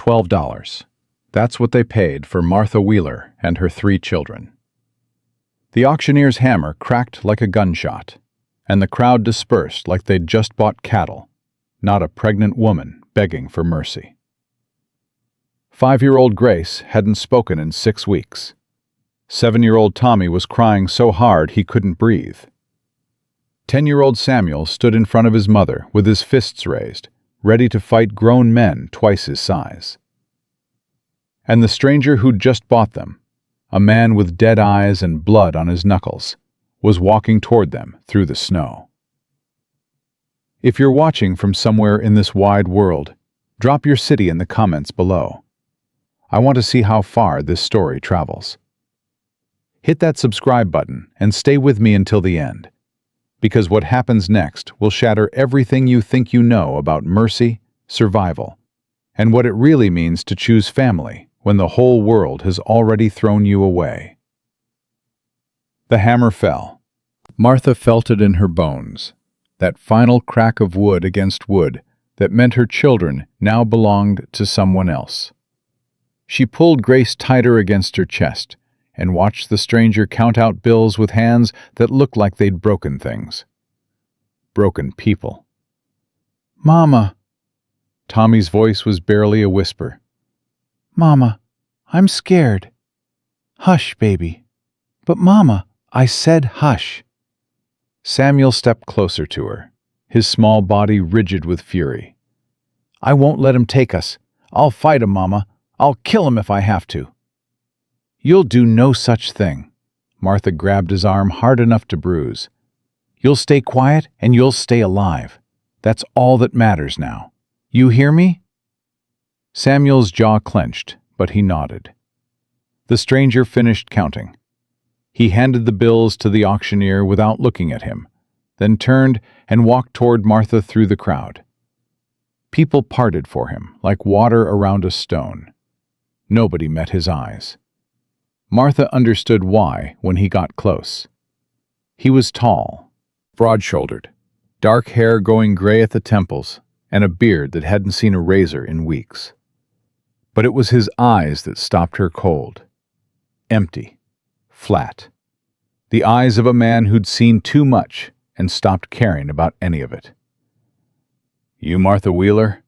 $12. That's what they paid for Martha Wheeler and her 3 children. The auctioneer's hammer cracked like a gunshot, and the crowd dispersed like they'd just bought cattle, not a pregnant woman begging for mercy. 5-year-old Grace hadn't spoken in 6 weeks. 7-year-old Tommy was crying so hard he couldn't breathe. 10-year-old Samuel stood in front of his mother with his fists raised, ready to fight grown men twice his size. And the stranger who'd just bought them, a man with dead eyes and blood on his knuckles, was walking toward them through the snow. If you're watching from somewhere in this wide world, drop your city in the comments below. I want to see how far this story travels. Hit that subscribe button and stay with me until the end, because what happens next will shatter everything you think you know about mercy, survival, and what it really means to choose family when the whole world has already thrown you away. The hammer fell. Martha felt it in her bones, that final crack of wood against wood that meant her children now belonged to someone else. She pulled Grace tighter against her chest and watched the stranger count out bills with hands that looked like they'd broken things. Broken people. "Mama!" Tommy's voice was barely a whisper. "Mama, I'm scared." "Hush, baby." "But Mama, I said hush." Samuel stepped closer to her, his small body rigid with fury. "I won't let him take us. I'll fight him, Mama. I'll kill him if I have to." "You'll do no such thing." Martha grabbed his arm hard enough to bruise. "You'll stay quiet and you'll stay alive. That's all that matters now. You hear me?" Samuel's jaw clenched, but he nodded. The stranger finished counting. He handed the bills to the auctioneer without looking at him, then turned and walked toward Martha through the crowd. People parted for him like water around a stone. Nobody met his eyes. Martha understood why when he got close. He was tall, broad-shouldered, dark hair going gray at the temples, and a beard that hadn't seen a razor in weeks. But it was his eyes that stopped her cold. Empty, flat. The eyes of a man who'd seen too much and stopped caring about any of it. "You Martha Wheeler?"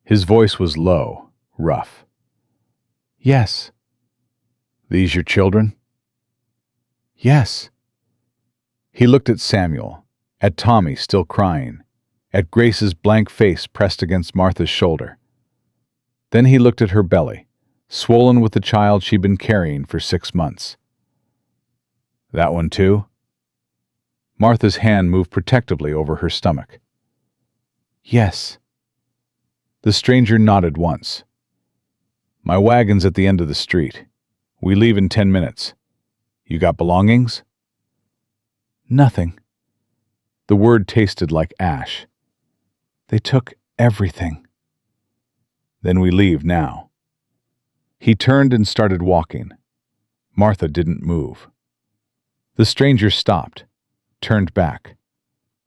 His voice was low, rough. "Yes." "These your children?" "Yes." He looked at Samuel, at Tommy still crying, at Grace's blank face pressed against Martha's shoulder. Then he looked at her belly, swollen with the child she'd been carrying for 6 months. "That one too?" Martha's hand moved protectively over her stomach. "Yes." The stranger nodded once. "My wagon's at the end of the street. We leave in 10 minutes. You got belongings?" "Nothing." The word tasted like ash. "They took everything." "Then we leave now." He turned and started walking. Martha didn't move. The stranger stopped, turned back.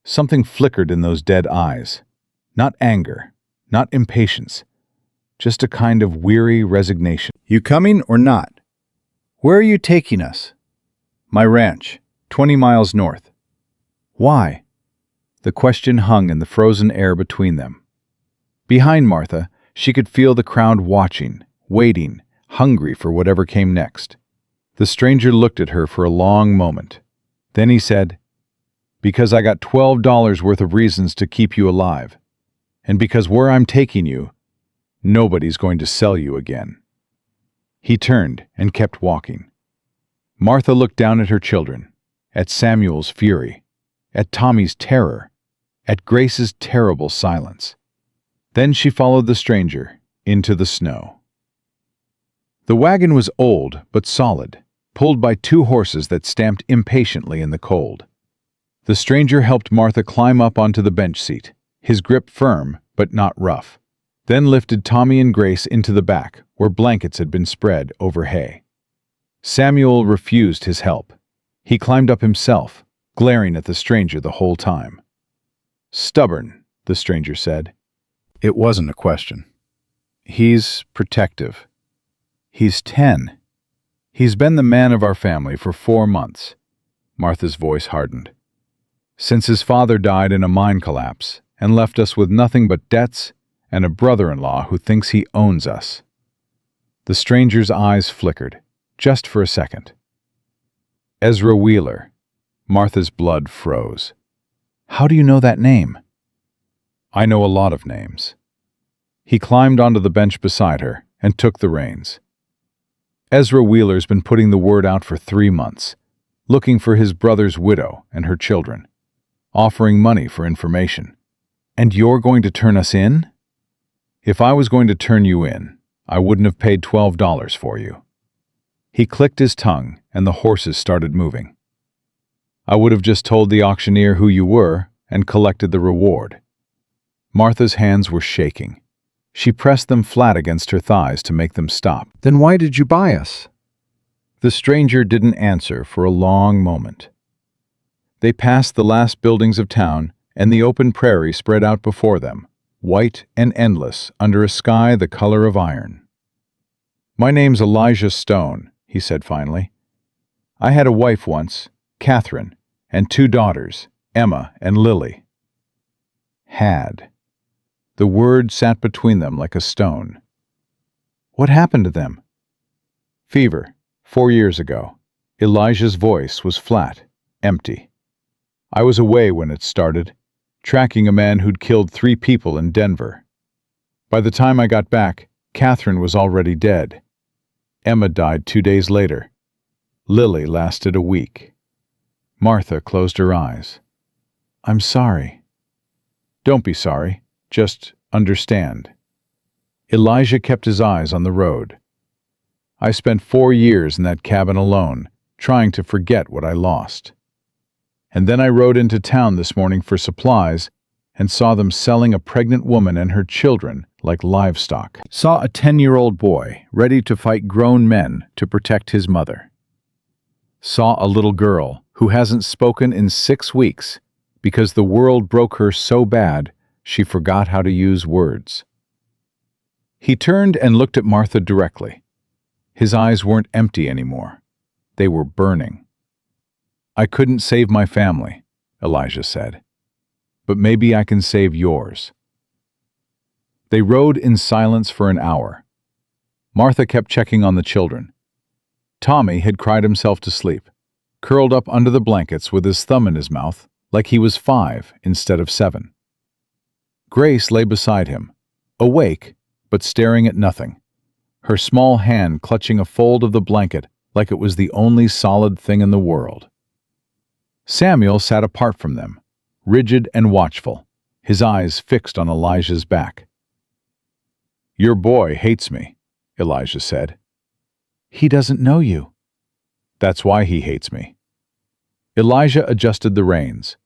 Something flickered in those dead eyes. Not anger, not impatience, just a kind of weary resignation. "You coming or not?" "Where are you taking us?" "My ranch, 20 miles north." "Why?" The question hung in the frozen air between them. Behind Martha, she could feel the crowd watching, waiting, hungry for whatever came next. The stranger looked at her for a long moment. Then he said, "Because I got $12 worth of reasons to keep you alive. And because where I'm taking you, nobody's going to sell you again." He turned and kept walking. Martha looked down at her children, at Samuel's fury, at Tommy's terror, at Grace's terrible silence. Then she followed the stranger into the snow. The wagon was old but solid, pulled by 2 horses that stamped impatiently in the cold. The stranger helped Martha climb up onto the bench seat, his grip firm but not rough, then lifted Tommy and Grace into the back, where blankets had been spread over hay. Samuel refused his help. He climbed up himself, glaring at the stranger the whole time. "Stubborn," the stranger said. It wasn't a question. He's protective. He's 10. He's been the man of our family for 4 months. Martha's voice hardened. Since his father died in a mine collapse and left us with nothing but debts and a brother-in-law who thinks he owns us. The stranger's eyes flickered, just for a second. Ezra Wheeler. Martha's blood froze. How do you know that name? I know a lot of names. He climbed onto the bench beside her and took the reins. Ezra Wheeler's been putting the word out for 3 months, looking for his brother's widow and her children, offering money for information. And you're going to turn us in? If I was going to turn you in, I wouldn't have paid $12 for you. He clicked his tongue and the horses started moving. I would have just told the auctioneer who you were and collected the reward. Martha's hands were shaking. She pressed them flat against her thighs to make them stop. Then why did you buy us? The stranger didn't answer for a long moment. They passed the last buildings of town, and the open prairie spread out before them, white and endless under a sky the color of iron. My name's Elijah Stone, he said finally. I had a wife once, Catherine, and 2 daughters, Emma and Lily. Had. The word sat between them like a stone. What happened to them? Fever, 4 years ago. Elijah's voice was flat, empty. I was away when it started, tracking a man who'd killed 3 people in Denver. By the time I got back, Catherine was already dead. Emma died 2 days later. Lily lasted a week. Martha closed her eyes. I'm sorry. Don't be sorry. Just understand. Elijah kept his eyes on the road. I spent 4 years in that cabin alone, trying to forget what I lost. And then I rode into town this morning for supplies and saw them selling a pregnant woman and her children like livestock. Saw a 10-year-old boy ready to fight grown men to protect his mother. Saw a little girl who hasn't spoken in 6 weeks because the world broke her so bad she forgot how to use words. He turned and looked at Martha directly. His eyes weren't empty anymore. They were burning. I couldn't save my family, Elijah said, but maybe I can save yours. They rode in silence for an hour. Martha kept checking on the children. Tommy had cried himself to sleep, curled up under the blankets with his thumb in his mouth, like he was 5 instead of 7. Grace lay beside him, awake but staring at nothing, her small hand clutching a fold of the blanket like it was the only solid thing in the world. Samuel sat apart from them, rigid and watchful, his eyes fixed on Elijah's back. Your boy hates me, Elijah said. He doesn't know you. That's why he hates me. Elijah adjusted the reins.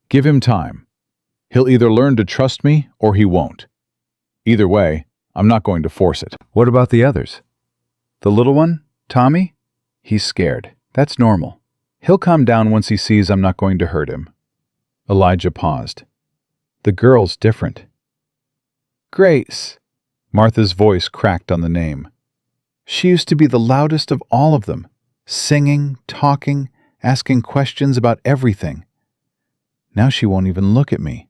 Give him time. He'll either learn to trust me or he won't. Either way, I'm not going to force it. What about the others? The little one, Tommy? He's scared. That's normal. He'll calm down once he sees I'm not going to hurt him. Elijah paused. The girl's different. Grace. Martha's voice cracked on the name. She used to be the loudest of all of them, singing, talking, asking questions about everything. Now she won't even look at me.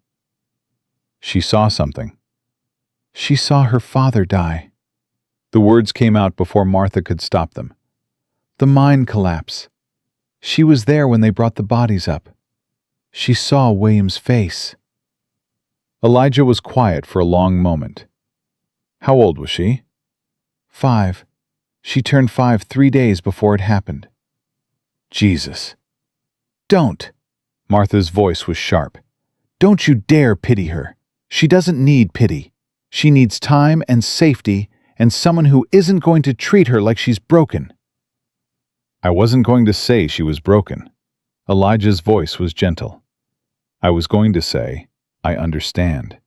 She saw something. She saw her father die. The words came out before Martha could stop them. The mine collapse. She was there when they brought the bodies up. She saw William's face. Elijah was quiet for a long moment. How old was she? 5. She turned 5 3 days before it happened. Jesus. Don't. Martha's voice was sharp. Don't you dare pity her. She doesn't need pity. She needs time and safety and someone who isn't going to treat her like she's broken. I wasn't going to say she was broken. Elijah's voice was gentle. I was going to say, I understand.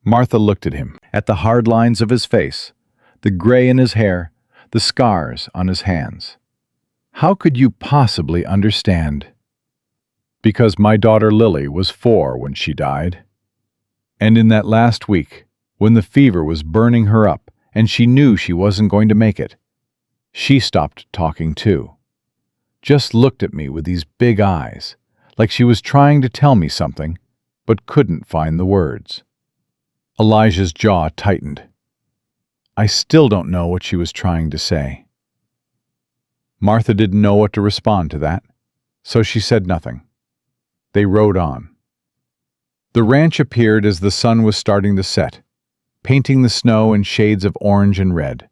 Martha looked at him, at the hard lines of his face, the gray in his hair, the scars on his hands. How could you possibly understand? Because my daughter Lily was 4 when she died. And in that last week, when the fever was burning her up and she knew she wasn't going to make it. She stopped talking too. Just looked at me with these big eyes, like she was trying to tell me something, but couldn't find the words. Elijah's jaw tightened. I still don't know what she was trying to say. Martha didn't know what to respond to that, so she said nothing. They rode on. The ranch appeared as the sun was starting to set, painting the snow in shades of orange and red.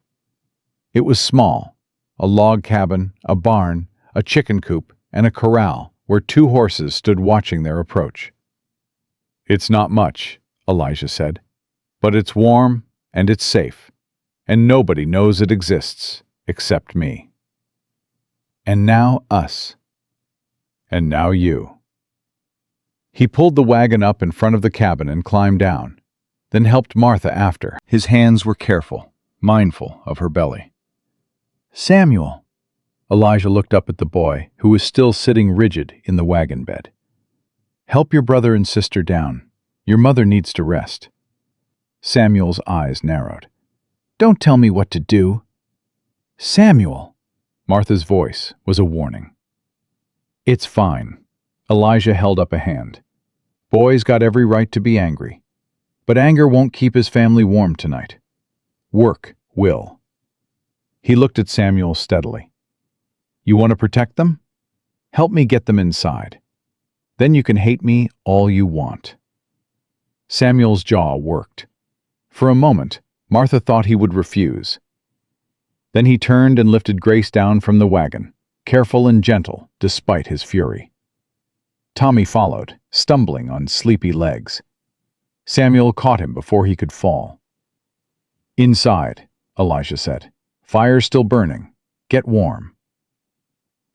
It was small, a log cabin, a barn, a chicken coop, and a corral where 2 horses stood watching their approach. It's not much, Elijah said, but it's warm and it's safe, and nobody knows it exists except me. And now us. And now you. He pulled the wagon up in front of the cabin and climbed down, then helped Martha after. His hands were careful, mindful of her belly. Samuel. Elijah looked up at the boy, who was still sitting rigid in the wagon bed. Help your brother and sister down. Your mother needs to rest. Samuel's eyes narrowed. Don't tell me what to do. Samuel. Martha's voice was a warning. It's fine. Elijah held up a hand. Boy's got every right to be angry. But anger won't keep his family warm tonight. Work will. He looked at Samuel steadily. You want to protect them? Help me get them inside. Then you can hate me all you want. Samuel's jaw worked. For a moment, Martha thought he would refuse. Then he turned and lifted Grace down from the wagon, careful and gentle despite his fury. Tommy followed, stumbling on sleepy legs. Samuel caught him before he could fall. Inside, Elijah said. Fire's still burning. Get warm.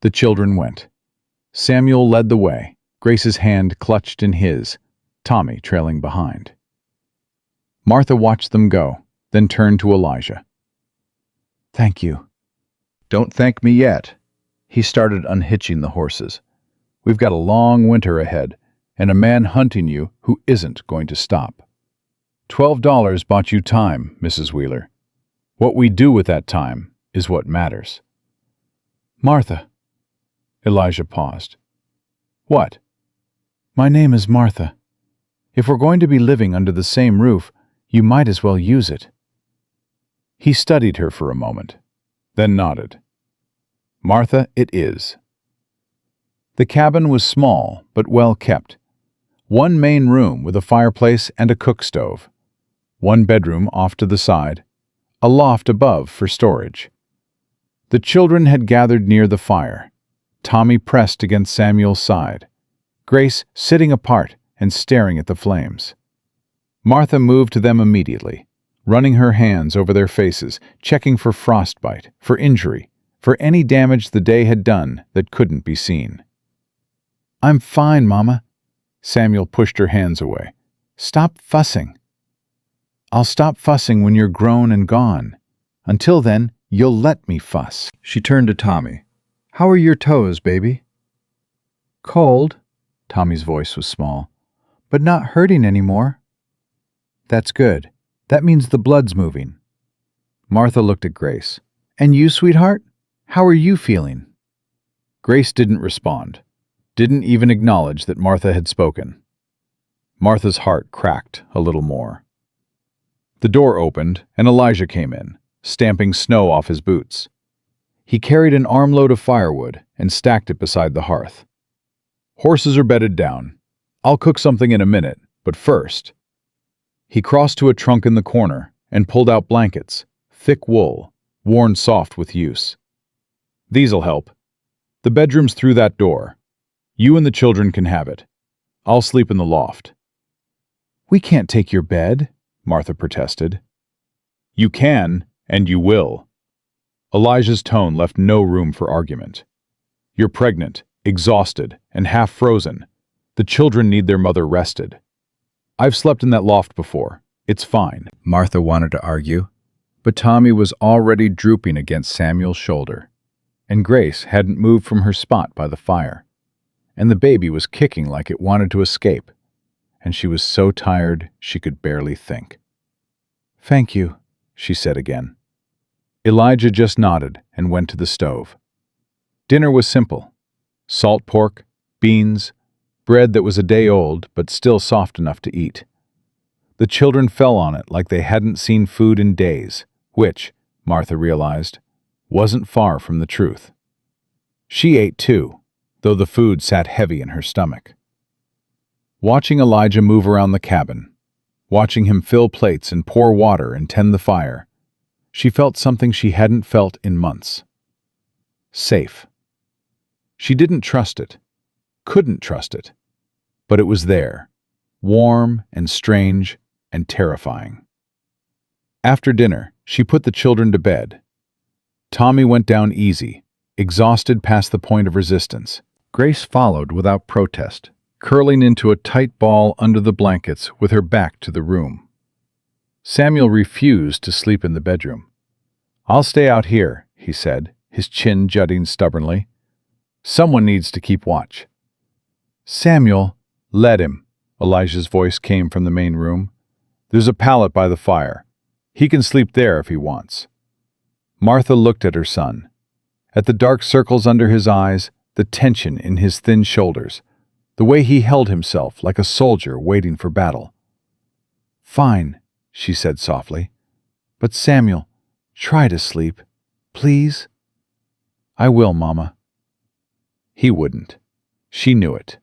The children went. Samuel led the way, Grace's hand clutched in his, Tommy trailing behind. Martha watched them go, then turned to Elijah. Thank you. Don't thank me yet. He started unhitching the horses. We've got a long winter ahead, and a man hunting you who isn't going to stop. $12 bought you time, Mrs. Wheeler. What we do with that time is what matters. Martha. Elijah paused. What? My name is Martha. If we're going to be living under the same roof, you might as well use it. He studied her for a moment, then nodded. Martha it is. The cabin was small but well kept. One main room with a fireplace and a cook stove. One bedroom off to the side. A loft above for storage. The children had gathered near the fire. Tommy pressed against Samuel's side. Grace sitting apart and staring at the flames. Martha moved to them immediately, running her hands over their faces, checking for frostbite, for injury, for any damage the day had done that couldn't be seen. I'm fine, Mama. Samuel pushed her hands away. Stop fussing. I'll stop fussing when you're grown and gone. Until then, you'll let me fuss. She turned to Tommy. How are your toes, baby? Cold. Tommy's voice was small. But not hurting anymore. That's good. That means the blood's moving. Martha looked at Grace. And you, sweetheart? How are you feeling? Grace didn't respond. Didn't even acknowledge that Martha had spoken. Martha's heart cracked a little more. The door opened and Elijah came in, stamping snow off his boots. He carried an armload of firewood and stacked it beside the hearth. Horses are bedded down. I'll cook something in a minute, but first. He crossed to a trunk in the corner and pulled out blankets, thick wool, worn soft with use. These'll help. The bedroom's through that door. You and the children can have it. I'll sleep in the loft. We can't take your bed, Martha protested. You can, and you will. Elijah's tone left no room for argument. You're pregnant, exhausted, and half frozen. The children need their mother rested. I've slept in that loft before. It's fine. Martha wanted to argue, but Tommy was already drooping against Samuel's shoulder, and Grace hadn't moved from her spot by the fire, and the baby was kicking like it wanted to escape, and she was so tired she could barely think. "Thank you," she said again. Elijah just nodded and went to the stove. Dinner was simple: salt pork, beans, bread that was a day old but still soft enough to eat. The children fell on it like they hadn't seen food in days, which, Martha realized, wasn't far from the truth. She ate too, though the food sat heavy in her stomach. Watching Elijah move around the cabin, watching him fill plates and pour water and tend the fire, she felt something she hadn't felt in months. Safe. She didn't trust it, couldn't trust it, but it was there, warm and strange and terrifying. After dinner, she put the children to bed. Tommy went down easy, exhausted past the point of resistance. Grace followed without protest, curling into a tight ball under the blankets with her back to the room. Samuel refused to sleep in the bedroom. "I'll stay out here," he said, his chin jutting stubbornly. "Someone needs to keep watch." "Samuel, let him," Elijah's voice came from the main room. "There's a pallet by the fire. He can sleep there if he wants." Martha looked at her son, at the dark circles under his eyes, the tension in his thin shoulders, the way he held himself like a soldier waiting for battle. "Fine," she said softly. "But Samuel, try to sleep, please." "I will, Mama." He wouldn't. She knew it.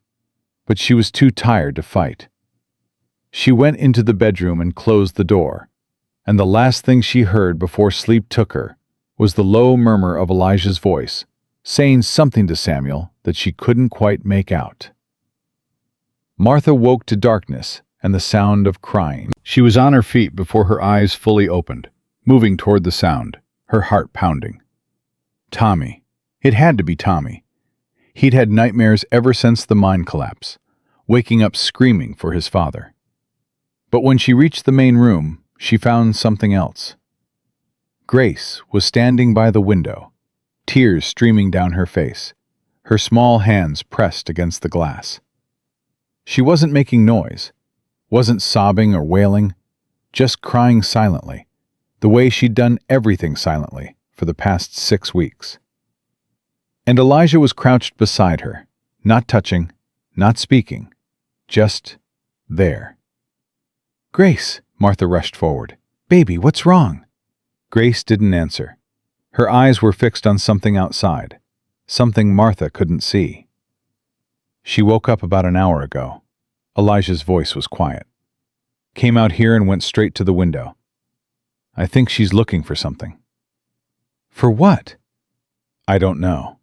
But she was too tired to fight. She went into the bedroom and closed the door, and the last thing she heard before sleep took her was the low murmur of Elijah's voice, saying something to Samuel that she couldn't quite make out. Martha woke to darkness and the sound of crying. She was on her feet before her eyes fully opened, moving toward the sound, her heart pounding. Tommy. It had to be Tommy. He'd had nightmares ever since the mine collapse, waking up screaming for his father. But when she reached the main room, she found something else. Grace was standing by the window, tears streaming down her face, her small hands pressed against the glass. She wasn't making noise, wasn't sobbing or wailing, just crying silently, the way she'd done everything silently for the past 6 weeks. And Elijah was crouched beside her, not touching, not speaking, just there. "Grace," Martha rushed forward. "Baby, what's wrong?" Grace didn't answer. Her eyes were fixed on something outside, something Martha couldn't see. "She woke up about an hour ago." Elijah's voice was quiet. "Came out here and went straight to the window. I think she's looking for something." "For what?" "I don't know."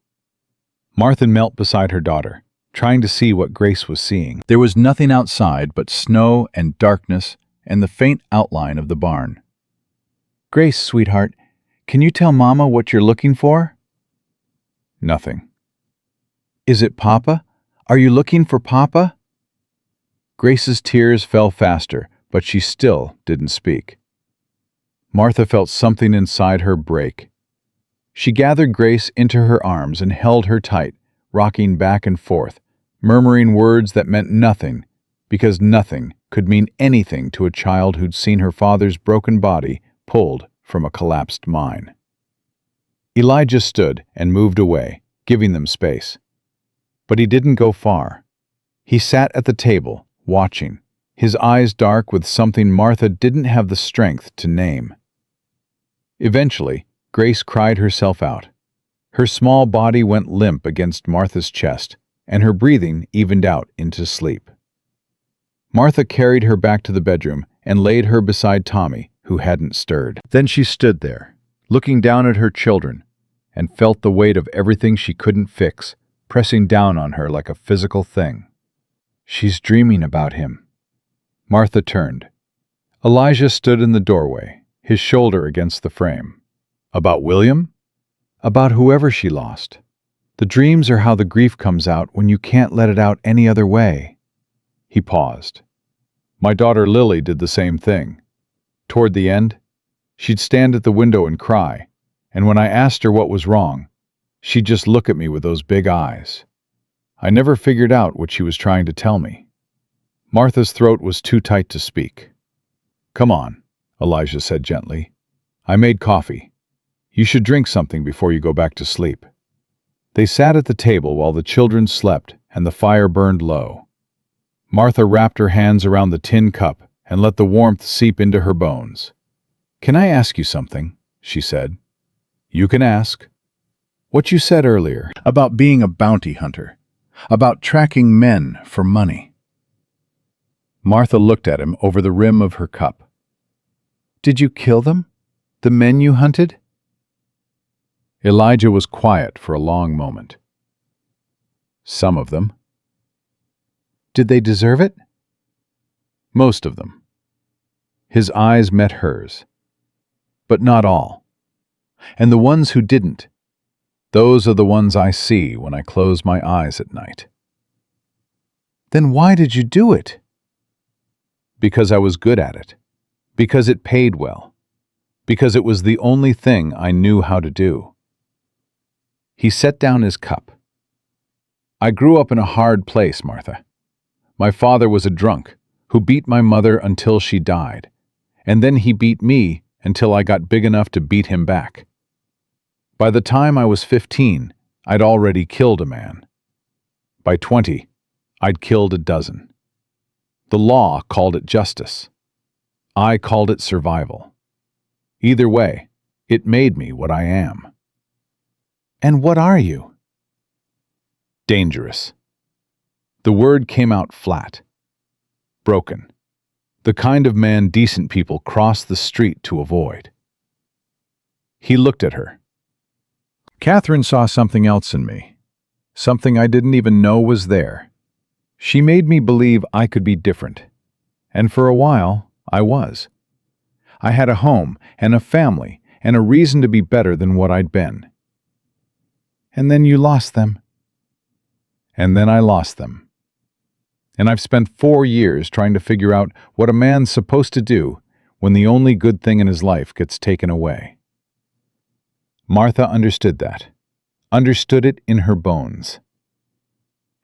Martha knelt beside her daughter, trying to see what Grace was seeing. There was nothing outside but snow and darkness and the faint outline of the barn. "Grace, sweetheart, can you tell Mama what you're looking for?" "Nothing." "Is it Papa? Are you looking for Papa?" Grace's tears fell faster, but she still didn't speak. Martha felt something inside her break. She gathered Grace into her arms and held her tight, rocking back and forth, murmuring words that meant nothing, because nothing could mean anything to a child who'd seen her father's broken body pulled from a collapsed mine. Elijah stood and moved away, giving them space. But he didn't go far. He sat at the table, watching, his eyes dark with something Martha didn't have the strength to name. Eventually, Grace cried herself out. Her small body went limp against Martha's chest, and her breathing evened out into sleep. Martha carried her back to the bedroom and laid her beside Tommy, who hadn't stirred. Then she stood there, looking down at her children, and felt the weight of everything she couldn't fix, pressing down on her like a physical thing. "She's dreaming about him." Martha turned. Elijah stood in the doorway, his shoulder against the frame. "About William?" "About whoever she lost. The dreams are how the grief comes out when you can't let it out any other way." He paused. "My daughter Lily did the same thing. Toward the end, she'd stand at the window and cry, and when I asked her what was wrong, she'd just look at me with those big eyes. I never figured out what she was trying to tell me." Martha's throat was too tight to speak. "Come on, Elijah said gently. I made coffee. You should drink something before you go back to sleep. They sat at the table while the children slept and the fire burned low. Martha wrapped her hands around the tin cup and let the warmth seep into her bones. Can I ask you something? She said. You can ask. What you said earlier about being a bounty hunter, about tracking men for money. Martha looked at him over the rim of her cup. Did you kill them? The men you hunted? Elijah was quiet for a long moment. Some of them. Did they deserve it? Most of them. His eyes met hers. But not all. And the ones who didn't, those are the ones I see when I close my eyes at night. Then why did you do it? Because I was good at it. Because it paid well. Because it was the only thing I knew how to do. He set down his cup. I grew up in a hard place, Martha. My father was a drunk who beat my mother until she died, and then he beat me until I got big enough to beat him back. By the time I was 15, I'd already killed a man. By 20, I'd killed a dozen. The law called it justice. I called it survival. Either way, it made me what I am. And what are you? Dangerous. The word came out flat. Broken. The kind of man decent people cross the street to avoid. He looked at her. Catherine saw something else in me. Something I didn't even know was there. She made me believe I could be different. And for a while, I was. I had a home and a family and a reason to be better than what I'd been. And then you lost them. And then I lost them. And I've spent 4 years trying to figure out what a man's supposed to do when the only good thing in his life gets taken away. Martha understood that. Understood it in her bones.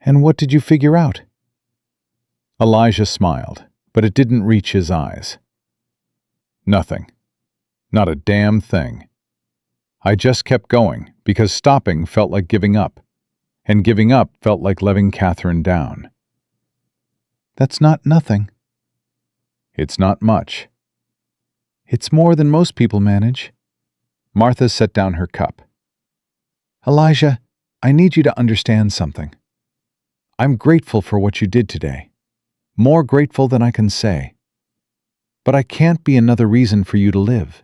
And what did you figure out? Elijah smiled, but it didn't reach his eyes. Nothing. Not a damn thing. I just kept going because stopping felt like giving up, and giving up felt like letting Catherine down. That's not nothing. It's not much. It's more than most people manage. Martha set down her cup. Elijah, I need you to understand something. I'm grateful for what you did today. More grateful than I can say. But I can't be another reason for you to live.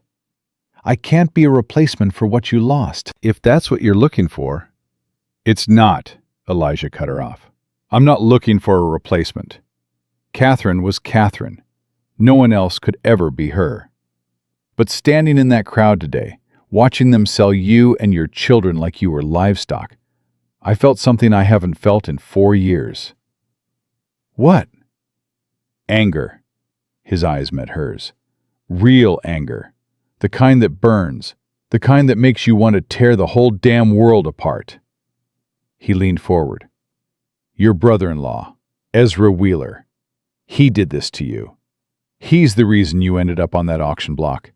I can't be a replacement for what you lost. If that's what you're looking for. It's not, Elijah cut her off. I'm not looking for a replacement. Catherine was Catherine. No one else could ever be her. But standing in that crowd today, watching them sell you and your children like you were livestock, I felt something I haven't felt in 4 years. What? Anger. His eyes met hers. Real anger. The kind that burns. The kind that makes you want to tear the whole damn world apart. He leaned forward. Your brother-in-law, Ezra Wheeler. He did this to you. He's the reason you ended up on that auction block.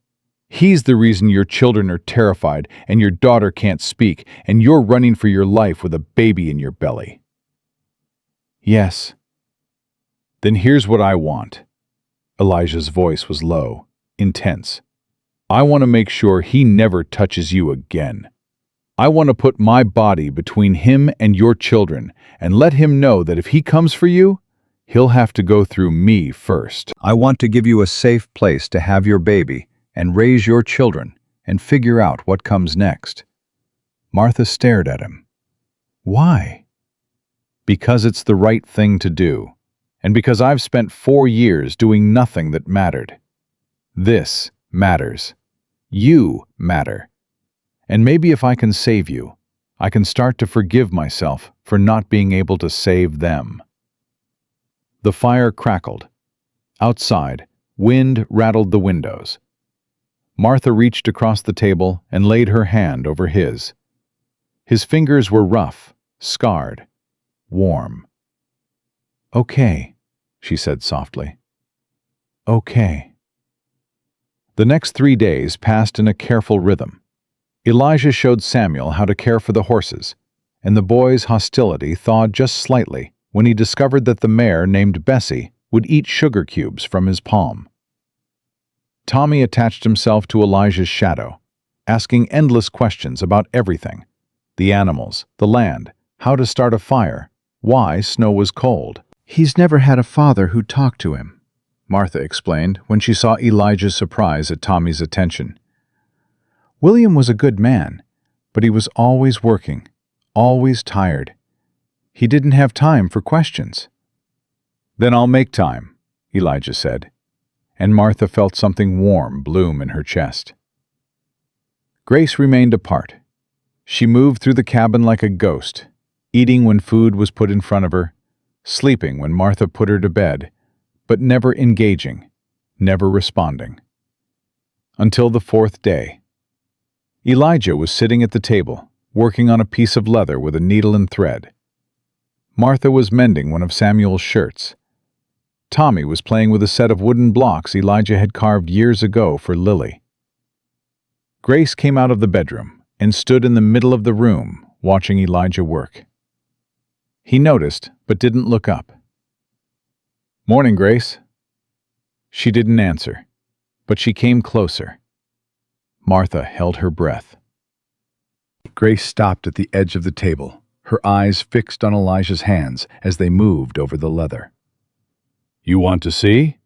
He's the reason your children are terrified and your daughter can't speak and you're running for your life with a baby in your belly. Yes. Then here's what I want. Elijah's voice was low, intense. I want to make sure he never touches you again. I want to put my body between him and your children and let him know that if he comes for you, he'll have to go through me first. I want to give you a safe place to have your baby and raise your children and figure out what comes next. Martha stared at him. Why? Because it's the right thing to do, and because I've spent 4 years doing nothing that mattered. This matters. You matter. And maybe if I can save you, I can start to forgive myself for not being able to save them. The fire crackled. Outside, wind rattled the windows. Martha reached across the table and laid her hand over his. His fingers were rough, scarred, warm. Okay, she said softly. Okay. The next 3 days passed in a careful rhythm. Elijah showed Samuel how to care for the horses, and the boy's hostility thawed just slightly when he discovered that the mare named Bessie would eat sugar cubes from his palm. Tommy attached himself to Elijah's shadow, asking endless questions about everything: the animals, the land, how to start a fire, why snow was cold. "He's never had a father who talked to him," Martha explained when she saw Elijah's surprise at Tommy's attention. "William was a good man, but he was always working, always tired. He didn't have time for questions." "Then I'll make time," Elijah said, and Martha felt something warm bloom in her chest. Grace remained apart. She moved through the cabin like a ghost, eating when food was put in front of her, sleeping when Martha put her to bed, but never engaging, never responding. Until the 4th day. Elijah was sitting at the table, working on a piece of leather with a needle and thread. Martha was mending one of Samuel's shirts. Tommy was playing with a set of wooden blocks Elijah had carved years ago for Lily. Grace came out of the bedroom and stood in the middle of the room, watching Elijah work. He noticed, but didn't look up. "Morning, Grace." She didn't answer, but she came closer. Martha held her breath. Grace stopped at the edge of the table, her eyes fixed on Elijah's hands as they moved over the leather. "You want to see?"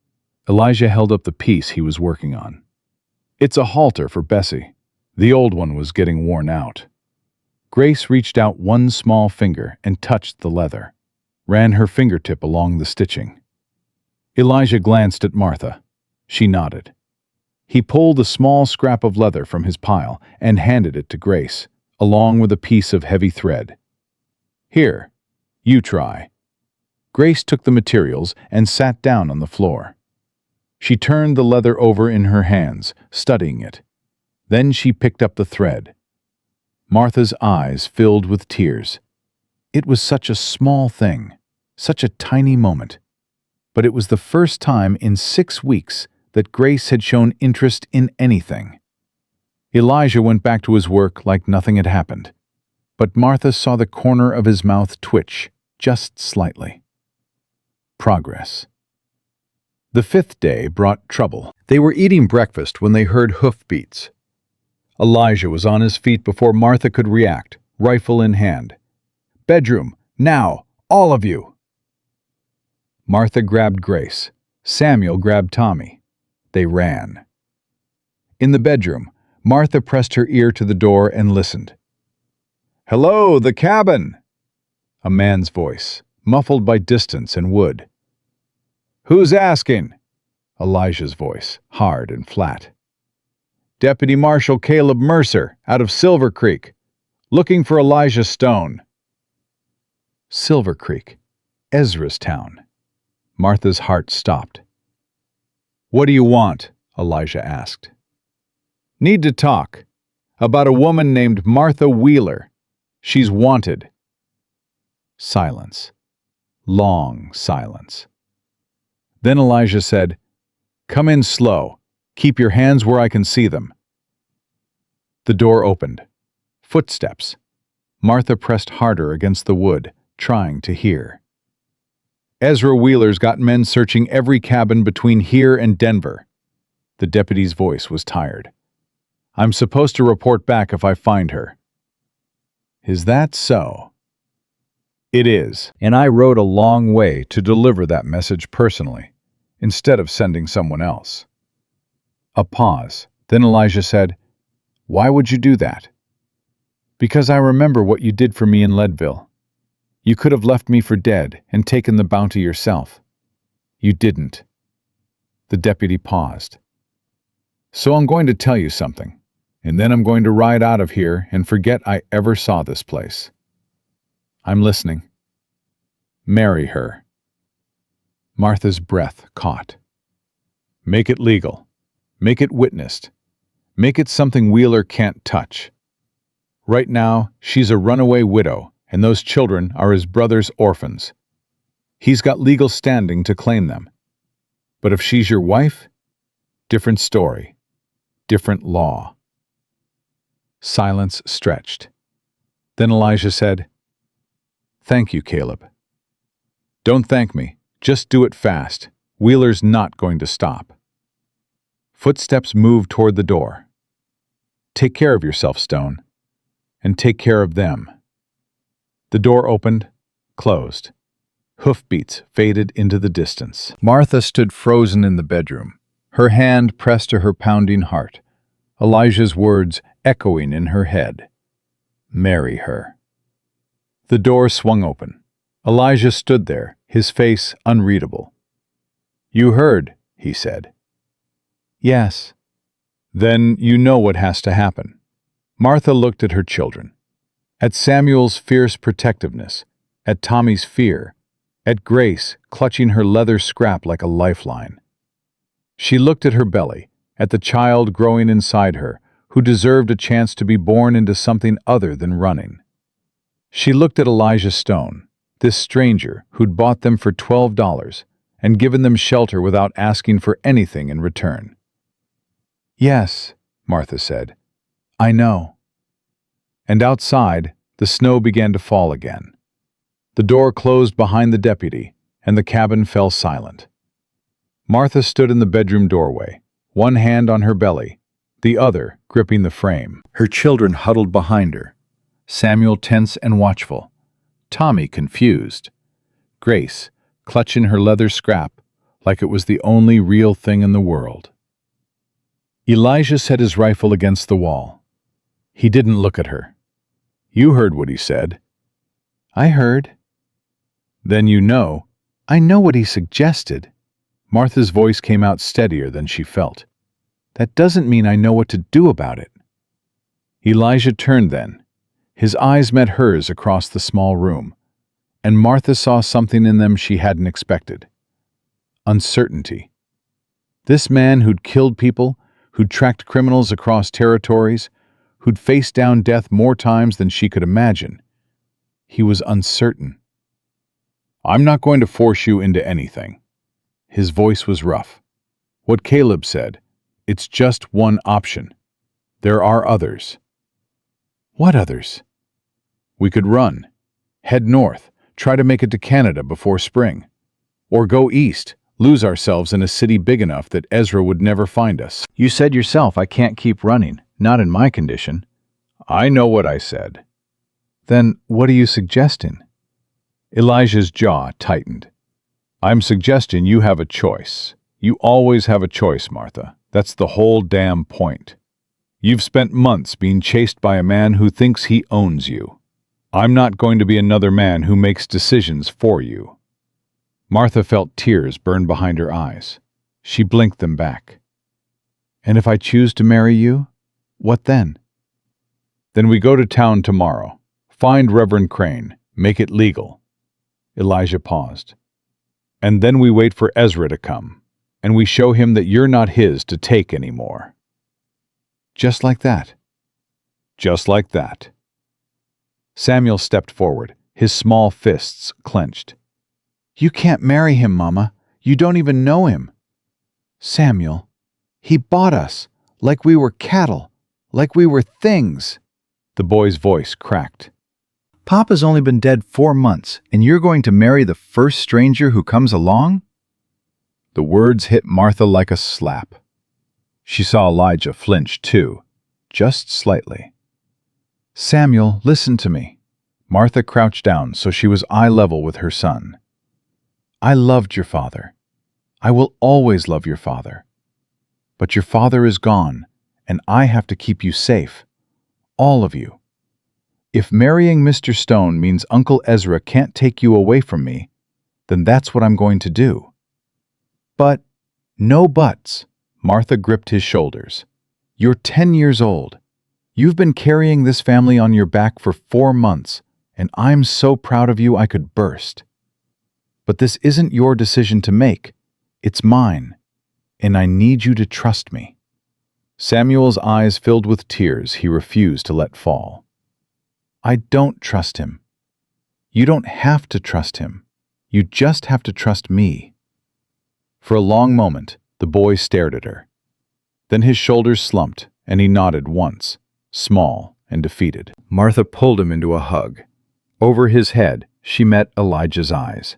Elijah held up the piece he was working on. "It's a halter for Bessie. The old one was getting worn out." Grace reached out one small finger and touched the leather, ran her fingertip along the stitching. Elijah glanced at Martha. She nodded. He pulled a small scrap of leather from his pile and handed it to Grace, along with a piece of heavy thread. "Here, you try." Grace took the materials and sat down on the floor. She turned the leather over in her hands, studying it. Then she picked up the thread. Martha's eyes filled with tears. It was such a small thing, such a tiny moment. But it was the first time in 6 weeks that Grace had shown interest in anything. Elijah went back to his work like nothing had happened, but Martha saw the corner of his mouth twitch, just slightly. Progress. The 5th day brought trouble. They were eating breakfast when they heard hoofbeats. Elijah was on his feet before Martha could react, rifle in hand. "Bedroom, now, all of you!" Martha grabbed Grace. Samuel grabbed Tommy. They ran. In the bedroom, Martha pressed her ear to the door and listened. "Hello, the cabin!" A man's voice, muffled by distance and wood. "Who's asking?" Elijah's voice, hard and flat. "Deputy Marshal Caleb Mercer, out of Silver Creek. Looking for Elijah Stone." Silver Creek, Ezra's town. Martha's heart stopped. "What do you want?" Elijah asked. "Need to talk. About a woman named Martha Wheeler. She's wanted." Silence. Long silence. Then Elijah said, "Come in slow. Keep your hands where I can see them." The door opened. Footsteps. Martha pressed harder against the wood, trying to hear. "Ezra Wheeler's got men searching every cabin between here and Denver." The deputy's voice was tired. "I'm supposed to report back if I find her." "Is that so?" "It is, and I rode a long way to deliver that message personally, instead of sending someone else." A pause. Then Elijah said, "Why would you do that?" "Because I remember what you did for me in Leadville. You could have left me for dead and taken the bounty yourself. You didn't." The deputy paused. "So I'm going to tell you something, and then I'm going to ride out of here and forget I ever saw this place." "I'm listening." "Marry her." Martha's breath caught. "Make it legal. Make it witnessed. Make it something Wheeler can't touch. Right now, she's a runaway widow, and those children are his brother's orphans. He's got legal standing to claim them. But if she's your wife, different story. different law. Silence stretched. Then Elijah said, "Thank you, Caleb." "Don't thank me. Just do it fast. Wheeler's not going to stop." Footsteps moved toward the door. "Take care of yourself, Stone. And take care of them." The door opened, closed. Hoofbeats faded into the distance. Martha stood frozen in the bedroom, her hand pressed to her pounding heart, Elijah's words echoing in her head. Marry her. The door swung open. Elijah stood there, his face unreadable. "You heard," he said. "Yes." "Then you know what has to happen." Martha looked at her children, at Samuel's fierce protectiveness, at Tommy's fear, at Grace clutching her leather scrap like a lifeline. She looked at her belly, at the child growing inside her, who deserved a chance to be born into something other than running. She looked at Elijah Stone, this stranger who'd bought them for $12 and given them shelter without asking for anything in return. "Yes," Martha said, "I know." And outside, the snow began to fall again. The door closed behind the deputy, and the cabin fell silent. Martha stood in the bedroom doorway, one hand on her belly, the other gripping the frame. Her children huddled behind her, Samuel tense and watchful, Tommy confused, Grace clutching her leather scrap like it was the only real thing in the world. Elijah set his rifle against the wall. He didn't look at her. "You heard what he said." "I heard." "Then you know." "I know what he suggested." Martha's voice came out steadier than she felt. "That doesn't mean I know what to do about it." Elijah turned then. His eyes met hers across the small room, and Martha saw something in them she hadn't expected. Uncertainty. This man who'd killed people, who'd tracked criminals across territories, who'd faced down death more times than she could imagine. He was uncertain. "I'm not going to force you into anything." His voice was rough. "What Caleb said, it's just one option. There are others." "What others?" "We could run, head north, try to make it to Canada before spring. Or go east, lose ourselves in a city big enough that Ezra would never find us." "You said yourself I can't keep running, not in my condition." "I know what I said." "Then what are you suggesting?" Elijah's jaw tightened. "I'm suggesting you have a choice. You always have a choice, Martha. That's the whole damn point. You've spent months being chased by a man who thinks he owns you. I'm not going to be another man who makes decisions for you." Martha felt tears burn behind her eyes. She blinked them back. "And if I choose to marry you, what then?" "Then we go to town tomorrow. Find Reverend Crane. Make it legal." Elijah paused. "And then we wait for Ezra to come, and we show him that you're not his to take anymore." "Just like that?" "Just like that." Samuel stepped forward, his small fists clenched. "You can't marry him, Mama. You don't even know him." "Samuel, he bought us, like we were cattle, like we were things." The boy's voice cracked. "Papa's only been dead 4 months, and you're going to marry the first stranger who comes along?" The words hit Martha like a slap. She saw Elijah flinch too, just slightly. "Samuel, listen to me." Martha crouched down so she was eye level with her son. "I loved your father. I will always love your father. But your father is gone, and I have to keep you safe. All of you. If marrying Mr. Stone means Uncle Ezra can't take you away from me, then that's what I'm going to do." "But," "No buts." Martha gripped his shoulders. "You're 10 years old. You've been carrying this family on your back for 4 months, and I'm so proud of you I could burst. But this isn't your decision to make. It's mine, and I need you to trust me." Samuel's eyes filled with tears he refused to let fall. "I don't trust him." "You don't have to trust him. You just have to trust me." For a long moment, the boy stared at her. Then his shoulders slumped, and he nodded once, small and defeated. Martha pulled him into a hug. Over his head, she met Elijah's eyes.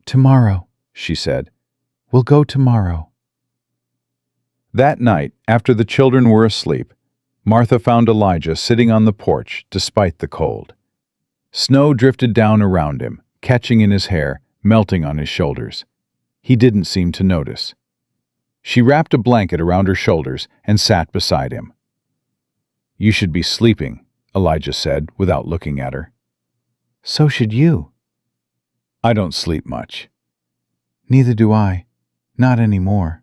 "Tomorrow," she said. "We'll go tomorrow." That night, after the children were asleep, Martha found Elijah sitting on the porch despite the cold. Snow drifted down around him, catching in his hair, melting on his shoulders. He didn't seem to notice. She wrapped a blanket around her shoulders and sat beside him. "You should be sleeping," Elijah said, without looking at her. "So should you." "I don't sleep much." "Neither do I. Not anymore."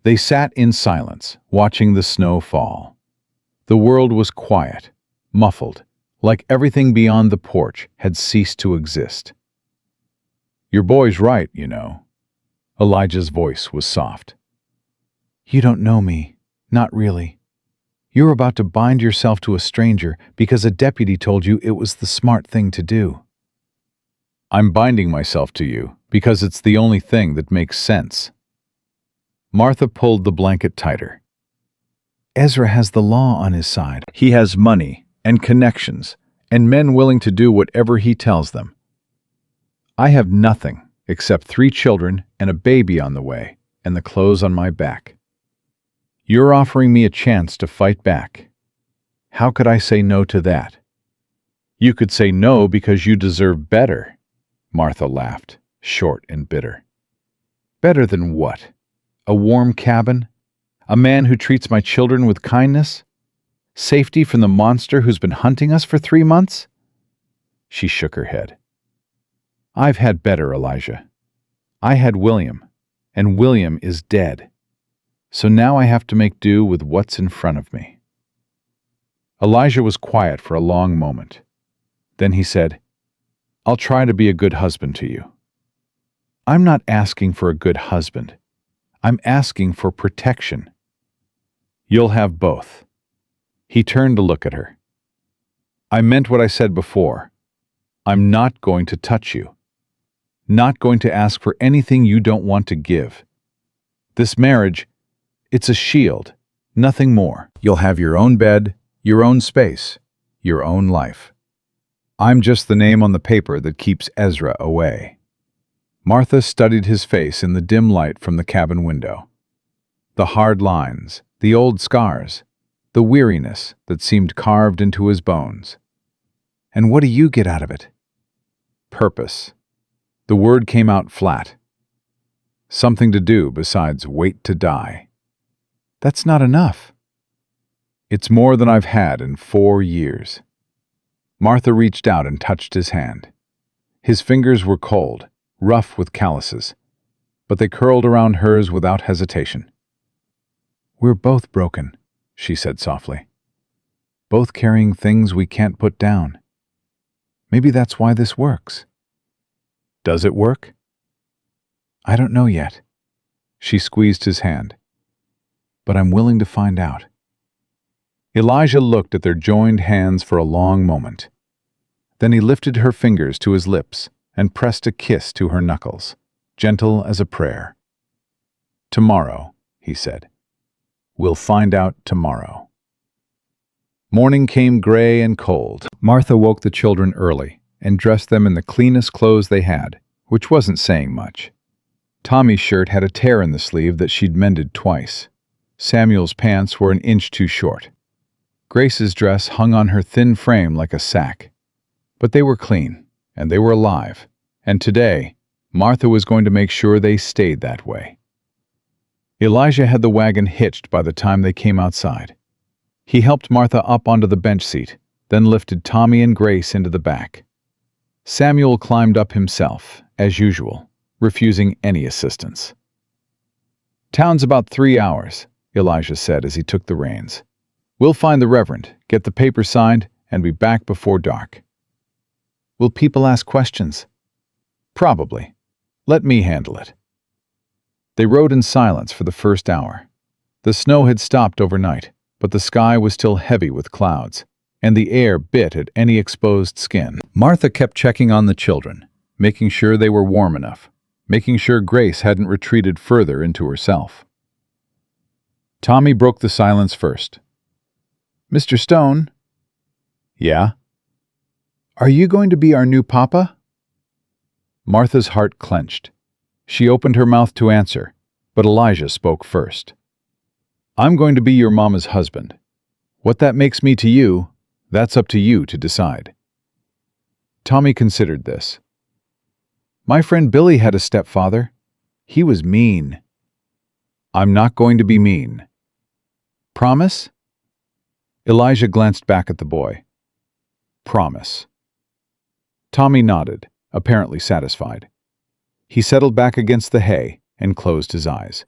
They sat in silence, watching the snow fall. The world was quiet, muffled, like everything beyond the porch had ceased to exist. "Your boy's right, you know." Elijah's voice was soft. "You don't know me. Not really. You're about to bind yourself to a stranger because a deputy told you it was the smart thing to do." "I'm binding myself to you because it's the only thing that makes sense." Martha pulled the blanket tighter. "Ezra has the law on his side. He has money and connections and men willing to do whatever he tells them. I have nothing except 3 children and a baby on the way and the clothes on my back. You're offering me a chance to fight back. How could I say no to that?" "You could say no because you deserve better," Martha laughed, short and bitter. "Better than what? A warm cabin? A man who treats my children with kindness? Safety from the monster who's been hunting us for 3 months?" She shook her head. "I've had better, Elijah. I had William, and William is dead. So now I have to make do with what's in front of me." Elijah was quiet for a long moment. Then he said, "I'll try to be a good husband to you." "I'm not asking for a good husband. I'm asking for protection." "You'll have both." He turned to look at her. "I meant what I said before. I'm not going to touch you. Not going to ask for anything you don't want to give. This marriage, it's a shield, nothing more. You'll have your own bed, your own space, your own life. I'm just the name on the paper that keeps Ezra away." Martha studied his face in the dim light from the cabin window. The hard lines, the old scars, the weariness that seemed carved into his bones. "And what do you get out of it?" "Purpose." The word came out flat. "Something to do besides wait to die." "That's not enough." "It's more than I've had in 4 years." Martha reached out and touched his hand. His fingers were cold, rough with calluses, but they curled around hers without hesitation. "We're both broken," she said softly. "Both carrying things we can't put down. Maybe that's why this works." "Does it work?" "I don't know yet." She squeezed his hand. "But I'm willing to find out." Elijah looked at their joined hands for a long moment. Then he lifted her fingers to his lips and pressed a kiss to her knuckles, gentle as a prayer. "Tomorrow," he said. "We'll find out tomorrow." Morning came gray and cold. Martha woke the children early and dressed them in the cleanest clothes they had, which wasn't saying much. Tommy's shirt had a tear in the sleeve that she'd mended twice. Samuel's pants were an inch too short. Grace's dress hung on her thin frame like a sack. But they were clean, and they were alive, and today, Martha was going to make sure they stayed that way. Elijah had the wagon hitched by the time they came outside. He helped Martha up onto the bench seat, then lifted Tommy and Grace into the back. Samuel climbed up himself, as usual, refusing any assistance. "Town's about 3 hours, Elijah said as he took the reins. "We'll find the Reverend, get the paper signed, and be back before dark." "Will people ask questions?" "Probably. Let me handle it." They rode in silence for the first hour. The snow had stopped overnight, but the sky was still heavy with clouds, and the air bit at any exposed skin. Martha kept checking on the children, making sure they were warm enough, making sure Grace hadn't retreated further into herself. Tommy broke the silence first. "Mr. Stone?" "Yeah?" "Are you going to be our new papa?" Martha's heart clenched. She opened her mouth to answer, but Elijah spoke first. "I'm going to be your mama's husband. What that makes me to you, that's up to you to decide." Tommy considered this. "My friend Billy had a stepfather. He was mean." "I'm not going to be mean." "Promise?" Elijah glanced back at the boy. "Promise." Tommy nodded, apparently satisfied. He settled back against the hay and closed his eyes.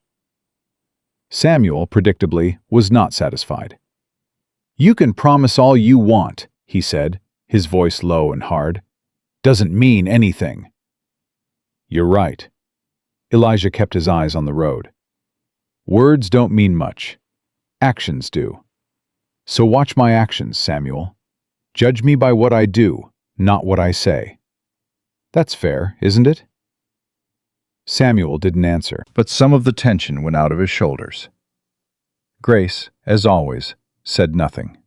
Samuel, predictably, was not satisfied. "You can promise all you want," he said, his voice low and hard. "Doesn't mean anything." "You're right." Elijah kept his eyes on the road. "Words don't mean much. Actions do. So watch my actions, Samuel. Judge me by what I do, not what I say. That's fair, isn't it?" Samuel didn't answer, but some of the tension went out of his shoulders. Grace, as always, said nothing.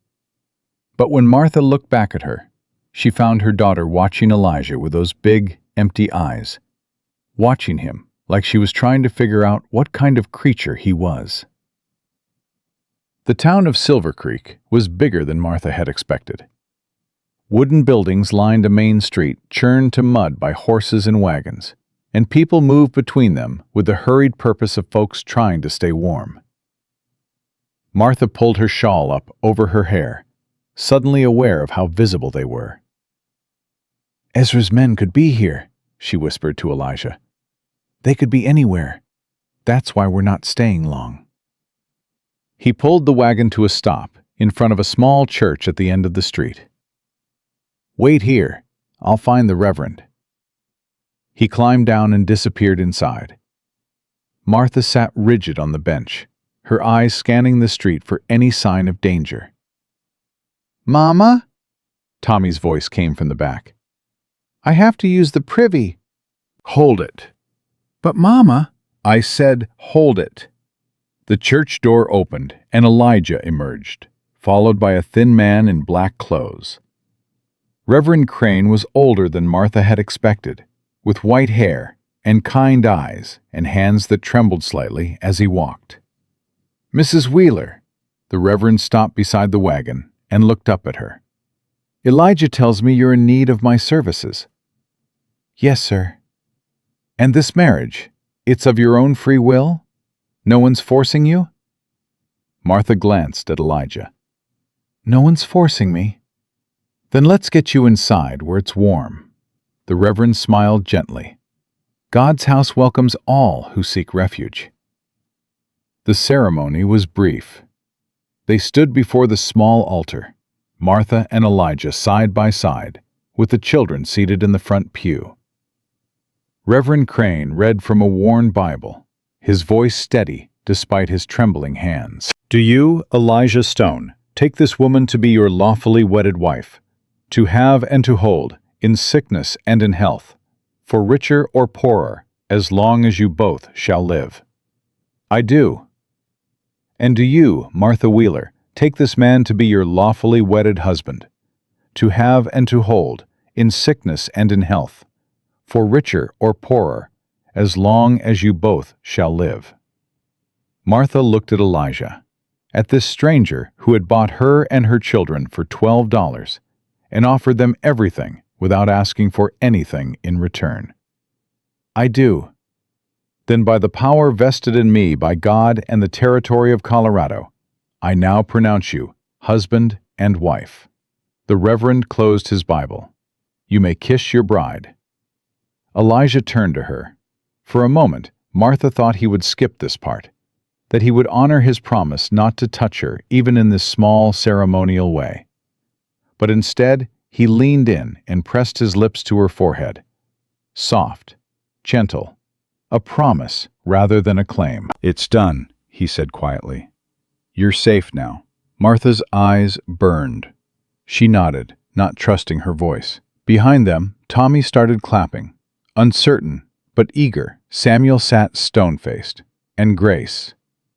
But when Martha looked back at her, she found her daughter watching Elijah with those big, empty eyes, watching him like she was trying to figure out what kind of creature he was. The town of Silver Creek was bigger than Martha had expected. Wooden buildings lined a main street churned to mud by horses and wagons, and people moved between them with the hurried purpose of folks trying to stay warm. Martha pulled her shawl up over her hair, suddenly aware of how visible they were. "Ezra's men could be here," she whispered to Elijah. "They could be anywhere. That's why we're not staying long." He pulled the wagon to a stop in front of a small church at the end of the street. "Wait here. I'll find the Reverend." He climbed down and disappeared inside. Martha sat rigid on the bench, her eyes scanning the street for any sign of danger. "Mama?" Tommy's voice came from the back. "I have to use the privy." "Hold it." "But Mama—" "I said hold it." The church door opened and Elijah emerged, followed by a thin man in black clothes. Reverend Crane was older than Martha had expected, with white hair and kind eyes and hands that trembled slightly as he walked. "Mrs. Wheeler." The Reverend stopped beside the wagon and looked up at her. "Elijah tells me you're in need of my services." "Yes, sir." "And this marriage, it's of your own free will? No one's forcing you?" Martha glanced at Elijah. "No one's forcing me." "Then let's get you inside where it's warm." The Reverend smiled gently. "God's house welcomes all who seek refuge." The ceremony was brief. They stood before the small altar, Martha and Elijah side by side, with the children seated in the front pew. Reverend Crane read from a worn Bible, his voice steady despite his trembling hands. "Do you, Elijah Stone, take this woman to be your lawfully wedded wife, to have and to hold, in sickness and in health, for richer or poorer, as long as you both shall live?" "I do." "And do you, Martha Wheeler, take this man to be your lawfully wedded husband, to have and to hold, in sickness and in health, for richer or poorer, as long as you both shall live?" Martha looked at Elijah, at this stranger who had bought her and her children for $12 and offered them everything without asking for anything in return. "I do." "Then by the power vested in me by God and the territory of Colorado, I now pronounce you husband and wife." The Reverend closed his Bible. "You may kiss your bride." Elijah turned to her. For a moment, Martha thought he would skip this part, that he would honor his promise not to touch her even in this small ceremonial way. But instead, he leaned in and pressed his lips to her forehead. Soft, gentle, a promise rather than a claim. "It's done," he said quietly. "You're safe now." Martha's eyes burned. She nodded, not trusting her voice. Behind them, Tommy started clapping. Uncertain, but eager, Samuel sat stone-faced. And Grace.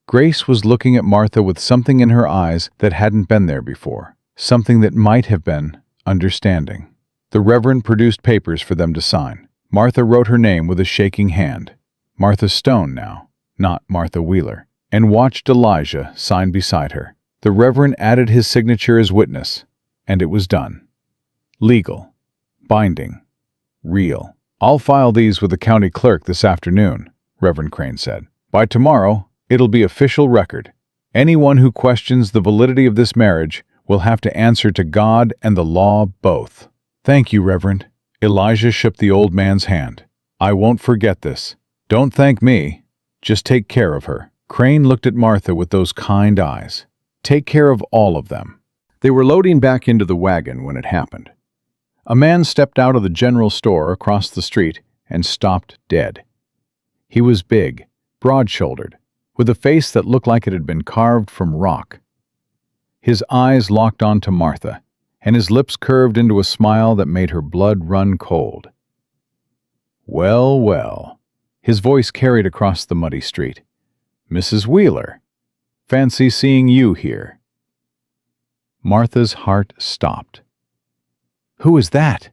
Grace was looking at Martha with something in her eyes that hadn't been there before, something that might have been understanding. The Reverend produced papers for them to sign. Martha wrote her name with a shaking hand. Martha Stone now, not Martha Wheeler, and watched Elijah sign beside her. The Reverend added his signature as witness, and it was done. Legal. Binding. Real. "I'll file these with the county clerk this afternoon," Reverend Crane said. "By tomorrow, it'll be official record. Anyone who questions the validity of this marriage will have to answer to God and the law both." "Thank you, Reverend." Elijah shook the old man's hand. "I won't forget this. Don't thank me. Just take care of her." Crane looked at Martha with those kind eyes. "Take care of all of them." They were loading back into the wagon when it happened. A man stepped out of the general store across the street and stopped dead. He was big, broad-shouldered, with a face that looked like it had been carved from rock. His eyes locked onto Martha, and his lips curved into a smile that made her blood run cold. "Well, well," his voice carried across the muddy street. "Mrs. Wheeler, fancy seeing you here." Martha's heart stopped. "Who is that?"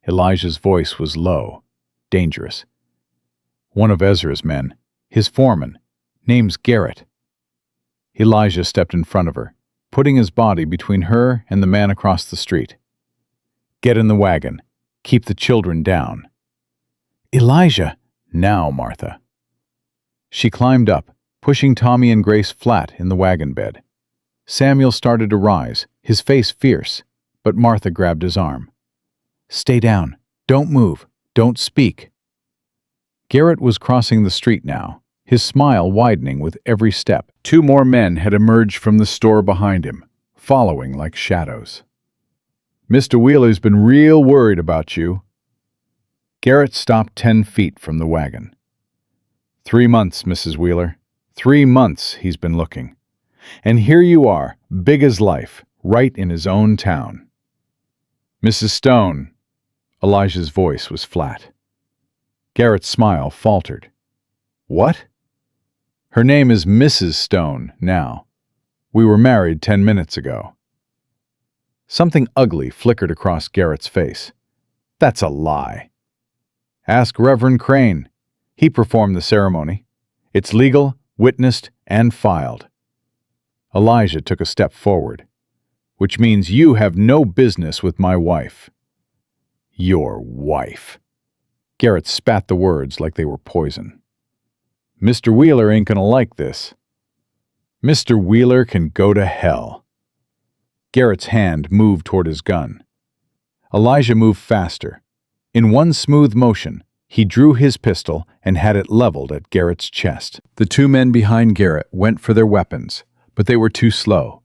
Elijah's voice was low, dangerous. "One of Ezra's men, his foreman. Name's Garrett." Elijah stepped in front of her, putting his body between her and the man across the street. "Get in the wagon. Keep the children down." "Elijah!" "Now, Martha." She climbed up, pushing Tommy and Grace flat in the wagon bed. Samuel started to rise, his face fierce, but Martha grabbed his arm. "Stay down. Don't move. Don't speak." Garrett was crossing the street now, his smile widening with every step. 2 more men had emerged from the store behind him, following like shadows. "Mr. Wheeler's been real worried about you." Garrett stopped 10 feet from the wagon. 3 months, Mrs. Wheeler. 3 months he's been looking. And here you are, big as life, right in his own town. "Mrs. Stone." Elijah's voice was flat. Garrett's smile faltered. "What?" "Her name is Mrs. Stone now. We were married 10 minutes ago." Something ugly flickered across Garrett's face. "That's a lie." "Ask Reverend Crane. He performed the ceremony. It's legal, witnessed, and filed." Elijah took a step forward. "Which means you have no business with my wife." "Your wife." Garrett spat the words like they were poison. "Mr. Wheeler ain't gonna like this." "Mr. Wheeler can go to hell." Garrett's hand moved toward his gun. Elijah moved faster. In one smooth motion, he drew his pistol and had it leveled at Garrett's chest. The 2 men behind Garrett went for their weapons, but they were too slow.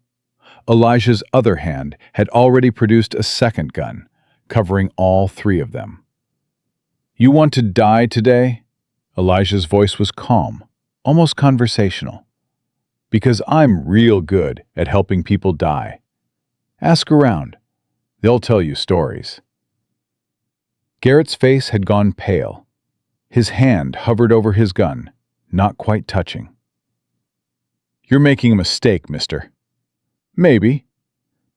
Elijah's other hand had already produced a second gun, covering all 3 of them. "You want to die today?" Elijah's voice was calm, almost conversational. "Because I'm real good at helping people die. Ask around. They'll tell you stories." Garrett's face had gone pale. His hand hovered over his gun, not quite touching. "You're making a mistake, mister." "Maybe,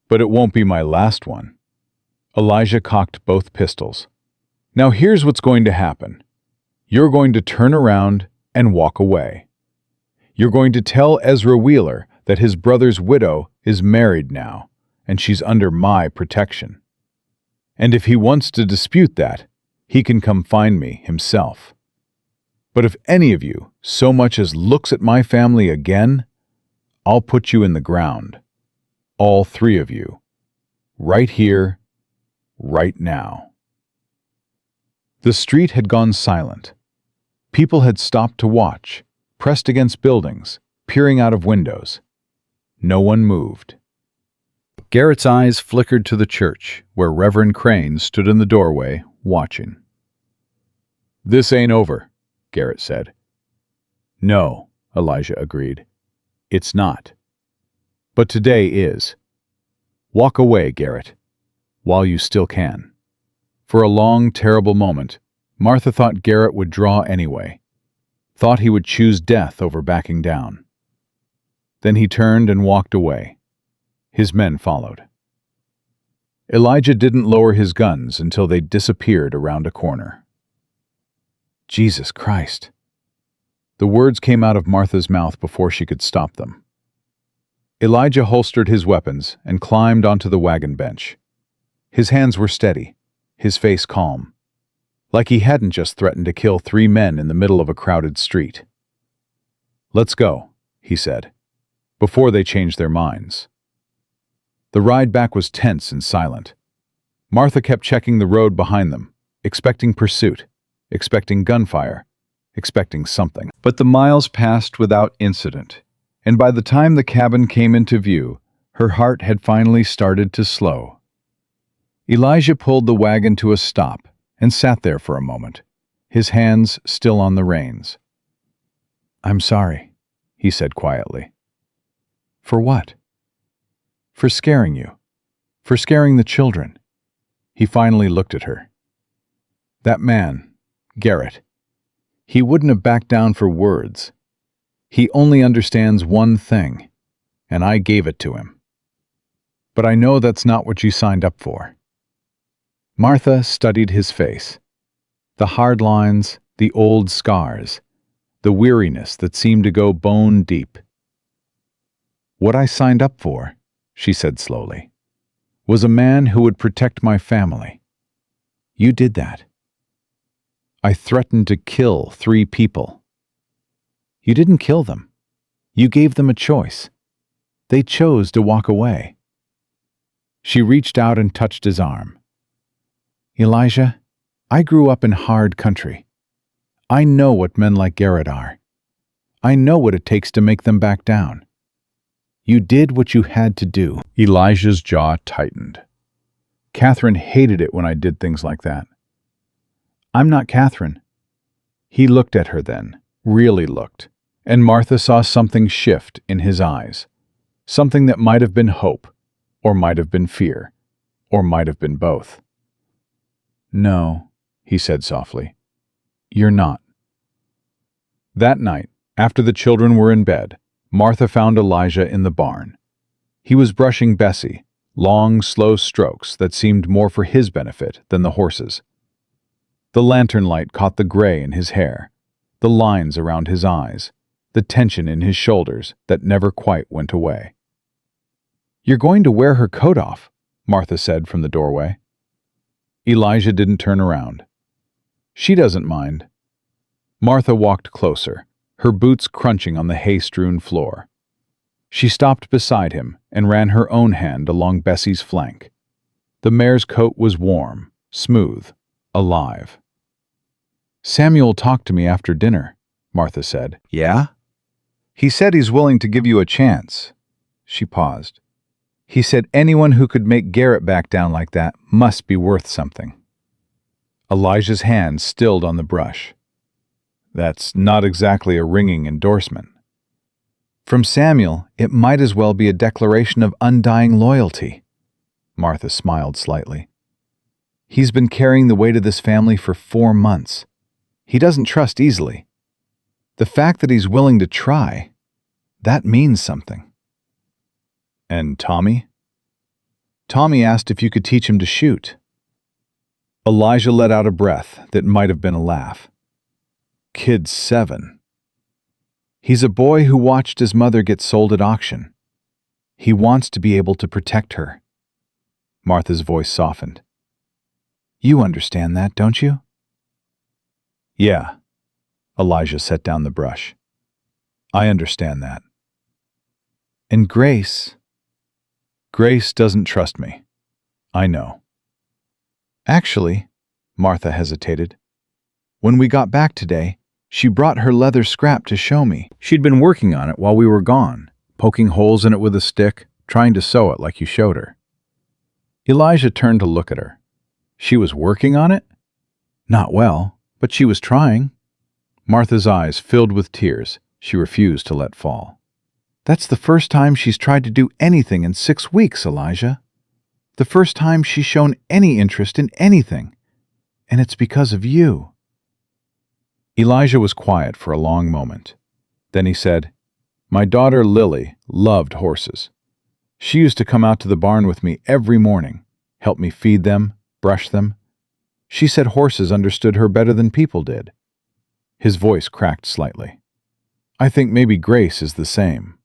but it won't be my last one." Elijah cocked both pistols. "Now here's what's going to happen. You're going to turn around and walk away. You're going to tell Ezra Wheeler that his brother's widow is married now, and she's under my protection. And if he wants to dispute that, he can come find me himself. But if any of you so much as looks at my family again, I'll put you in the ground. All 3 of you. Right here, right now." The street had gone silent. People had stopped to watch, pressed against buildings, peering out of windows. No one moved. Garrett's eyes flickered to the church, where Reverend Crane stood in the doorway, watching. "This ain't over," Garrett said. "No," Elijah agreed. "It's not. But today is. Walk away, Garrett, while you still can." For a long, terrible moment, Martha thought Garrett would draw anyway, thought he would choose death over backing down. Then he turned and walked away. His men followed. Elijah didn't lower his guns until they disappeared around a corner. Jesus Christ. The words came out of Martha's mouth before she could stop them. Elijah holstered his weapons and climbed onto the wagon bench. His hands were steady, his face calm, like he hadn't just threatened to kill 3 men in the middle of a crowded street. "Let's go," he said, before they changed their minds. The ride back was tense and silent. Martha kept checking the road behind them, expecting pursuit, expecting gunfire, expecting something. But the miles passed without incident, and by the time the cabin came into view, her heart had finally started to slow. Elijah pulled the wagon to a stop and sat there for a moment, his hands still on the reins. "I'm sorry," he said quietly. "For what?" "For scaring you. For scaring the children." He finally looked at her. "That man, Garrett, he wouldn't have backed down for words. He only understands one thing, and I gave it to him. But I know that's not what you signed up for." Martha studied his face. The hard lines, the old scars, the weariness that seemed to go bone deep. "What I signed up for," she said slowly, "was a man who would protect my family. You did that. I threatened to kill 3 people. You didn't kill them. You gave them a choice. They chose to walk away." She reached out and touched his arm. "Elijah, I grew up in hard country. I know what men like Garrett are. I know what it takes to make them back down. You did what you had to do." Elijah's jaw tightened. "Catherine hated it when I did things like that." "I'm not Catherine." He looked at her then, really looked, and Martha saw something shift in his eyes. Something that might have been hope, or might have been fear, or might have been both. "No," he said softly. "You're not." That night, after the children were in bed, Martha found Elijah in the barn. He was brushing Bessie, long, slow strokes that seemed more for his benefit than the horses'. The lantern light caught the gray in his hair, the lines around his eyes, the tension in his shoulders that never quite went away. "You're going to wear her coat off," Martha said from the doorway. Elijah didn't turn around. "She doesn't mind." Martha walked closer, her boots crunching on the hay-strewn floor. She stopped beside him and ran her own hand along Bessie's flank. The mare's coat was warm, smooth, alive. "Samuel talked to me after dinner," Martha said. "Yeah?" "He said he's willing to give you a chance." She paused. "He said anyone who could make Garrett back down like that must be worth something." Elijah's hand stilled on the brush. "That's not exactly a ringing endorsement." "From Samuel, it might as well be a declaration of undying loyalty." Martha smiled slightly. "He's been carrying the weight of this family for 4 months. He doesn't trust easily. The fact that he's willing to try, that means something." "And Tommy?" "Tommy asked if you could teach him to shoot." Elijah let out a breath that might have been a laugh. "Kid's 7. He's a boy who watched his mother get sold at auction. He wants to be able to protect her." Martha's voice softened. "You understand that, don't you?" "Yeah." Elijah set down the brush. "I understand that." "And Grace doesn't trust me. I know." "Actually," Martha hesitated, "when we got back today, she brought her leather scrap to show me. She'd been working on it while we were gone, poking holes in it with a stick, trying to sew it like you showed her." Elijah turned to look at her. "She was working on it?" "Not well, but she was trying." Martha's eyes filled with tears she refused to let fall. "That's the first time she's tried to do anything in 6 weeks, Elijah. The first time she's shown any interest in anything. And it's because of you." Elijah was quiet for a long moment. Then he said, "My daughter Lily loved horses. She used to come out to the barn with me every morning, help me feed them, brush them. She said horses understood her better than people did. His voice cracked slightly. I think maybe Grace is the same.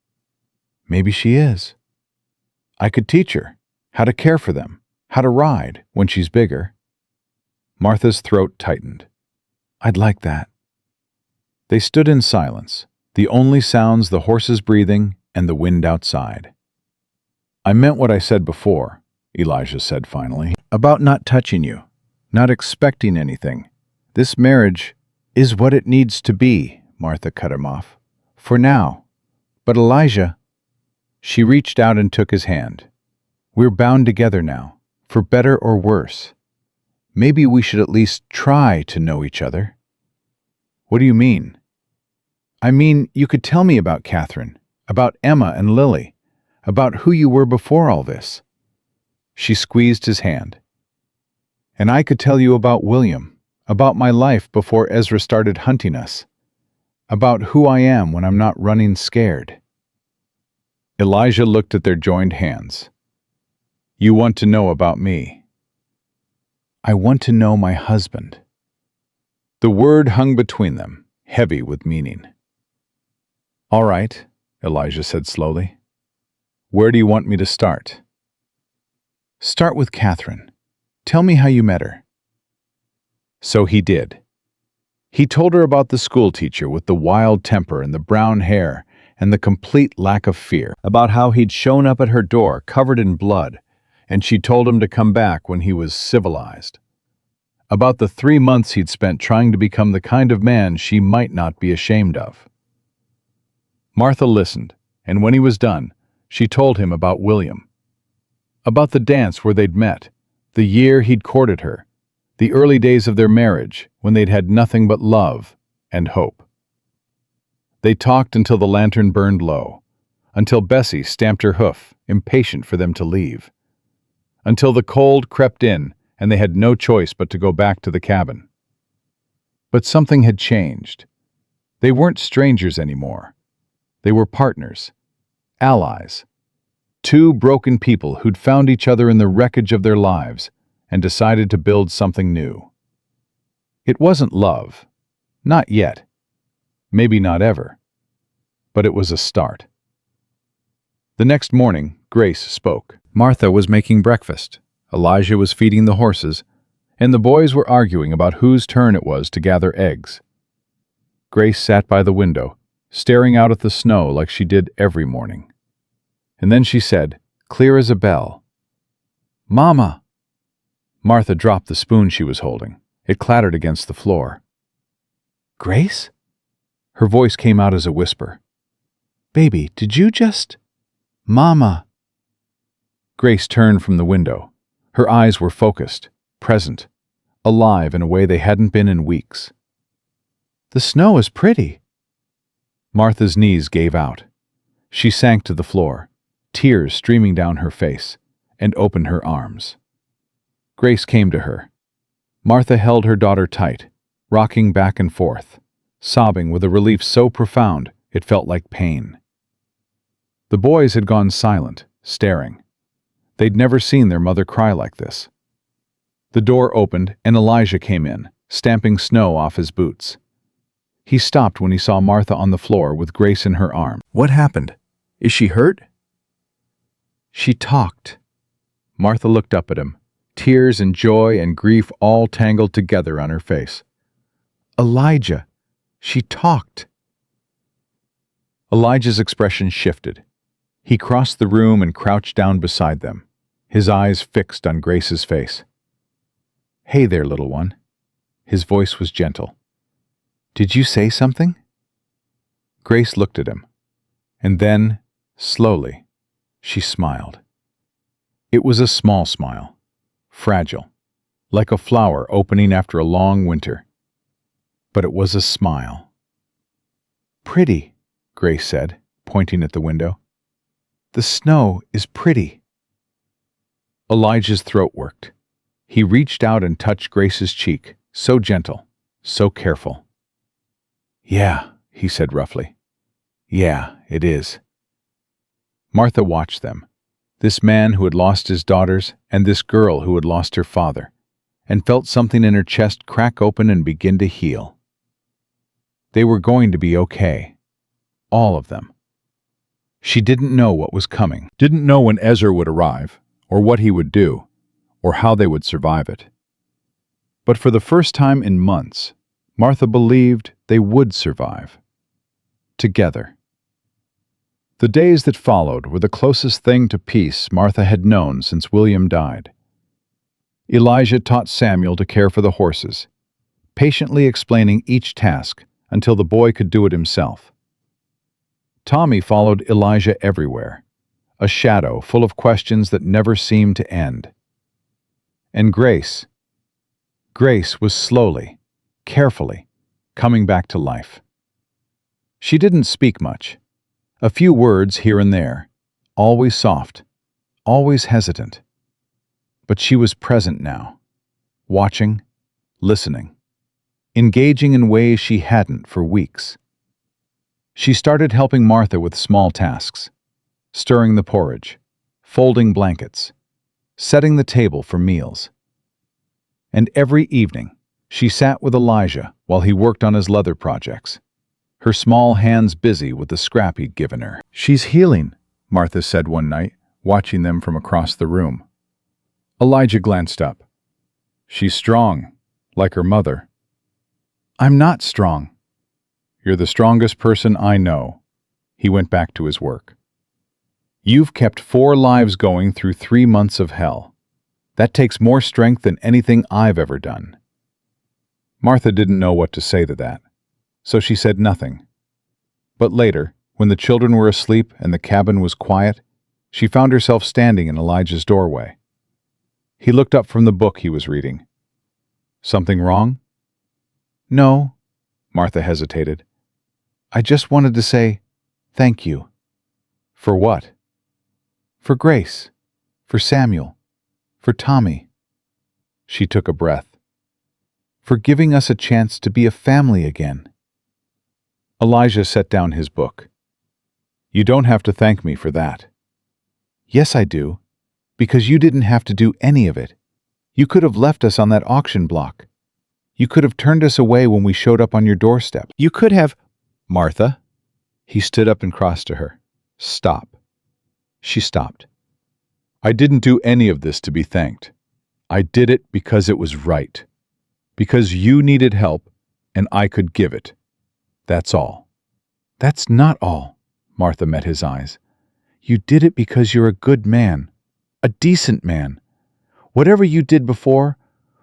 Maybe she is. I could teach her how to care for them, how to ride when she's bigger. Martha's throat tightened. I'd like that. They stood in silence, the only sounds the horses breathing and the wind outside. I meant what I said before, Elijah said finally, about not touching you, not expecting anything. This marriage is what it needs to be, Martha cut him off. For now. But Elijah, she reached out and took his hand. We're bound together now, for better or worse. Maybe we should at least try to know each other. What do you mean? I mean, you could tell me about Catherine, about Emma and Lily, about who you were before all this. She squeezed his hand. And I could tell you about William, about my life before Ezra started hunting us, about who I am when I'm not running scared. Elijah looked at their joined hands. You want to know about me? I want to know my husband. The word hung between them, heavy with meaning. All right, Elijah said slowly. Where do you want me to start? Start with Catherine. Tell me how you met her. So he did. He told her about the schoolteacher with the wild temper and the brown hair and the complete lack of fear, about how he'd shown up at her door covered in blood, and she told him to come back when he was civilized. About the 3 months he'd spent trying to become the kind of man she might not be ashamed of. Martha listened, and when he was done, she told him about William. About the dance where they'd met, the year he'd courted her, the early days of their marriage when they'd had nothing but love and hope. They talked until the lantern burned low, until Bessie stamped her hoof, impatient for them to leave, until the cold crept in and they had no choice but to go back to the cabin. But something had changed. They weren't strangers anymore. They were partners, allies, two broken people who'd found each other in the wreckage of their lives and decided to build something new. It wasn't love, not yet, maybe not ever, but it was a start. The next morning, Grace spoke. Martha was making breakfast, Elijah was feeding the horses, and the boys were arguing about whose turn it was to gather eggs. Grace sat by the window, staring out at the snow like she did every morning. And then she said, clear as a bell, "Mama!" Martha dropped the spoon she was holding. It clattered against the floor. "Grace?" Her voice came out as a whisper. "Baby, did you just—" "Mama!" Grace turned from the window. Her eyes were focused, present, alive in a way they hadn't been in weeks. "The snow is pretty." Martha's knees gave out. She sank to the floor, tears streaming down her face, and opened her arms. Grace came to her. Martha held her daughter tight, rocking back and forth, sobbing with a relief so profound it felt like pain. The boys had gone silent, staring. They'd never seen their mother cry like this. The door opened and Elijah came in, stamping snow off his boots. He stopped when he saw Martha on the floor with Grace in her arms. "What happened? Is she hurt?" "She talked." Martha looked up at him, tears and joy and grief all tangled together on her face. "Elijah, she talked." Elijah's expression shifted. He crossed the room and crouched down beside them, his eyes fixed on Grace's face. "Hey there, little one." His voice was gentle. "Did you say something?" Grace looked at him, and then, slowly, she smiled. It was a small smile, fragile, like a flower opening after a long winter. But it was a smile. "Pretty," Grace said, pointing at the window. "The snow is pretty." Elijah's throat worked. He reached out and touched Grace's cheek, so gentle, so careful. "Yeah," he said roughly. "Yeah, it is." Martha watched them, this man who had lost his daughters and this girl who had lost her father, and felt something in her chest crack open and begin to heal. They were going to be okay. All of them. She didn't know what was coming, didn't know when Ezra would arrive, or what he would do, or how they would survive it. But for the first time in months, Martha believed they would survive. Together. The days that followed were the closest thing to peace Martha had known since William died. Elijah taught Samuel to care for the horses, patiently explaining each task until the boy could do it himself. Tommy followed Elijah everywhere, a shadow full of questions that never seemed to end. And Grace was slowly, carefully, coming back to life. She didn't speak much. A few words here and there, always soft, always hesitant. But she was present now, watching, listening, engaging in ways she hadn't for weeks. She started helping Martha with small tasks, stirring the porridge, folding blankets, setting the table for meals. And every evening, she sat with Elijah while he worked on his leather projects, her small hands busy with the scrap he'd given her. "She's healing," Martha said one night, watching them from across the room. Elijah glanced up. "She's strong, like her mother." "I'm not strong." "You're the strongest person I know." He went back to his work. "You've kept 4 lives going through 3 months of hell. That takes more strength than anything I've ever done." Martha didn't know what to say to that, so she said nothing. But later, when the children were asleep and the cabin was quiet, she found herself standing in Elijah's doorway. He looked up from the book he was reading. "Something wrong?" "No," Martha hesitated. "I just wanted to say thank you." "For what?" "For Grace, for Samuel, for Tommy." She took a breath. "For giving us a chance to be a family again." Elijah set down his book. "You don't have to thank me for that." "Yes, I do. Because you didn't have to do any of it. You could have left us on that auction block. You could have turned us away when we showed up on your doorstep. You could have—" "Martha?" He stood up and crossed to her. "Stop." She stopped. "I didn't do any of this to be thanked. I did it because it was right. Because you needed help, and I could give it. That's all." "That's not all," Martha met his eyes. "You did it because you're a good man. A decent man. Whatever you did before,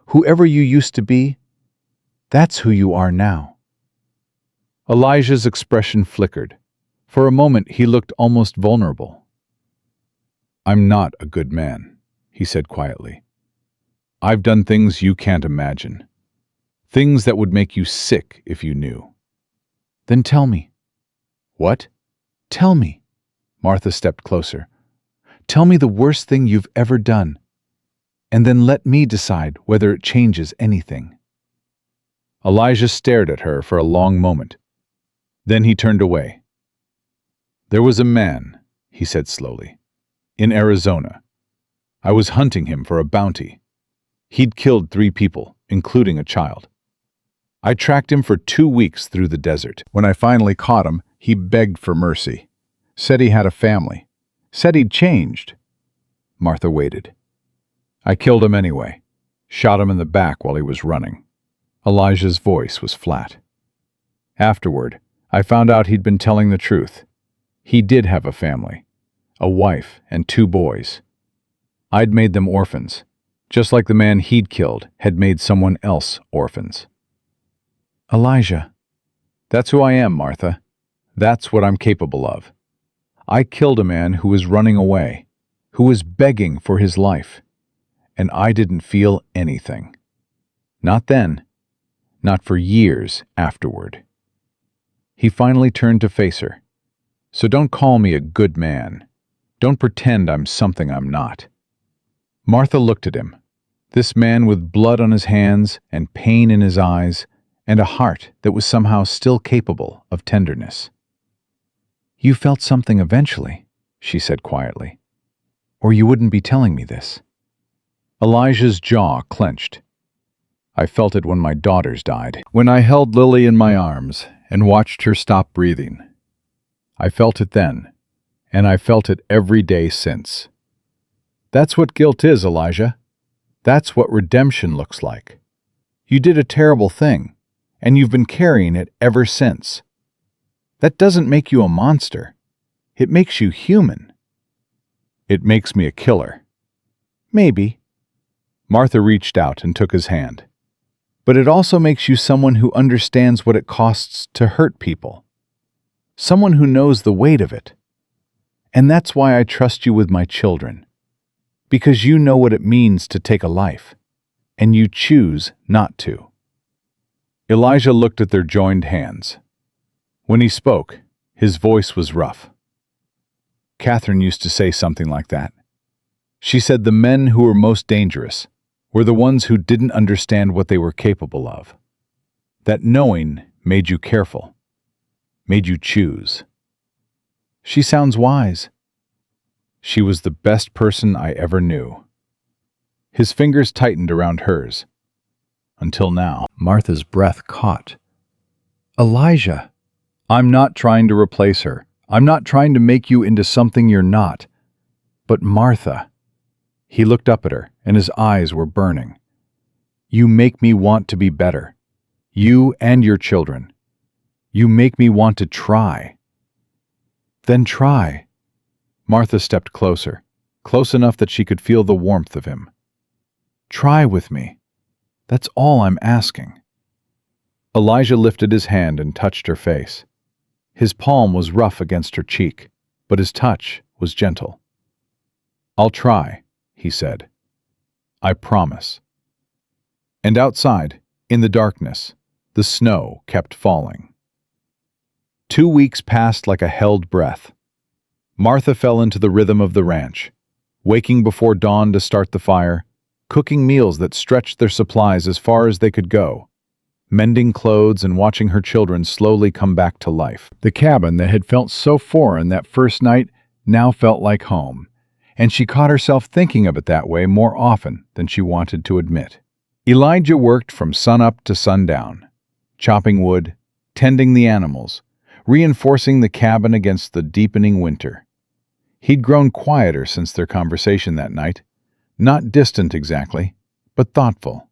whoever you used to be, that's who you are now." Elijah's expression flickered. For a moment he looked almost vulnerable. "I'm not a good man," he said quietly. "I've done things you can't imagine. Things that would make you sick if you knew." "Then tell me." "What?" "Tell me." Martha stepped closer. "Tell me the worst thing you've ever done, and then let me decide whether it changes anything." Elijah stared at her for a long moment. Then he turned away. "There was a man," he said slowly, "in Arizona. I was hunting him for a bounty. He'd killed 3 people, including a child. I tracked him for 2 weeks through the desert. When I finally caught him, he begged for mercy. Said he had a family. Said he'd changed." Martha waited. "I killed him anyway. Shot him in the back while he was running." Elijah's voice was flat. "Afterward, I found out he'd been telling the truth. He did have a family, a wife and 2 boys. I'd made them orphans, just like the man he'd killed had made someone else orphans." "Elijah." "That's who I am, Martha. That's what I'm capable of. I killed a man who was running away, who was begging for his life, and I didn't feel anything. Not then, not for years afterward." He finally turned to face her. "So don't call me a good man. Don't pretend I'm something I'm not." Martha looked at him, this man with blood on his hands and pain in his eyes, and a heart that was somehow still capable of tenderness. "You felt something eventually," she said quietly, "or you wouldn't be telling me this." Elijah's jaw clenched. I felt it when my daughters died, when I held Lily in my arms and watched her stop breathing. I felt it then, and I felt it every day since. That's what guilt is, Elijah. That's what redemption looks like. You did a terrible thing, and you've been carrying it ever since. That doesn't make you a monster. It makes you human. It makes me a killer. Maybe. Martha reached out and took his hand. But it also makes you someone who understands what it costs to hurt people. Someone who knows the weight of it. And that's why I trust you with my children. Because you know what it means to take a life, and you choose not to. Elijah looked at their joined hands. When he spoke, his voice was rough. Catherine used to say something like that. She said the men who were most dangerous were the ones who didn't understand what they were capable of. That knowing made you careful, made you choose. She sounds wise. She was the best person I ever knew. His fingers tightened around hers. Until now. Martha's breath caught. Elijah, I'm not trying to replace her. I'm not trying to make you into something you're not. But Martha. He looked up at her, and his eyes were burning. You make me want to be better. You and your children. You make me want to try. Then try. Martha stepped closer, close enough that she could feel the warmth of him. Try with me. That's all I'm asking. Elijah lifted his hand and touched her face. His palm was rough against her cheek, but his touch was gentle. I'll try, he said. I promise. And outside, in the darkness, the snow kept falling. 2 weeks passed like a held breath. Martha fell into the rhythm of the ranch, waking before dawn to start the fire, cooking meals that stretched their supplies as far as they could go, mending clothes and watching her children slowly come back to life. The cabin that had felt so foreign that first night now felt like home, and she caught herself thinking of it that way more often than she wanted to admit. Elijah worked from sunup to sundown, chopping wood, tending the animals, reinforcing the cabin against the deepening winter. He'd grown quieter since their conversation that night, not distant exactly, but thoughtful.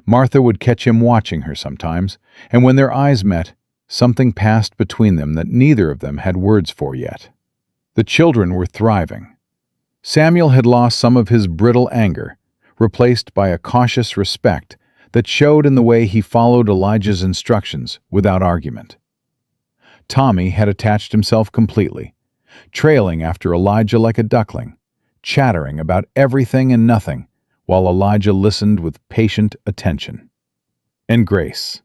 Martha would catch him watching her sometimes, and when their eyes met, something passed between them that neither of them had words for yet. The children were thriving. Samuel had lost some of his brittle anger, replaced by a cautious respect that showed in the way he followed Elijah's instructions without argument. Tommy had attached himself completely, trailing after Elijah like a duckling, chattering about everything and nothing, while Elijah listened with patient attention. And Grace.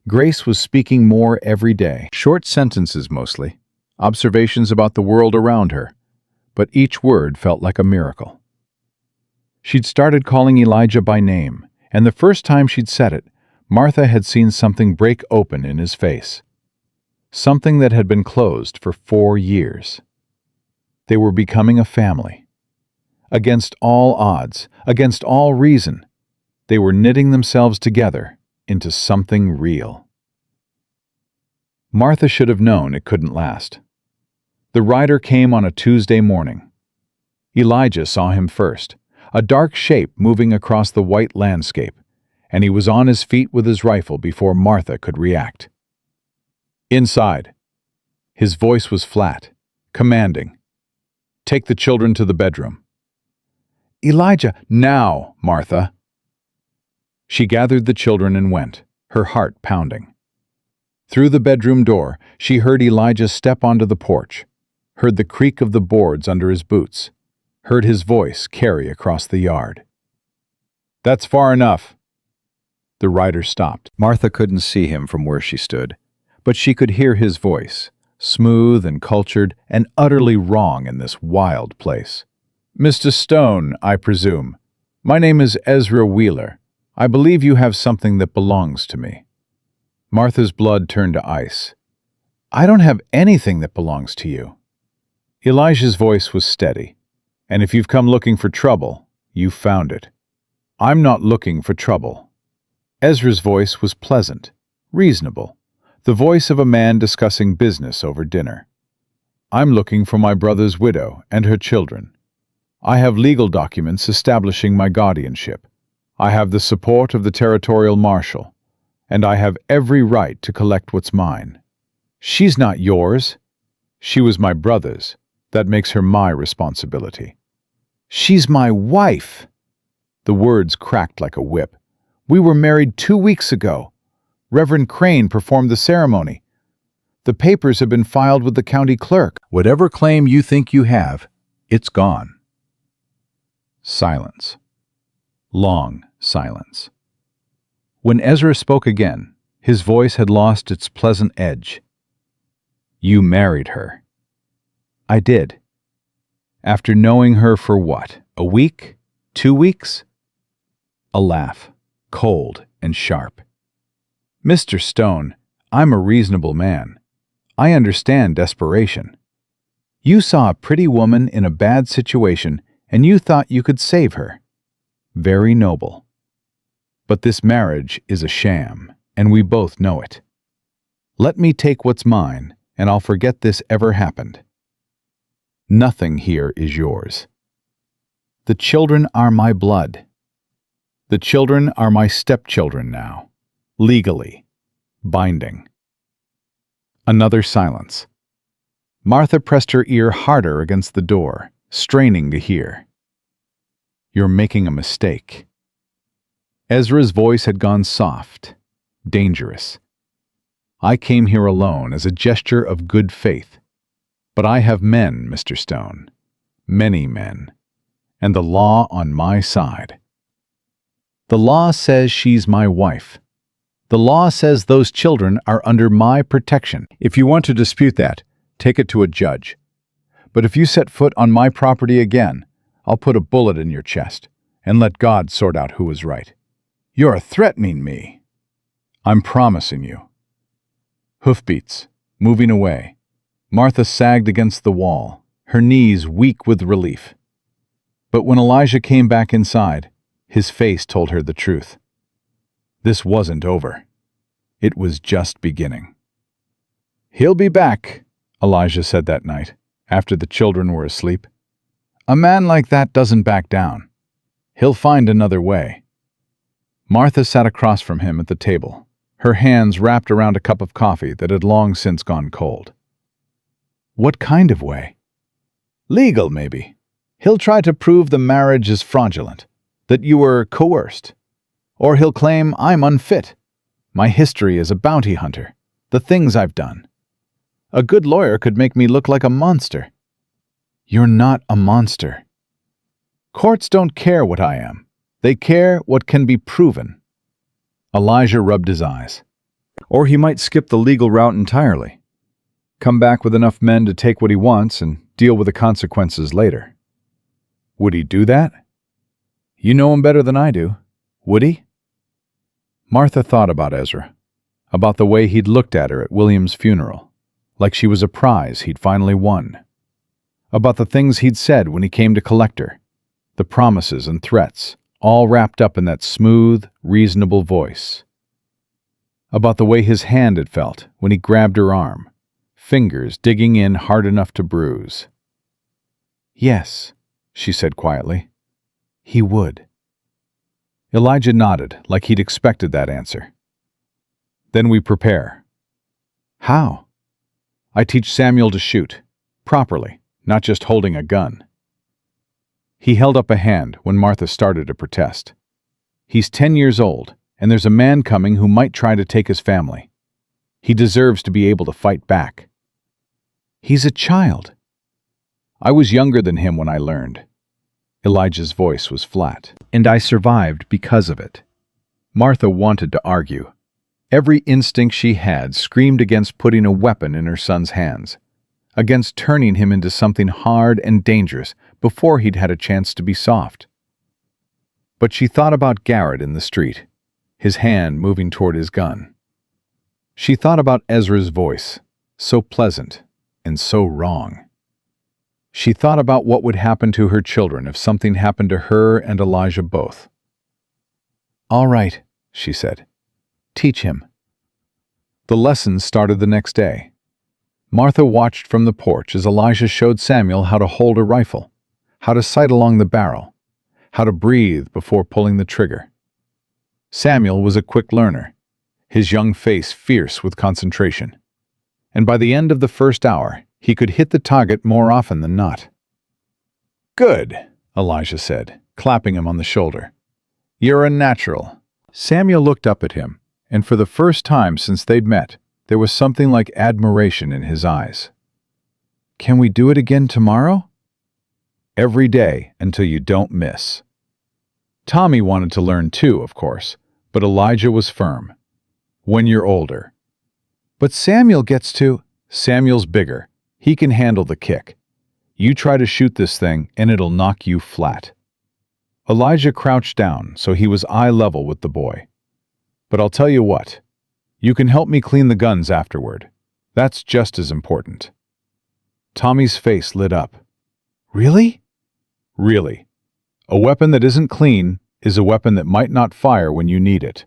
Grace was speaking more every day, short sentences mostly, observations about the world around her, but each word felt like a miracle. She'd started calling Elijah by name, and the first time she'd said it, Martha had seen something break open in his face. Something that had been closed for 4 years. They were becoming a family. Against all odds, against all reason, they were knitting themselves together into something real. Martha should have known it couldn't last. The rider came on a Tuesday morning. Elijah saw him first, a dark shape moving across the white landscape, and he was on his feet with his rifle before Martha could react. Inside. His voice was flat, commanding. Take the children to the bedroom. Elijah, now, Martha. She gathered the children and went, her heart pounding. Through the bedroom door, she heard Elijah step onto the porch, heard the creak of the boards under his boots, heard his voice carry across the yard. That's far enough. The rider stopped. Martha couldn't see him from where she stood, but she could hear his voice, smooth and cultured and utterly wrong in this wild place. Mr. Stone, I presume. My name is Ezra Wheeler. I believe you have something that belongs to me. Martha's blood turned to ice. I don't have anything that belongs to you. Elijah's voice was steady. "And if you've come looking for trouble, you've found it." "I'm not looking for trouble." Ezra's voice was pleasant, reasonable, the voice of a man discussing business over dinner. "I'm looking for my brother's widow and her children. I have legal documents establishing my guardianship. I have the support of the territorial marshal, and I have every right to collect what's mine. She's not yours. She was my brother's. That makes her my responsibility." "She's my wife!" The words cracked like a whip. "We were married 2 weeks ago. Reverend Crane performed the ceremony. The papers have been filed with the county clerk." Whatever claim you think you have, it's gone. Silence. Long silence. When Ezra spoke again, his voice had lost its pleasant edge. "You married her." "I did." "After knowing her for what, a week? 2 weeks?" A laugh, cold and sharp. "Mr. Stone, I'm a reasonable man. I understand desperation. You saw a pretty woman in a bad situation and you thought you could save her. Very noble. But this marriage is a sham, and we both know it. Let me take what's mine, and I'll forget this ever happened. Nothing here is yours. The children are my blood. The children are my stepchildren now, legally, binding." Another silence. Martha pressed her ear harder against the door, straining to hear. "You're making a mistake." Ezra's voice had gone soft, dangerous. "I came here alone as a gesture of good faith. But I have men, Mr. Stone, many men, and the law on my side. The law says she's my wife. The law says those children are under my protection. If you want to dispute that, take it to a judge. But if you set foot on my property again, I'll put a bullet in your chest and let God sort out who is right." "You're threatening me." "I'm promising you." Hoofbeats, moving away. Martha sagged against the wall, her knees weak with relief. But when Elijah came back inside, his face told her the truth. This wasn't over. It was just beginning. "He'll be back," Elijah said that night, after the children were asleep. "A man like that doesn't back down. He'll find another way." Martha sat across from him at the table, her hands wrapped around a cup of coffee that had long since gone cold. "What kind of way?" "Legal, maybe. He'll try to prove the marriage is fraudulent, that you were coerced. Or he'll claim I'm unfit, my history as a bounty hunter, the things I've done. A good lawyer could make me look like a monster." "You're not a monster." "Courts don't care what I am. They care what can be proven." Elijah rubbed his eyes. "Or he might skip the legal route entirely. Come back with enough men to take what he wants and deal with the consequences later." "Would he do that?" "You know him better than I do. Would he?" Martha thought about Ezra, about the way he'd looked at her at William's funeral, like she was a prize he'd finally won. About the things he'd said when he came to collect her, the promises and threats, all wrapped up in that smooth, reasonable voice. About the way his hand had felt when he grabbed her arm, fingers digging in hard enough to bruise. "Yes," she said quietly, "he would." Elijah nodded, like he'd expected that answer. "Then we prepare." "How?" "I teach Samuel to shoot, properly, not just holding a gun." He held up a hand when Martha started to protest. "He's 10 years old, and there's a man coming who might try to take his family. He deserves to be able to fight back." "He's a child." "I was younger than him when I learned." Elijah's voice was flat. "And I survived because of it." Martha wanted to argue. Every instinct she had screamed against putting a weapon in her son's hands, against turning him into something hard and dangerous before he'd had a chance to be soft. But she thought about Garrett in the street, his hand moving toward his gun. She thought about Ezra's voice, so pleasant and so wrong. She thought about what would happen to her children if something happened to her and Elijah both. "All right," she said. "Teach him." The lessons started the next day. Martha watched from the porch as Elijah showed Samuel how to hold a rifle, how to sight along the barrel, how to breathe before pulling the trigger. Samuel was a quick learner, his young face fierce with concentration. And by the end of the first hour, he could hit the target more often than not. "Good," Elijah said, clapping him on the shoulder. "You're a natural." Samuel looked up at him, and for the first time since they'd met, there was something like admiration in his eyes. "Can we do it again tomorrow?" "Every day until you don't miss." Tommy wanted to learn too, of course, but Elijah was firm. "When you're older." "But Samuel gets to—" "Samuel's bigger. He can handle the kick. You try to shoot this thing and it'll knock you flat." Elijah crouched down so he was eye level with the boy. "But I'll tell you what. You can help me clean the guns afterward. That's just as important." Tommy's face lit up. "Really?" "Really. A weapon that isn't clean is a weapon that might not fire when you need it.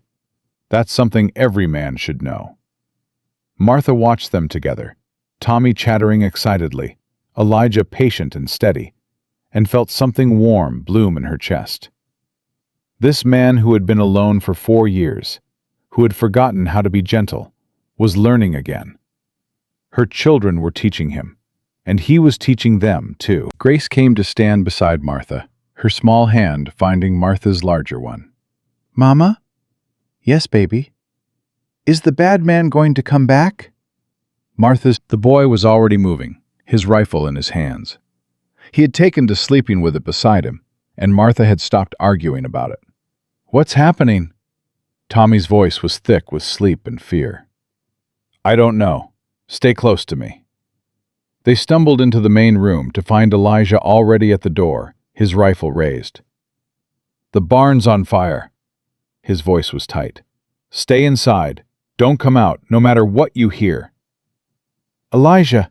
That's something every man should know." Martha watched them together, Tommy chattering excitedly, Elijah patient and steady, and felt something warm bloom in her chest. This man who had been alone for 4 years, who had forgotten how to be gentle, was learning again. Her children were teaching him, and he was teaching them too. Grace came to stand beside Martha, her small hand finding Martha's larger one. "Mama?" "Yes, baby." "Is the bad man going to come back?" The boy was already moving, his rifle in his hands. He had taken to sleeping with it beside him, and Martha had stopped arguing about it. "What's happening?" Tommy's voice was thick with sleep and fear. "I don't know. Stay close to me." They stumbled into the main room to find Elijah already at the door, his rifle raised. "The barn's on fire." His voice was tight. "Stay inside. Don't come out, no matter what you hear." "Elijah,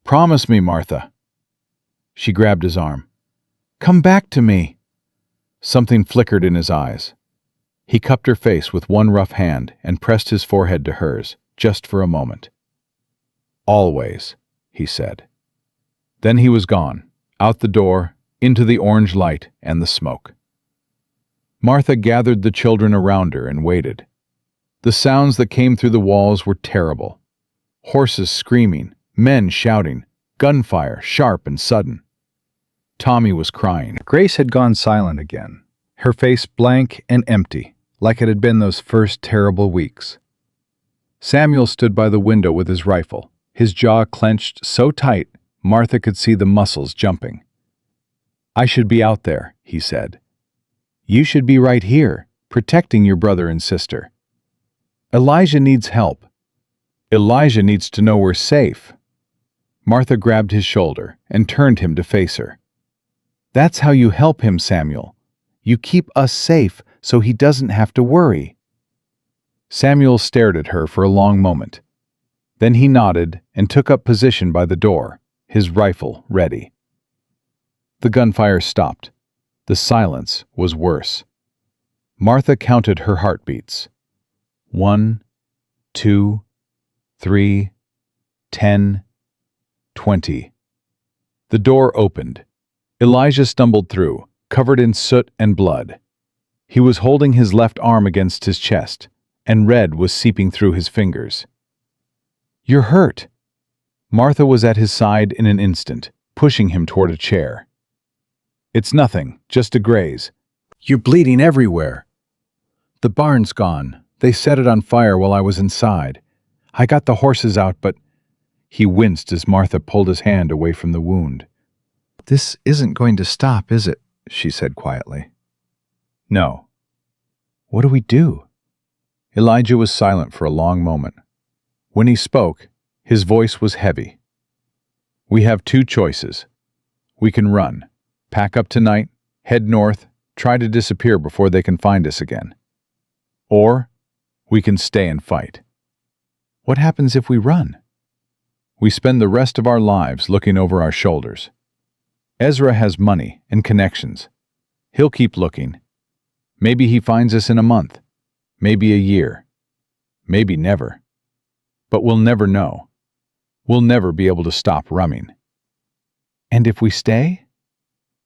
promise me, Martha." She grabbed his arm. "Come back to me." Something flickered in his eyes. He cupped her face with one rough hand and pressed his forehead to hers, just for a moment. "Always," he said. Then he was gone, out the door, into the orange light and the smoke. Martha gathered the children around her and waited. The sounds that came through the walls were terrible. Horses screaming, men shouting, gunfire sharp and sudden. Tommy was crying. Grace had gone silent again, her face blank and empty, like it had been those first terrible weeks. Samuel stood by the window with his rifle, his jaw clenched so tight Martha could see the muscles jumping. "I should be out there," he said. "You should be right here, protecting your brother and sister. Elijah needs help. Elijah needs to know we're safe." Martha grabbed his shoulder and turned him to face her. "That's how you help him, Samuel. You keep us safe so he doesn't have to worry." Samuel stared at her for a long moment. Then he nodded and took up position by the door, his rifle ready. The gunfire stopped. The silence was worse. Martha counted her heartbeats. 1, 2, 3, 10, 20. The door opened. Elijah stumbled through, covered in soot and blood. He was holding his left arm against his chest, and red was seeping through his fingers. "You're hurt." Martha was at his side in an instant, pushing him toward a chair. "It's nothing, just a graze." "You're bleeding everywhere." "The barn's gone. They set it on fire while I was inside. I got the horses out, but—" He winced as Martha pulled his hand away from the wound. "This isn't going to stop, is it?" she said quietly. "No." "What do we do?" Elijah was silent for a long moment. When he spoke, his voice was heavy. "We have 2 choices. We can run, pack up tonight, head north, try to disappear before they can find us again. Or we can stay and fight." "What happens if we run?" "We spend the rest of our lives looking over our shoulders. Ezra has money and connections. He'll keep looking. Maybe he finds us in a month, maybe a year, maybe never. But we'll never know. We'll never be able to stop running. And if we stay?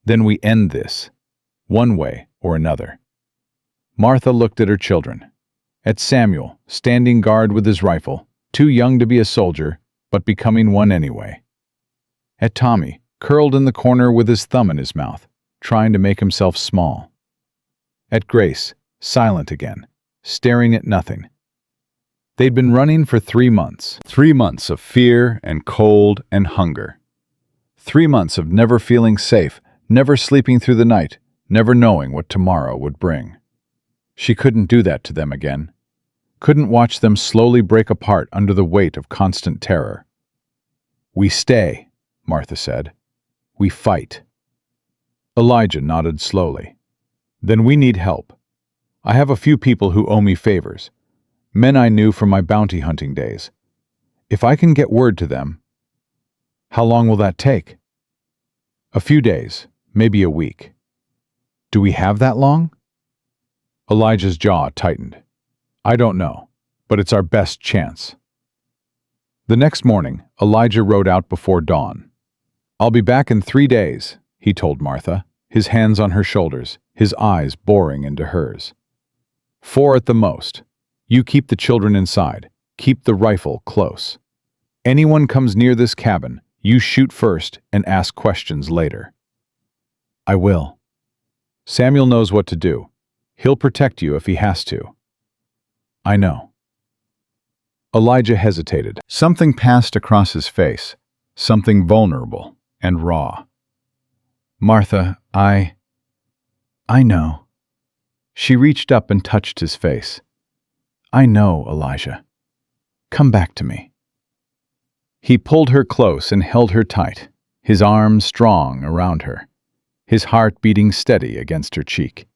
Then we end this, one way or another. Martha looked at her children, at Samuel, standing guard with his rifle, too young to be a soldier, but becoming one anyway. At Tommy, curled in the corner with his thumb in his mouth, trying to make himself small. At Grace, silent again, staring at nothing. They'd been running for 3 months. 3 months of fear and cold and hunger. 3 months of never feeling safe, never sleeping through the night, never knowing what tomorrow would bring. She couldn't do that to them again. Couldn't watch them slowly break apart under the weight of constant terror. "We stay," Martha said. "We fight." Elijah nodded slowly. "Then we need help. I have a few people who owe me favors. Men I knew from my bounty hunting days. If I can get word to them..." "How long will that take?" "A few days, maybe a week." "Do we have that long?" Elijah's jaw tightened. "I don't know, but it's our best chance." The next morning, Elijah rode out before dawn. "I'll be back in 3 days," he told Martha, his hands on her shoulders, his eyes boring into hers. "4 at the most. You keep the children inside. Keep the rifle close. Anyone comes near this cabin, you shoot first and ask questions later." "I will." "Samuel knows what to do. He'll protect you if he has to." "I know." Elijah hesitated. Something passed across his face, something vulnerable and raw. "Martha, I know." She reached up and touched his face. "I know, Elijah. Come back to me." He pulled her close and held her tight, his arms strong around her, his heart beating steady against her cheek.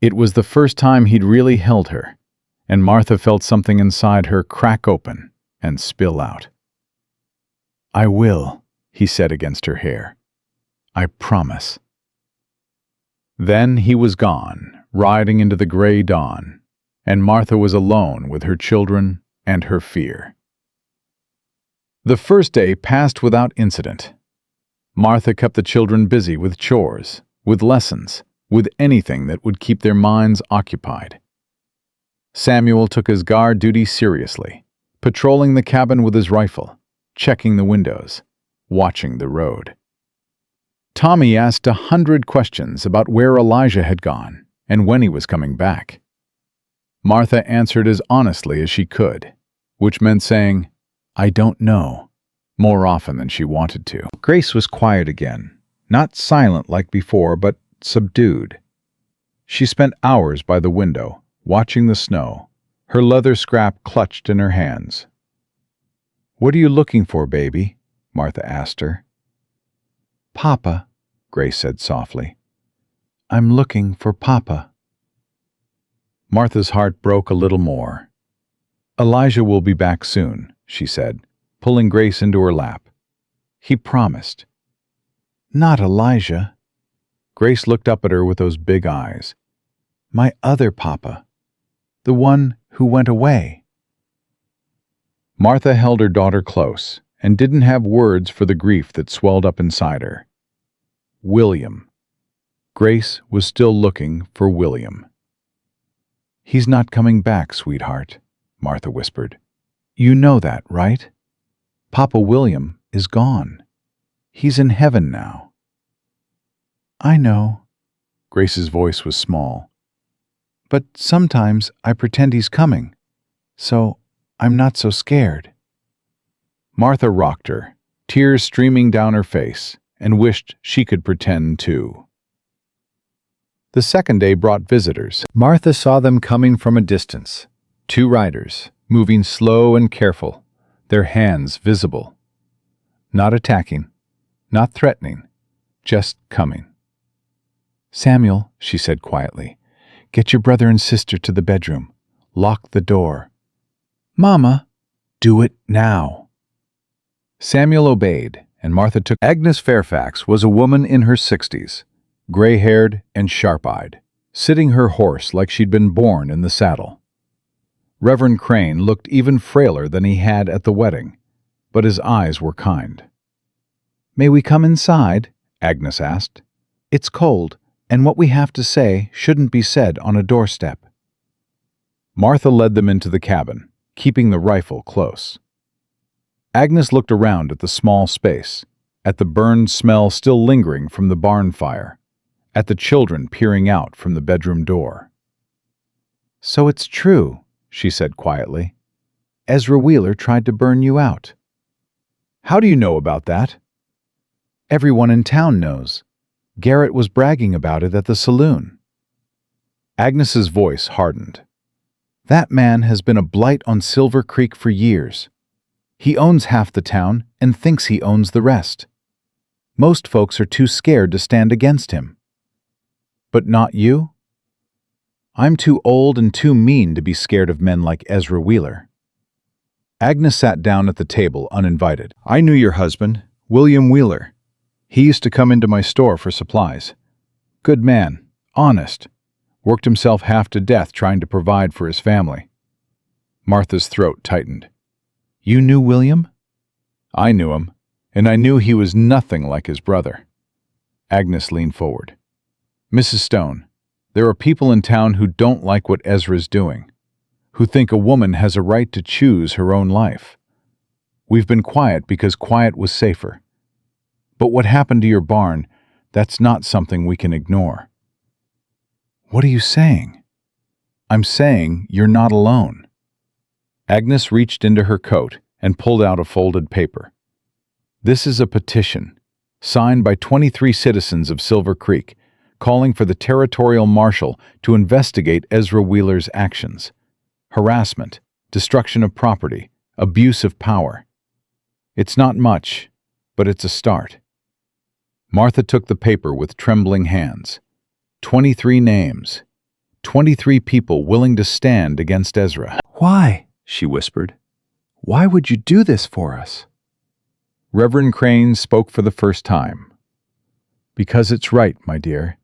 It was the first time he'd really held her, and Martha felt something inside her crack open and spill out. "I will," he said against her hair. "I promise." Then he was gone, riding into the gray dawn, and Martha was alone with her children and her fear. The first day passed without incident. Martha kept the children busy with chores, with lessons, with anything that would keep their minds occupied. Samuel took his guard duty seriously, patrolling the cabin with his rifle, checking the windows, watching the road. Tommy asked 100 questions about where Elijah had gone and when he was coming back. Martha answered as honestly as she could, which meant saying, "I don't know," more often than she wanted to. Grace was quiet again, not silent like before, but subdued. She spent hours by the window, watching the snow, her leather scrap clutched in her hands. "What are you looking for, baby?" Martha asked her. "Papa," Grace said softly. "I'm looking for Papa." Martha's heart broke a little more. "Elijah will be back soon," she said, pulling Grace into her lap. "He promised." "Not Elijah." Grace looked up at her with those big eyes. "My other Papa. The one who went away." Martha held her daughter close and didn't have words for the grief that swelled up inside her. William. Grace was still looking for William. "He's not coming back, sweetheart," Martha whispered. "You know that, right? Papa William is gone. He's in heaven now." "I know." Grace's voice was small. "But sometimes I pretend he's coming, so I'm not so scared." Martha rocked her, tears streaming down her face, and wished she could pretend too. The second day brought visitors. Martha saw them coming from a distance. 2 riders, moving slow and careful, their hands visible. Not attacking, not threatening, just coming. "Samuel," she said quietly, "get your brother and sister to the bedroom. Lock the door." "Mama!" "Do it now." Samuel obeyed, and Martha took. Agnes Fairfax was a woman in her 60s, gray-haired and sharp-eyed, sitting her horse like she'd been born in the saddle. Reverend Crane looked even frailer than he had at the wedding, but his eyes were kind. "May we come inside?" Agnes asked. "It's cold, and what we have to say shouldn't be said on a doorstep." Martha led them into the cabin, keeping the rifle close. Agnes looked around at the small space, at the burned smell still lingering from the barn fire, at the children peering out from the bedroom door. "So it's true," she said quietly. "Ezra Wheeler tried to burn you out." "How do you know about that?" "Everyone in town knows. Garrett was bragging about it at the saloon." Agnes's voice hardened. "That man has been a blight on Silver Creek for years. He owns half the town and thinks he owns the rest. Most folks are too scared to stand against him." "But not you?" "I'm too old and too mean to be scared of men like Ezra Wheeler." Agnes sat down at the table uninvited. "I knew your husband, William Wheeler. He used to come into my store for supplies. Good man, honest. Worked himself half to death trying to provide for his family." Martha's throat tightened. "You knew William?" "I knew him, and I knew he was nothing like his brother." Agnes leaned forward. "Mrs. Stone, there are people in town who don't like what Ezra's doing, who think a woman has a right to choose her own life. We've been quiet because quiet was safer. But what happened to your barn, that's not something we can ignore." "What are you saying?" "I'm saying you're not alone." Agnes reached into her coat and pulled out a folded paper. "This is a petition, signed by 23 citizens of Silver Creek, calling for the territorial marshal to investigate Ezra Wheeler's actions. Harassment, destruction of property, abuse of power. It's not much, but it's a start." Martha took the paper with trembling hands. 23 names. 23 people willing to stand against Ezra. "Why?" she whispered. "Why would you do this for us?" Reverend Crane spoke for the first time. "Because it's right, my dear.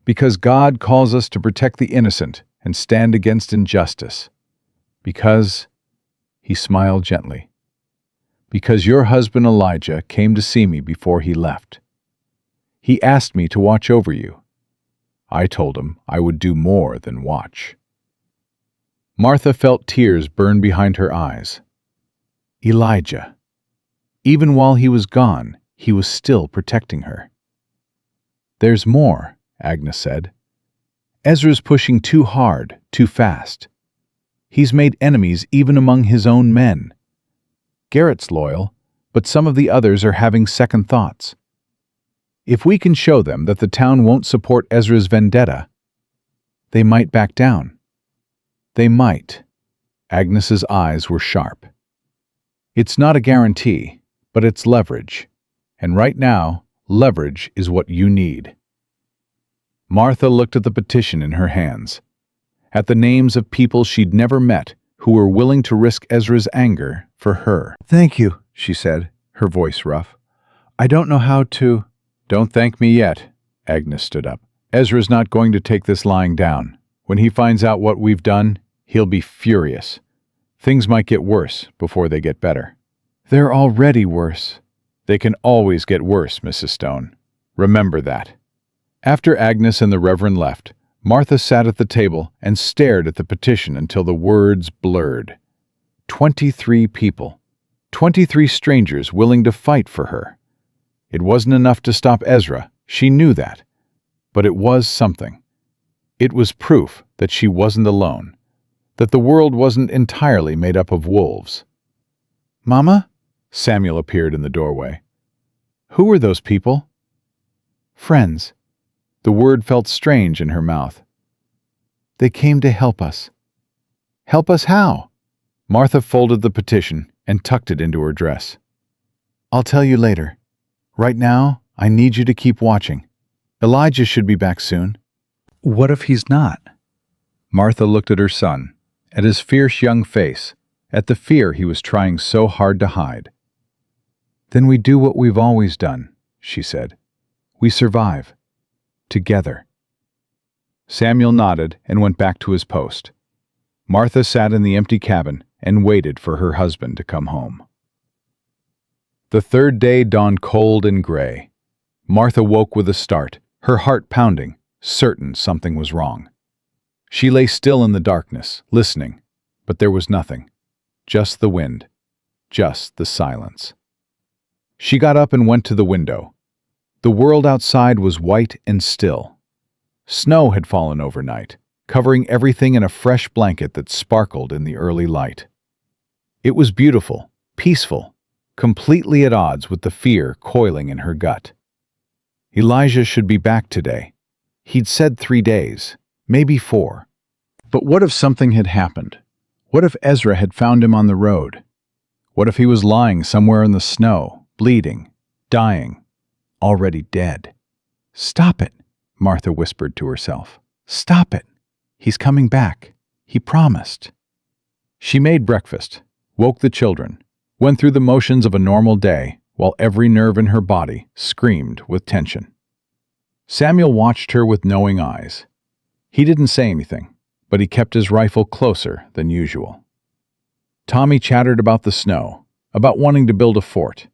Because God calls us to protect the innocent and stand against injustice. Because," he smiled gently, "because your husband Elijah came to see me before he left. He asked me to watch over you. I told him I would do more than watch." Martha felt tears burn behind her eyes. Elijah. Even while he was gone, he was still protecting her. "There's more," Agnes said. "Ezra's pushing too hard, too fast. He's made enemies even among his own men. Garrett's loyal, but some of the others are having second thoughts. If we can show them that the town won't support Ezra's vendetta, they might back down. They might." Agnes's eyes were sharp. "It's not a guarantee, but it's leverage. And right now, leverage is what you need." Martha looked at the petition in her hands, at the names of people she'd never met who were willing to risk Ezra's anger for her. "Thank you," she said, her voice rough. "I don't know how to—" "Don't thank me yet." Agnes stood up. "Ezra's not going to take this lying down. When he finds out what we've done, he'll be furious. Things might get worse before they get better." "They're already worse." "They can always get worse, Mrs. Stone. Remember that." After Agnes and the Reverend left, Martha sat at the table and stared at the petition until the words blurred. 23 people. 23 strangers willing to fight for her. It wasn't enough to stop Ezra, she knew that. But it was something. It was proof that she wasn't alone, that the world wasn't entirely made up of wolves. "Mama?" Samuel appeared in the doorway. "Who were those people?" "Friends." The word felt strange in her mouth. "They came to help us." "Help us how?" Martha folded the petition and tucked it into her dress. "I'll tell you later. Right now, I need you to keep watching. Elijah should be back soon." "What if he's not?" Martha looked at her son, at his fierce young face, at the fear he was trying so hard to hide. Then we do what we've always done, she said. We survive. Together. Samuel nodded and went back to his post. Martha sat in the empty cabin and waited for her husband to come home. The third day dawned cold and gray. Martha woke with a start, her heart pounding, certain something was wrong. She lay still in the darkness, listening, but there was nothing. Just the wind. Just the silence. She got up and went to the window. The world outside was white and still. Snow had fallen overnight, covering everything in a fresh blanket that sparkled in the early light. It was beautiful, peaceful, completely at odds with the fear coiling in her gut. Elijah should be back today. He'd said 3 days, maybe 4. But what if something had happened? What if Ezra had found him on the road? What if he was lying somewhere in the snow, bleeding, dying, already dead? Stop it, Martha whispered to herself. Stop it. He's coming back. He promised. She made breakfast, woke the children, went through the motions of a normal day while every nerve in her body screamed with tension. Samuel watched her with knowing eyes. He didn't say anything, but he kept his rifle closer than usual. Tommy chattered about the snow, about wanting to build a fort,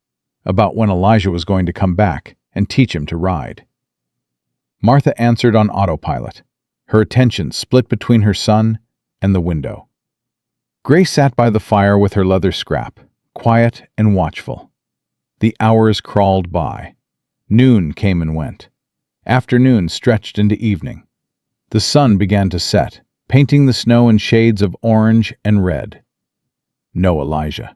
about when Elijah was going to come back and teach him to ride. Martha answered on autopilot, her attention split between her son and the window. Grace sat by the fire with her leather scrap, quiet and watchful. The hours crawled by. Noon came and went. Afternoon stretched into evening. The sun began to set, painting the snow in shades of orange and red. No Elijah.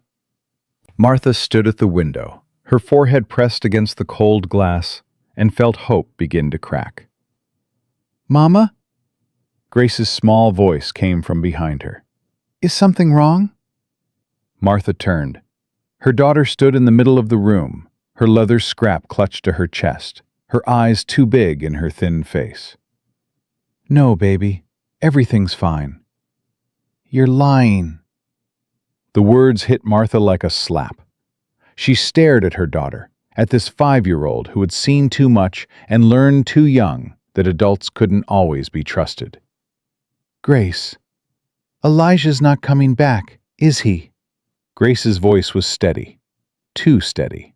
Martha stood at the window, her forehead pressed against the cold glass, and felt hope begin to crack. "Mama?" Grace's small voice came from behind her. "Is something wrong?" Martha turned. Her daughter stood in the middle of the room, her leather scrap clutched to her chest, her eyes too big in her thin face. "No, baby. Everything's fine." "You're lying." The words hit Martha like a slap. She stared at her daughter, at this 5-year-old who had seen too much and learned too young that adults couldn't always be trusted. "Grace, Elijah's not coming back, is he?" Grace's voice was steady, too steady.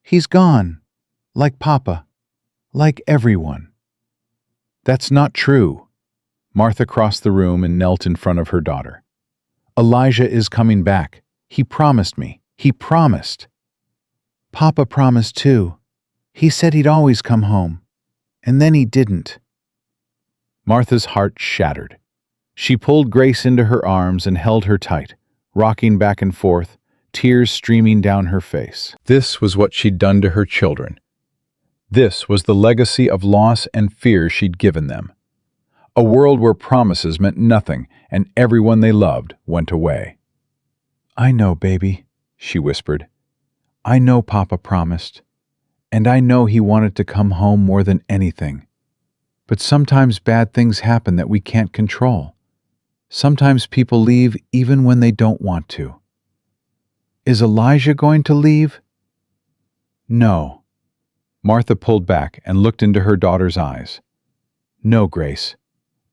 "He's gone, like Papa, like everyone." "That's not true." Martha crossed the room and knelt in front of her daughter. "Elijah is coming back. He promised me. He promised." "Papa promised too. He said he'd always come home. And then he didn't." Martha's heart shattered. She pulled Grace into her arms and held her tight, rocking back and forth, tears streaming down her face. This was what she'd done to her children. This was the legacy of loss and fear she'd given them. A world where promises meant nothing and everyone they loved went away. "I know, baby," she whispered. "I know Papa promised. And I know he wanted to come home more than anything. But sometimes bad things happen that we can't control. Sometimes people leave even when they don't want to. Is Elijah going to leave?" "No." Martha pulled back and looked into her daughter's eyes. "No, Grace.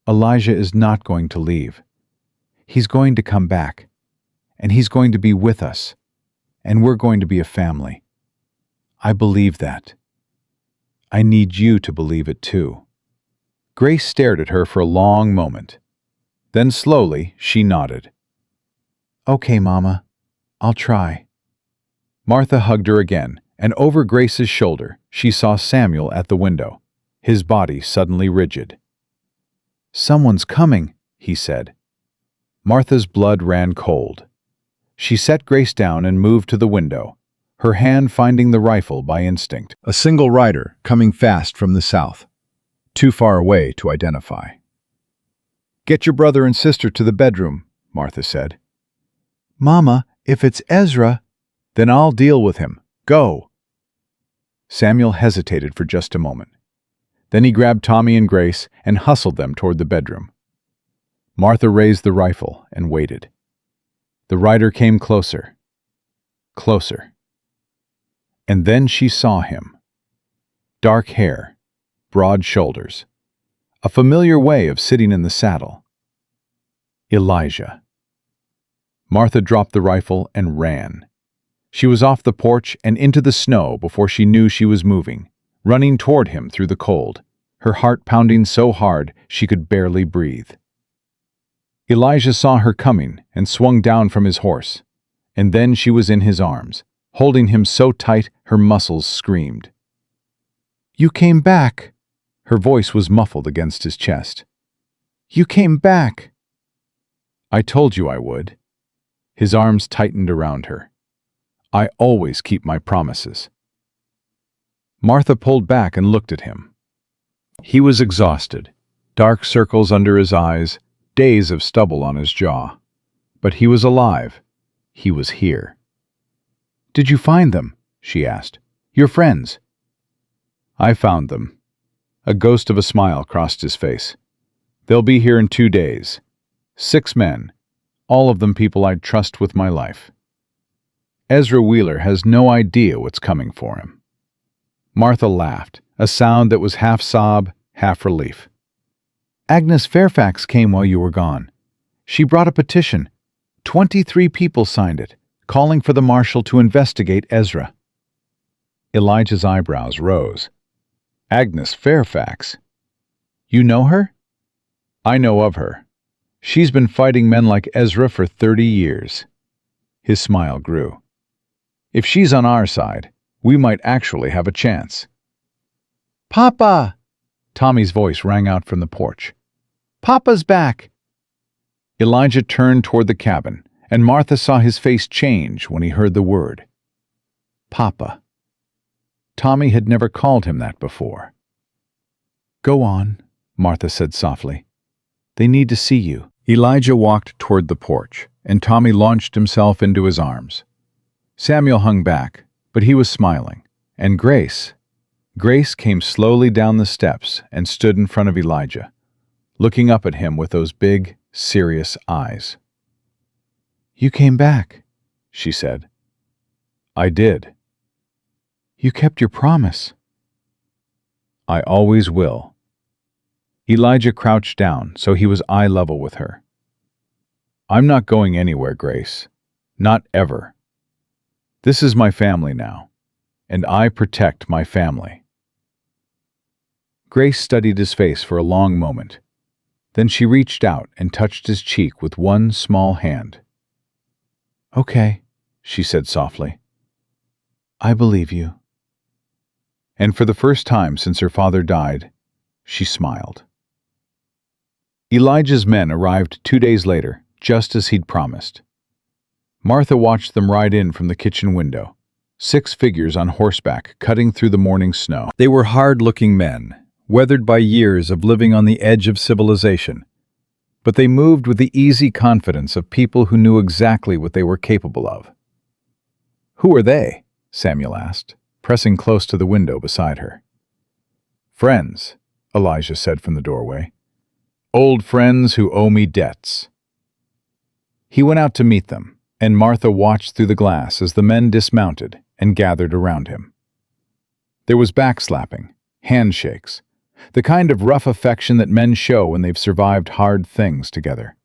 Elijah is not going to leave. He's going to come back. And he's going to be with us. And we're going to be a family. I believe that. I need you to believe it too." Grace stared at her for a long moment. Then slowly she nodded. "Okay, Mama. I'll try." Martha hugged her again, and over Grace's shoulder she saw Samuel at the window, his body suddenly rigid. "Someone's coming," he said. Martha's blood ran cold. She set Grace down and moved to the window, her hand finding the rifle by instinct. A single rider coming fast from the south, too far away to identify. "Get your brother and sister to the bedroom," Martha said. "Mama, if it's Ezra..." "Then I'll deal with him. Go." Samuel hesitated for just a moment. Then he grabbed Tommy and Grace and hustled them toward the bedroom. Martha raised the rifle and waited. The rider came closer. Closer. And then she saw him. Dark hair, broad shoulders, a familiar way of sitting in the saddle. Elijah. Martha dropped the rifle and ran. She was off the porch and into the snow before she knew she was moving, running toward him through the cold, her heart pounding so hard she could barely breathe. Elijah saw her coming and swung down from his horse, and then she was in his arms, holding him so tight her muscles screamed. "You came back!" Her voice was muffled against his chest. "You came back!" "I told you I would." His arms tightened around her. "I always keep my promises." Martha pulled back and looked at him. He was exhausted, dark circles under his eyes, days of stubble on his jaw. But he was alive. He was here. "Did you find them?" she asked. "Your friends?" "I found them." A ghost of a smile crossed his face. "They'll be here in 2 days. 6 men, all of them people I'd trust with my life. Ezra Wheeler has no idea what's coming for him." Martha laughed, a sound that was half sob, half relief. "Agnes Fairfax came while you were gone. She brought a petition. 23 people signed it, calling for the marshal to investigate Ezra." Elijah's eyebrows rose. "Agnes Fairfax? You know her?" "I know of her. She's been fighting men like Ezra for 30 years. His smile grew. "If she's on our side, we might actually have a chance." "Papa!" Tommy's voice rang out from the porch. "Papa's back!" Elijah turned toward the cabin, and Martha saw his face change when he heard the word. Papa. Tommy had never called him that before. "Go on," Martha said softly. "They need to see you." Elijah walked toward the porch, and Tommy launched himself into his arms. Samuel hung back, but he was smiling. And Grace came slowly down the steps and stood in front of Elijah, looking up at him with those big, serious eyes. "You came back," she said. "I did." "You kept your promise." "I always will." Elijah crouched down so he was eye level with her. "I'm not going anywhere, Grace. Not ever. This is my family now, and I protect my family." Grace studied his face for a long moment. Then she reached out and touched his cheek with one small hand. "Okay," she said softly. "I believe you." And for the first time since her father died, she smiled. Elijah's men arrived 2 days later, just as he'd promised. Martha watched them ride in from the kitchen window, 6 figures on horseback cutting through the morning snow. They were hard-looking men, weathered by years of living on the edge of civilization, but they moved with the easy confidence of people who knew exactly what they were capable of. "Who are they?" Samuel asked, pressing close to the window beside her. "Friends," Elijah said from the doorway. "Old friends who owe me debts." He went out to meet them, and Martha watched through the glass as the men dismounted and gathered around him. There was backslapping, handshakes, the kind of rough affection that men show when they've survived hard things together.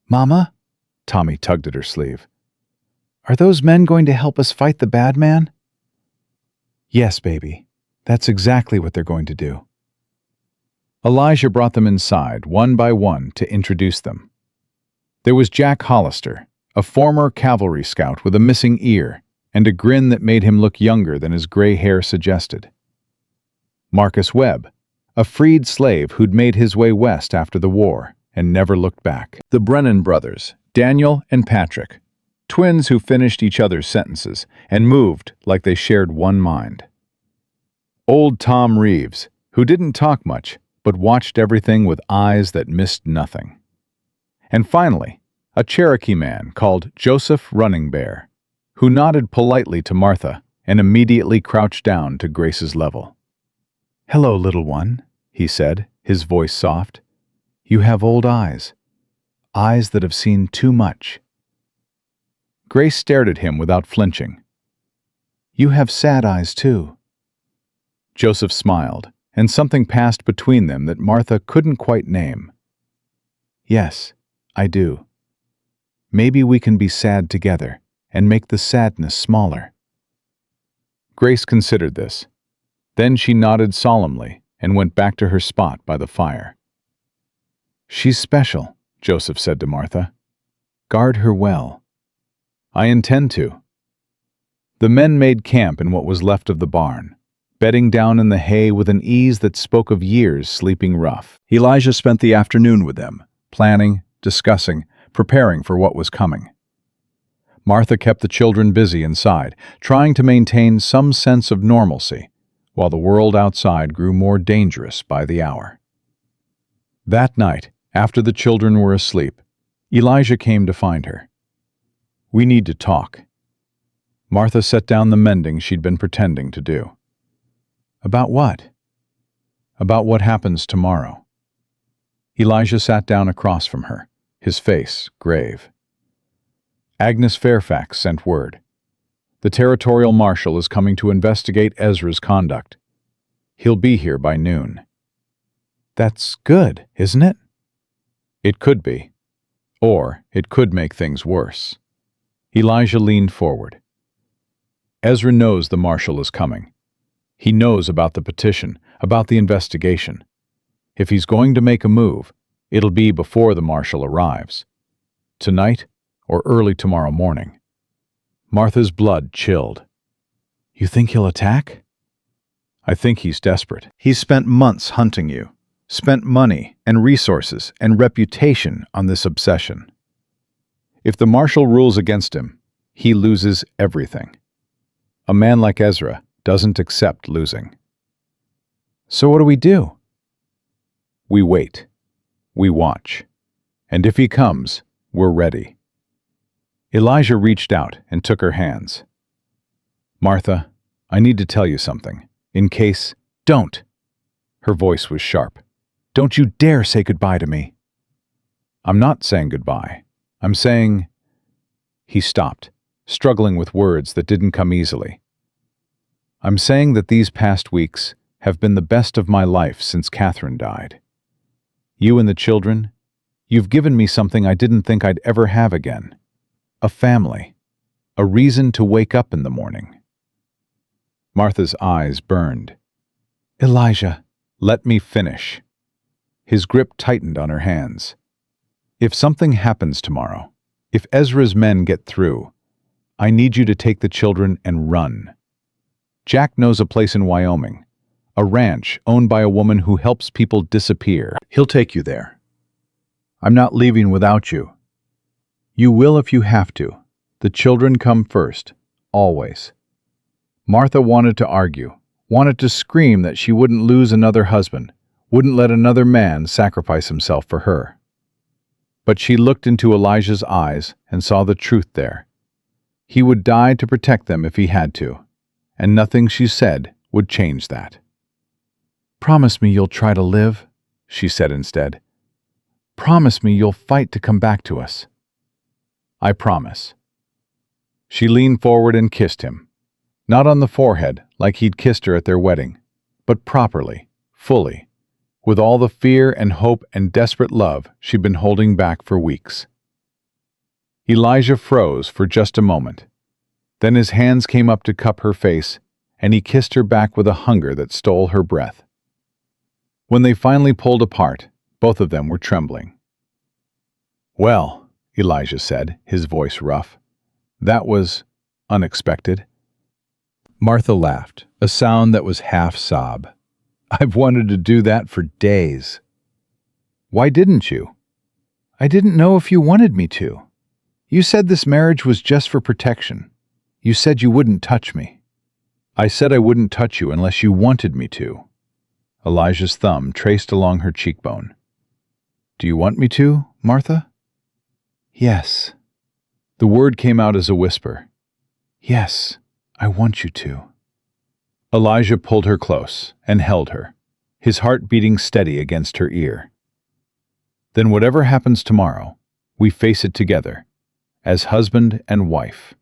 "Mama?" Tommy tugged at her sleeve. "Are those men going to help us fight the bad man?" "Yes, baby. That's exactly what they're going to do." Elijah brought them inside, one by one, to introduce them. There was Jack Hollister, a former cavalry scout with a missing ear and a grin that made him look younger than his gray hair suggested. Marcus Webb, a freed slave who'd made his way west after the war and never looked back. The Brennan brothers, Daniel and Patrick, twins who finished each other's sentences and moved like they shared one mind. Old Tom Reeves, who didn't talk much but watched everything with eyes that missed nothing. And finally, a Cherokee man called Joseph Running Bear, who nodded politely to Martha and immediately crouched down to Grace's level. "Hello, little one," he said, his voice soft. "You have old eyes, eyes that have seen too much." Grace stared at him without flinching. You have sad eyes, too. Joseph smiled, and something passed between them that Martha couldn't quite name. Yes, I do. Maybe we can be sad together and make the sadness smaller. Grace considered this. Then she nodded solemnly and went back to her spot by the fire. She's special, Joseph said to Martha. Guard her well. I intend to. The men made camp in what was left of the barn, bedding down in the hay with an ease that spoke of years sleeping rough. Elijah spent the afternoon with them, planning, discussing, preparing for what was coming. Martha kept the children busy inside, trying to maintain some sense of normalcy, while the world outside grew more dangerous by the hour. That night, after the children were asleep, Elijah came to find her. "We need to talk." Martha set down the mending she'd been pretending to do. About what? About what happens tomorrow. Elijah sat down across from her, his face grave. Agnes Fairfax sent word. The territorial marshal is coming to investigate Ezra's conduct. He'll be here by noon. That's good, isn't it? It could be. Or it could make things worse. Elijah leaned forward. Ezra knows the marshal is coming. He knows about the petition, about the investigation. If he's going to make a move, it'll be before the marshal arrives. Tonight or early tomorrow morning. Martha's blood chilled. You think he'll attack? I think he's desperate. He's spent months hunting you, spent money and resources and reputation on this obsession. If the marshal rules against him, he loses everything. A man like Ezra doesn't accept losing. So what do we do? We wait. We watch. And if he comes, we're ready. Elijah reached out and took her hands. "Martha, I need to tell you something, in case—" "Don't!" Her voice was sharp. "Don't you dare say goodbye to me." "I'm not saying goodbye. I'm saying—" He stopped, struggling with words that didn't come easily. "I'm saying that these past weeks have been the best of my life since Catherine died. You and the children, you've given me something I didn't think I'd ever have again. A family. A reason to wake up in the morning." Martha's eyes burned. "Elijah." "Let me finish." His grip tightened on her hands. "If something happens tomorrow, if Ezra's men get through, I need you to take the children and run. Jack knows a place in Wyoming, a ranch owned by a woman who helps people disappear. He'll take you there. I'm not leaving without you. You will if you have to. The children come first, always." Martha wanted to argue, wanted to scream that she wouldn't lose another husband, wouldn't let another man sacrifice himself for her. But she looked into Elijah's eyes and saw the truth there. He would die to protect them if he had to, and nothing she said would change that. "Promise me you'll try to live," she said instead. "Promise me you'll fight to come back to us." "I promise." She leaned forward and kissed him, not on the forehead like he'd kissed her at their wedding, but properly, fully, with all the fear and hope and desperate love she'd been holding back for weeks. Elijah froze for just a moment. Then his hands came up to cup her face, and he kissed her back with a hunger that stole her breath. When they finally pulled apart, both of them were trembling. "Well," Elijah said, his voice rough, "that was unexpected." Martha laughed, a sound that was half sob. "I've wanted to do that for days." "Why didn't you?" "I didn't know if you wanted me to. You said this marriage was just for protection. You said you wouldn't touch me." "I said I wouldn't touch you unless you wanted me to." Elijah's thumb traced along her cheekbone. "Do you want me to, Martha?" "Yes." The word came out as a whisper. "Yes, I want you to." Elijah pulled her close and held her, his heart beating steady against her ear. "Then whatever happens tomorrow, we face it together, as husband and wife,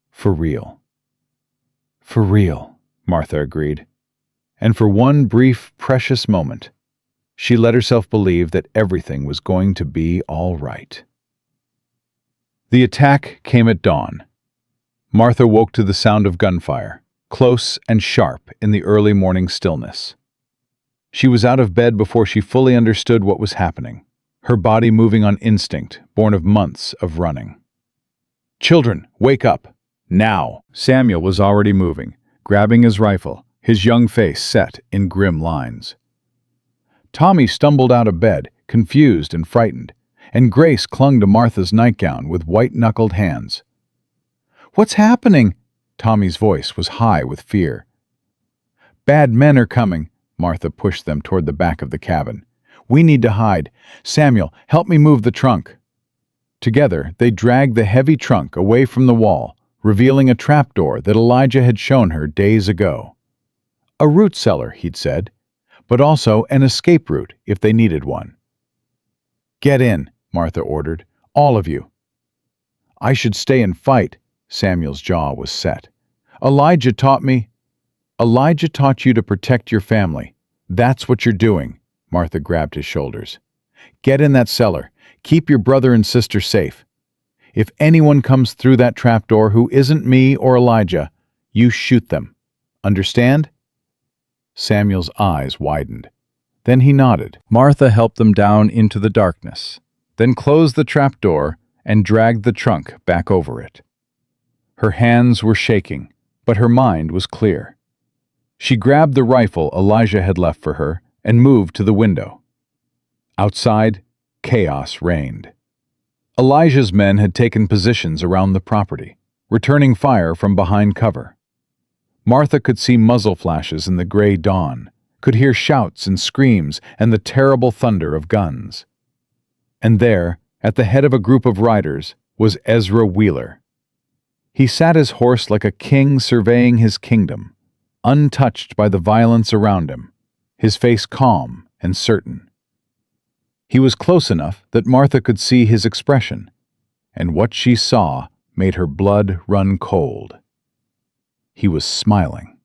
for real." For real, Martha agreed. And for one brief, precious moment, she let herself believe that everything was going to be all right. The attack came at dawn. Martha woke to the sound of gunfire, close and sharp in the early morning stillness. She was out of bed before she fully understood what was happening, her body moving on instinct, born of months of running. "Children, wake up! Now!" Samuel was already moving, grabbing his rifle, his young face set in grim lines. Tommy stumbled out of bed, confused and frightened, and Grace clung to Martha's nightgown with white-knuckled hands. "What's happening?" Tommy's voice was high with fear. "Bad men are coming." Martha pushed them toward the back of the cabin. "We need to hide. Samuel, help me move the trunk." Together, they dragged the heavy trunk away from the wall, revealing a trapdoor that Elijah had shown her days ago. A root cellar, he'd said, but also an escape route if they needed one. "Get in," Martha ordered. "All of you." "I should stay and fight." Samuel's jaw was set. Elijah taught you to protect your family. That's what you're doing." Martha grabbed his shoulders. "Get in that cellar. Keep your brother and sister safe. If anyone comes through that trapdoor who isn't me or Elijah, you shoot them. Understand?" Samuel's eyes widened. Then he nodded. Martha helped them down into the darkness, then closed the trapdoor and dragged the trunk back over it. Her hands were shaking, but her mind was clear. She grabbed the rifle Elijah had left for her and moved to the window. Outside, chaos reigned. Elijah's men had taken positions around the property, returning fire from behind cover. Martha could see muzzle flashes in the gray dawn, could hear shouts and screams and the terrible thunder of guns. And there, at the head of a group of riders, was Ezra Wheeler. He sat his horse like a king surveying his kingdom, untouched by the violence around him, his face calm and certain. He was close enough that Martha could see his expression, and what she saw made her blood run cold. He was smiling.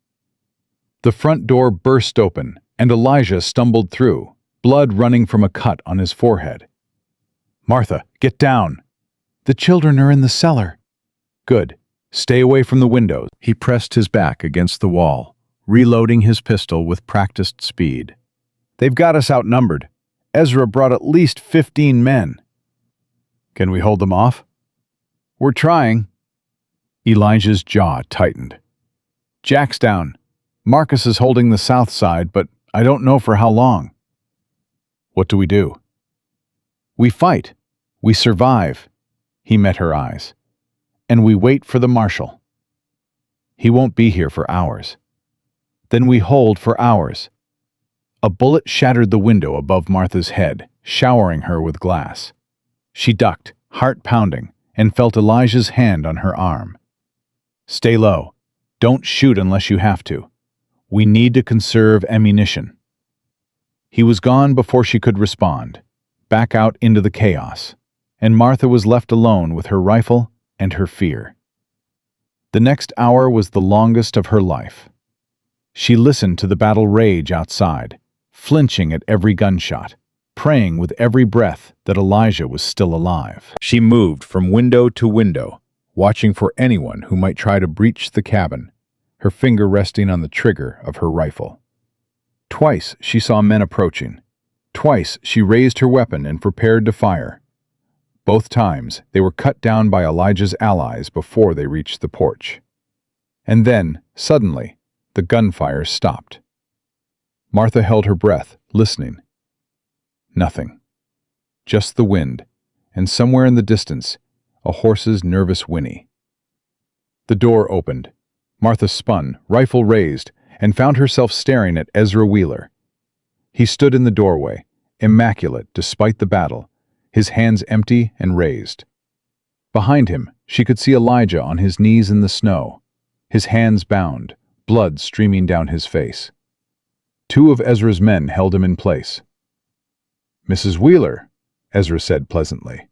The front door burst open, and Elijah stumbled through, blood running from a cut on his forehead. "Martha, get down!" "The children are in the cellar." "Good. Stay away from the windows." He pressed his back against the wall, reloading his pistol with practiced speed. "They've got us outnumbered. Ezra brought at least 15 men. Can we hold them off?" "We're trying." Elijah's jaw tightened. "Jack's down. Marcus is holding the south side, but I don't know for how long." "What do we do?" "We fight. We survive." He met her eyes. "And we wait for the marshal. He won't be here for hours. Then we hold for hours." A bullet shattered the window above Martha's head, showering her with glass. She ducked, heart pounding, and felt Elijah's hand on her arm. "Stay low. Don't shoot unless you have to. We need to conserve ammunition." He was gone before she could respond, back out into the chaos, and Martha was left alone with her rifle and her fear. The next hour was the longest of her life. She listened to the battle rage outside, flinching at every gunshot, praying with every breath that Elijah was still alive. She moved from window to window, watching for anyone who might try to breach the cabin, her finger resting on the trigger of her rifle. Twice she saw men approaching. Twice she raised her weapon and prepared to fire. Both times they were cut down by Elijah's allies before they reached the porch. And then, suddenly, the gunfire stopped. Martha held her breath, listening. Nothing. Just the wind, and somewhere in the distance, a horse's nervous whinny. The door opened. Martha spun, rifle raised, and found herself staring at Ezra Wheeler. He stood in the doorway, immaculate despite the battle, his hands empty and raised. Behind him, she could see Elijah on his knees in the snow, his hands bound, blood streaming down his face. Two of Ezra's men held him in place. "Mrs. Wheeler," Ezra said pleasantly.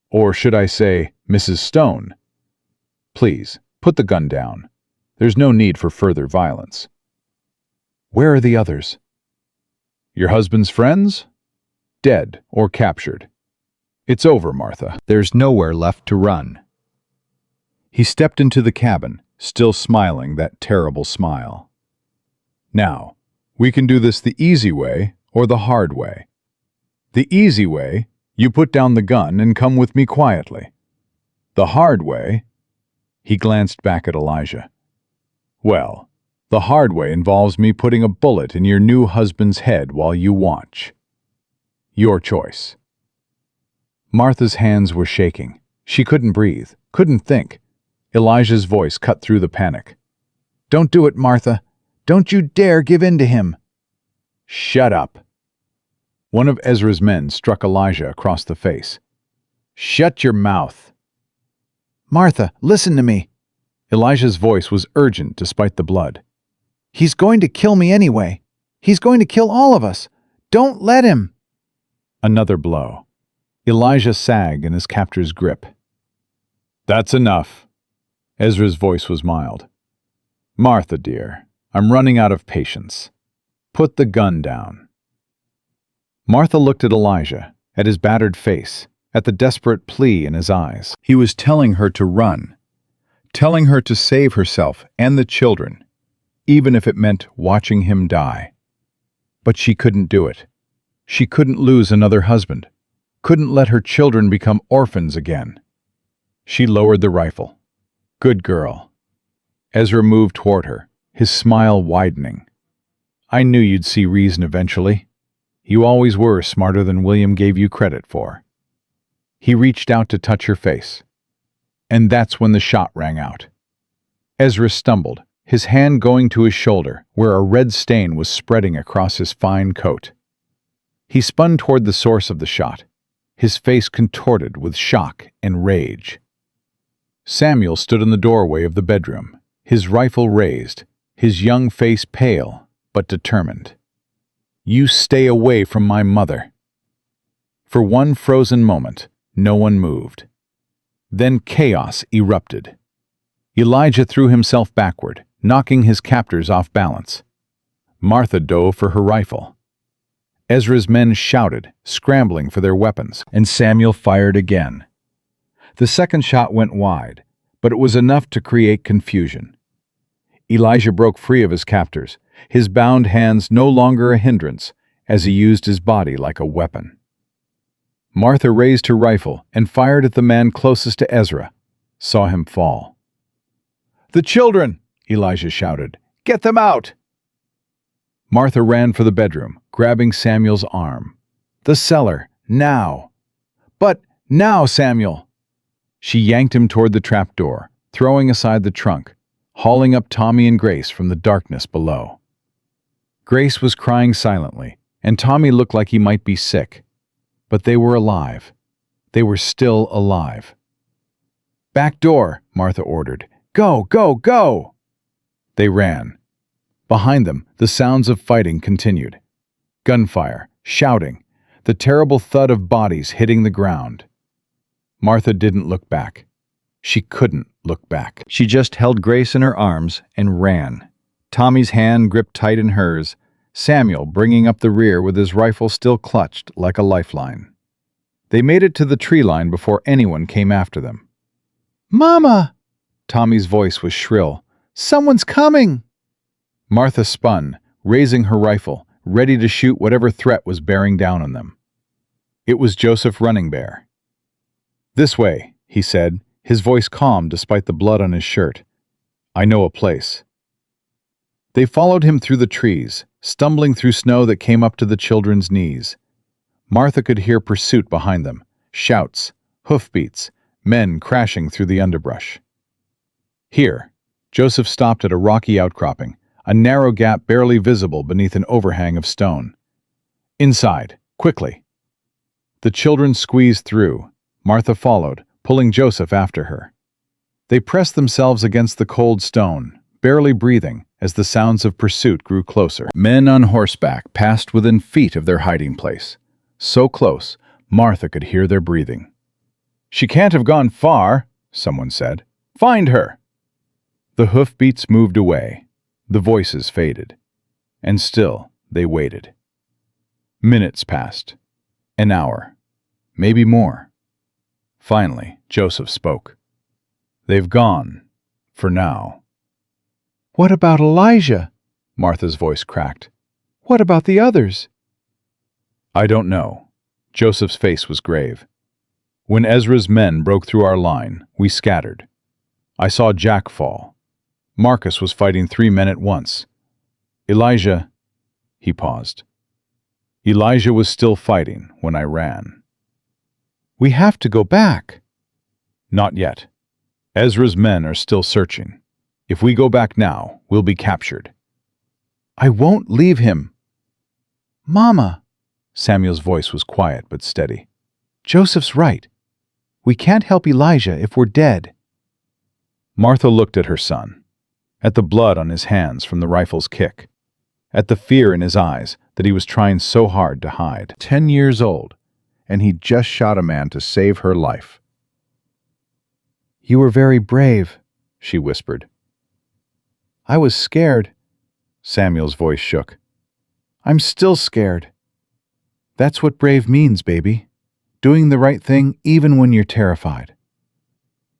"Or should I say, Mrs. Stone? Please, put the gun down. There's no need for further violence. Where are the others? Your husband's friends? Dead or captured. It's over, Martha. There's nowhere left to run. He stepped into the cabin, still smiling that terrible smile. Now, we can do this the easy way or the hard way. The easy way, you put down the gun and come with me quietly. The hard way, he glanced back at Elijah. Well, the hard way involves me putting a bullet in your new husband's head while you watch. Your choice. Martha's hands were shaking. She couldn't breathe, couldn't think. Elijah's voice cut through the panic. Don't do it, Martha. Don't you dare give in to him. Shut up. One of Ezra's men struck Elijah across the face. Shut your mouth. Martha, listen to me. Elijah's voice was urgent despite the blood. He's going to kill me anyway. He's going to kill all of us. Don't let him. Another blow. Elijah sagged in his captor's grip. That's enough. Ezra's voice was mild. Martha, dear, I'm running out of patience. Put the gun down. Martha looked at Elijah, at his battered face, at the desperate plea in his eyes. He was telling her to run, telling her to save herself and the children, even if it meant watching him die. But she couldn't do it. She couldn't lose another husband, couldn't let her children become orphans again. She lowered the rifle. Good girl. Ezra moved toward her, his smile widening. I knew you'd see reason eventually. You always were smarter than William gave you credit for. He reached out to touch her face. And that's when the shot rang out. Ezra stumbled, his hand going to his shoulder, where a red stain was spreading across his fine coat. He spun toward the source of the shot, his face contorted with shock and rage. Samuel stood in the doorway of the bedroom, his rifle raised, his young face pale but determined. You stay away from my mother. For one frozen moment, no one moved. Then chaos erupted. Elijah threw himself backward, knocking his captors off balance. Martha dove for her rifle. Ezra's men shouted, scrambling for their weapons, and Samuel fired again. The second shot went wide, but it was enough to create confusion. Elijah broke free of his captors, his bound hands no longer a hindrance, as he used his body like a weapon. Martha raised her rifle and fired at the man closest to Ezra, saw him fall. The children! Elijah shouted. Get them out! Martha ran for the bedroom, grabbing Samuel's arm. The cellar, now! But now, Samuel! She yanked him toward the trapdoor, throwing aside the trunk, hauling up Tommy and Grace from the darkness below. Grace was crying silently, and Tommy looked like he might be sick. But they were alive. They were still alive. Back door, Martha ordered. Go, go, go! They ran. Behind them, the sounds of fighting continued. Gunfire, shouting, the terrible thud of bodies hitting the ground. Martha didn't look back. She couldn't look back. She just held Grace in her arms and ran. Tommy's hand gripped tight in hers, Samuel bringing up the rear with his rifle still clutched like a lifeline. They made it to the tree line before anyone came after them. Mama! Tommy's voice was shrill. Someone's coming! Martha spun, raising her rifle, ready to shoot whatever threat was bearing down on them. It was Joseph Running Bear. This way, he said, his voice calm despite the blood on his shirt. I know a place. They followed him through the trees, stumbling through snow that came up to the children's knees. Martha could hear pursuit behind them, shouts, hoofbeats, men crashing through the underbrush. Here, Joseph stopped at a rocky outcropping, a narrow gap barely visible beneath an overhang of stone. Inside, quickly. The children squeezed through. Martha followed, pulling Joseph after her. They pressed themselves against the cold stone, barely breathing as the sounds of pursuit grew closer. Men on horseback passed within feet of their hiding place. So close, Martha could hear their breathing. She can't have gone far, someone said. Find her! The hoofbeats moved away, the voices faded, and still they waited. Minutes passed, an hour, maybe more. Finally, Joseph spoke. "They've gone, for now." "What about Elijah?" Martha's voice cracked. "What about the others?" "I don't know." Joseph's face was grave. "When Ezra's men broke through our line, we scattered. I saw Jack fall. Marcus was fighting 3 men at once. Elijah—" He paused. "Elijah was still fighting when I ran." "We have to go back." "Not yet. Ezra's men are still searching. If we go back now, we'll be captured." "I won't leave him." "Mama," Samuel's voice was quiet but steady. "Joseph's right. We can't help Elijah if we're dead." Martha looked at her son, at the blood on his hands from the rifle's kick, at the fear in his eyes that he was trying so hard to hide. 10 years old, and he'd just shot a man to save her life. "You were very brave," she whispered. "I was scared." Samuel's voice shook. "I'm still scared." "That's what brave means, baby. Doing the right thing even when you're terrified."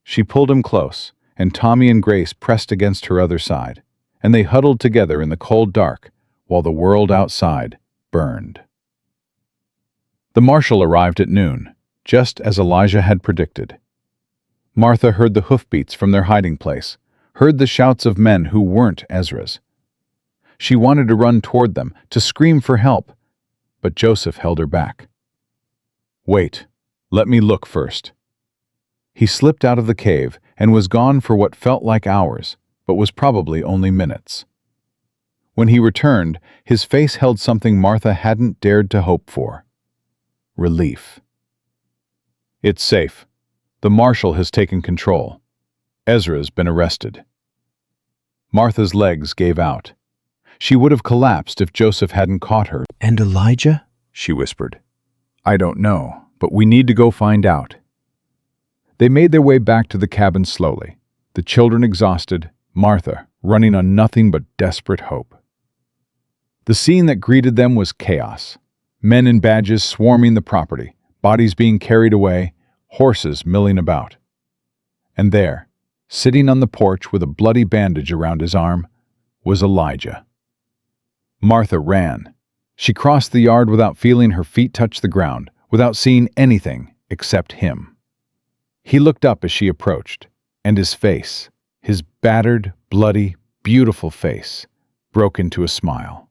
She pulled him close, and Tommy and Grace pressed against her other side, and they huddled together in the cold dark while the world outside burned. The marshal arrived at noon, just as Elijah had predicted. Martha heard the hoofbeats from their hiding place, heard the shouts of men who weren't Ezra's. She wanted to run toward them, to scream for help, but Joseph held her back. "Wait, let me look first." He slipped out of the cave and was gone for what felt like hours, but was probably only minutes. When he returned, his face held something Martha hadn't dared to hope for: relief. "It's safe. The marshal has taken control. Ezra's been arrested." Martha's legs gave out. She would have collapsed if Joseph hadn't caught her. "And Elijah?" she whispered. "I don't know, but we need to go find out." They made their way back to the cabin slowly, the children exhausted, Martha running on nothing but desperate hope. The scene that greeted them was chaos. Men in badges swarming the property, bodies being carried away, horses milling about. And there, sitting on the porch with a bloody bandage around his arm, was Elijah. Martha ran. She crossed the yard without feeling her feet touch the ground, without seeing anything except him. He looked up as she approached, and his face, his battered, bloody, beautiful face, broke into a smile.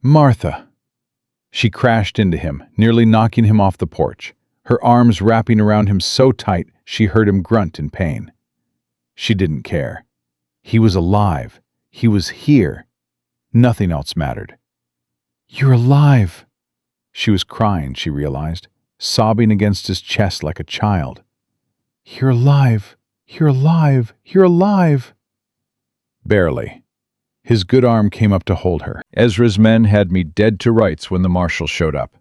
"Martha!" She crashed into him, nearly knocking him off the porch, her arms wrapping around him so tight she heard him grunt in pain. She didn't care. He was alive. He was here. Nothing else mattered. "You're alive!" She was crying, she realized, sobbing against his chest like a child. "You're alive! You're alive! You're alive!" Barely. His good arm came up to hold her. "Ezra's men had me dead to rights when the marshal showed up.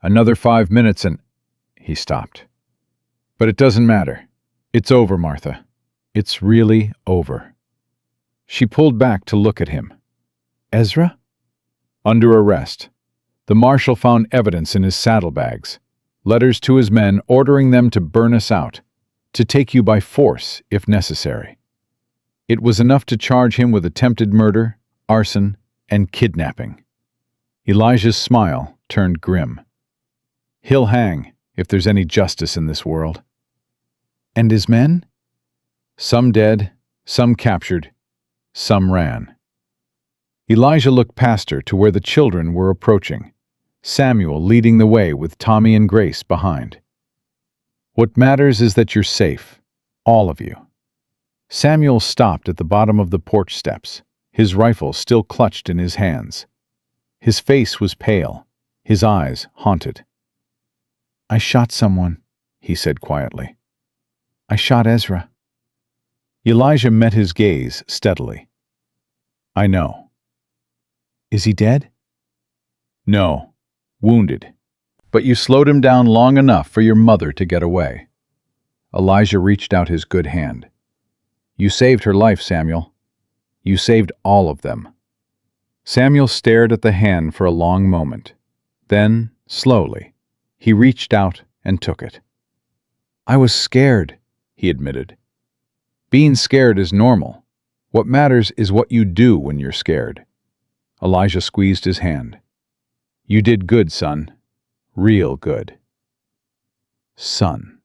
Another 5 minutes and—" He stopped. "But it doesn't matter. It's over, Martha. It's really over." She pulled back to look at him. "Ezra?" "Under arrest. The marshal found evidence in his saddlebags. Letters to his men ordering them to burn us out, to take you by force if necessary. It was enough to charge him with attempted murder, arson, and kidnapping." Elijah's smile turned grim. "He'll hang if there's any justice in this world." "And his men?" "Some dead, some captured, some ran." Elijah looked past her to where the children were approaching, Samuel leading the way with Tommy and Grace behind. "What matters is that you're safe, all of you." Samuel stopped at the bottom of the porch steps, his rifle still clutched in his hands. His face was pale, his eyes haunted. "I shot someone," he said quietly. "I shot Ezra." Elijah met his gaze steadily. "I know." "Is he dead?" "No, wounded. But you slowed him down long enough for your mother to get away." Elijah reached out his good hand. You saved her life, Samuel. You saved all of them." Samuel stared at the hand for a long moment. Then, slowly, he reached out and took it. "I was scared," he admitted. "Being scared is normal. What matters is what you do when you're scared." Elijah squeezed his hand. "You did good, son. Real good." Son.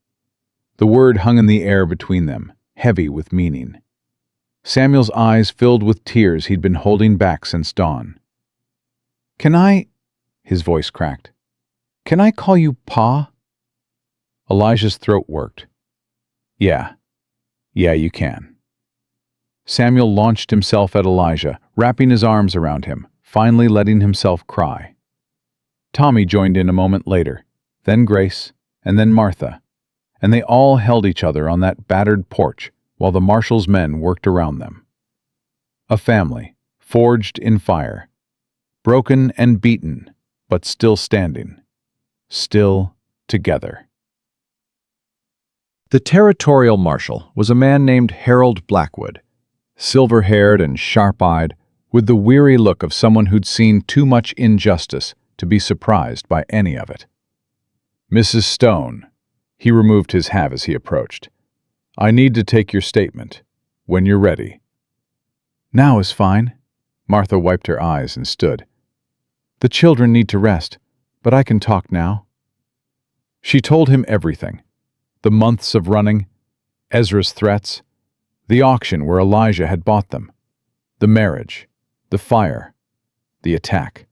The word hung in the air between them, heavy with meaning. Samuel's eyes filled with tears he'd been holding back since dawn. "Can I—" his voice cracked. "Can I call you Pa?" Elijah's throat worked. Yeah, you can." Samuel launched himself at Elijah, wrapping his arms around him, finally letting himself cry. Tommy joined in a moment later, then Grace, and then Martha, and they all held each other on that battered porch while the marshal's men worked around them. A family, forged in fire, broken and beaten, but still standing, still together. The territorial marshal was a man named Harold Blackwood, silver-haired and sharp-eyed, with the weary look of someone who'd seen too much injustice to be surprised by any of it. "Mrs. Stone," he removed his hat as he approached, "I need to take your statement, when you're ready." "Now is fine." Martha wiped her eyes and stood. "The children need to rest, but I can talk now." She told him everything. The months of running, Ezra's threats, the auction where Elijah had bought them, the marriage, the fire, the attack.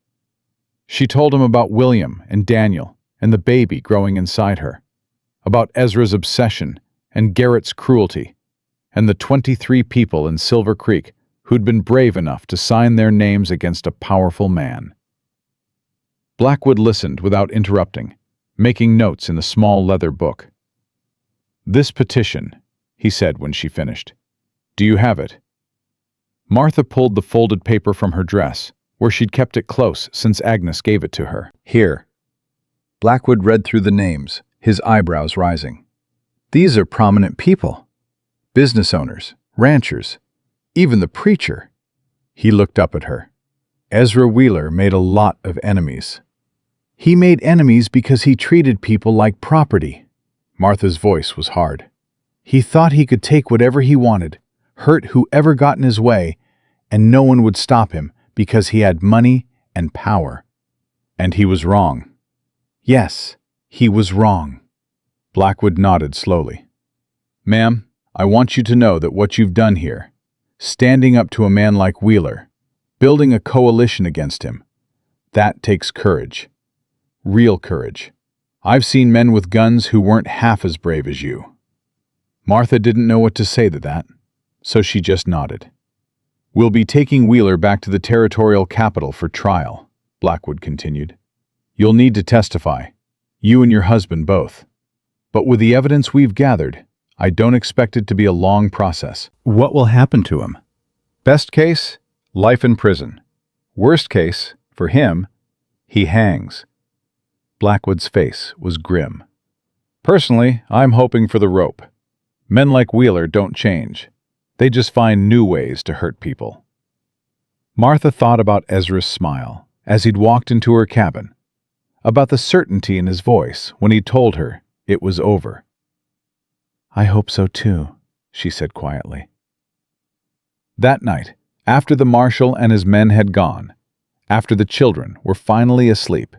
She told him about William and Daniel and the baby growing inside her, about Ezra's obsession and Garrett's cruelty, and the 23 people in Silver Creek who'd been brave enough to sign their names against a powerful man. Blackwood listened without interrupting, making notes in the small leather book. "This petition," he said when she finished. "Do you have it?" Martha pulled the folded paper from her dress, where she'd kept it close since Agnes gave it to her. "Here." Blackwood read through the names, his eyebrows rising. "These are prominent people. Business owners, ranchers, even the preacher." He looked up at her. "Ezra Wheeler made a lot of enemies." "He made enemies because he treated people like property." Martha's voice was hard. "He thought he could take whatever he wanted, hurt whoever got in his way, and no one would stop him because he had money and power." "And he was wrong." "Yes, he was wrong." Blackwood nodded slowly. "Ma'am, I want you to know that what you've done here, standing up to a man like Wheeler, building a coalition against him, that takes courage. Real courage. I've seen men with guns who weren't half as brave as you." Martha didn't know what to say to that, so she just nodded. "We'll be taking Wheeler back to the territorial capital for trial," Blackwood continued. "You'll need to testify, you and your husband both. But with the evidence we've gathered, I don't expect it to be a long process." "What will happen to him?" "Best case, life in prison. Worst case, for him, he hangs." Blackwood's face was grim. "Personally, I'm hoping for the rope. Men like Wheeler don't change. They just find new ways to hurt people." Martha thought about Ezra's smile as he'd walked into her cabin, about the certainty in his voice when he told her it was over. "I hope so too," she said quietly. That night, after the marshal and his men had gone, after the children were finally asleep,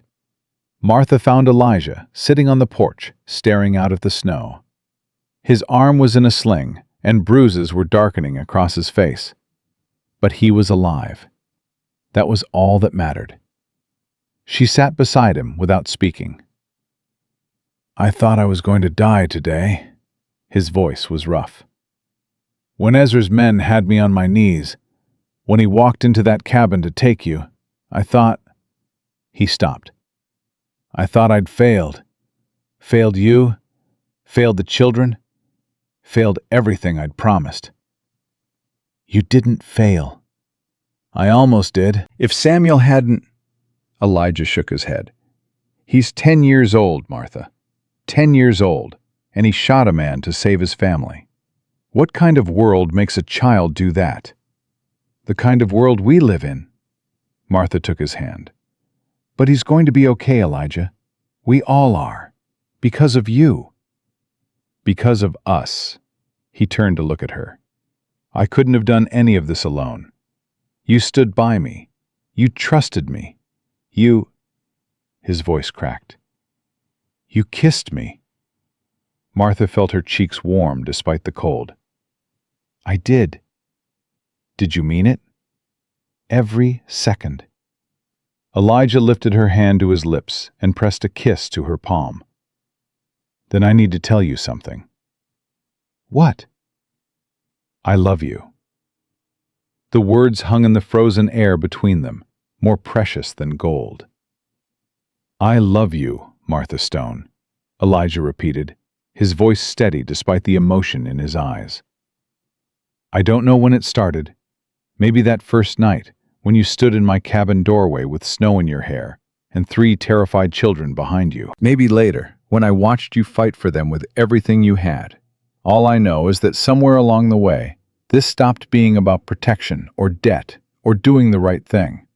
Martha found Elijah sitting on the porch, staring out at the snow. His arm was in a sling, and bruises were darkening across his face. But he was alive. That was all that mattered. She sat beside him without speaking. "I thought I was going to die today." His voice was rough. "When Ezra's men had me on my knees, when he walked into that cabin to take you, I thought—" He stopped. "I thought I'd failed. Failed you, failed the children, failed everything I'd promised." "You didn't fail." "I almost did. If Samuel hadn't—" Elijah shook his head. "He's 10 years old, Martha. 10 years old, and he shot a man to save his family. What kind of world makes a child do that? The kind of world we live in. Martha took his hand. But he's going to be okay, Elijah. We all are. Because of you. Because of us. He turned to look at her. I couldn't have done any of this alone. You stood by me. You trusted me. His voice cracked. You kissed me. Martha felt her cheeks warm despite the cold. I did. Did you mean it? Every second. Elijah lifted her hand to his lips and pressed a kiss to her palm. Then I need to tell you something. What? I love you. The words hung in the frozen air between them, more precious than gold. I love you, Martha Stone, Elijah repeated, his voice steady despite the emotion in his eyes. I don't know when it started. Maybe that first night, when you stood in my cabin doorway with snow in your hair and 3 terrified children behind you. Maybe later, when I watched you fight for them with everything you had. All I know is that somewhere along the way, this stopped being about protection or debt or doing the right thing.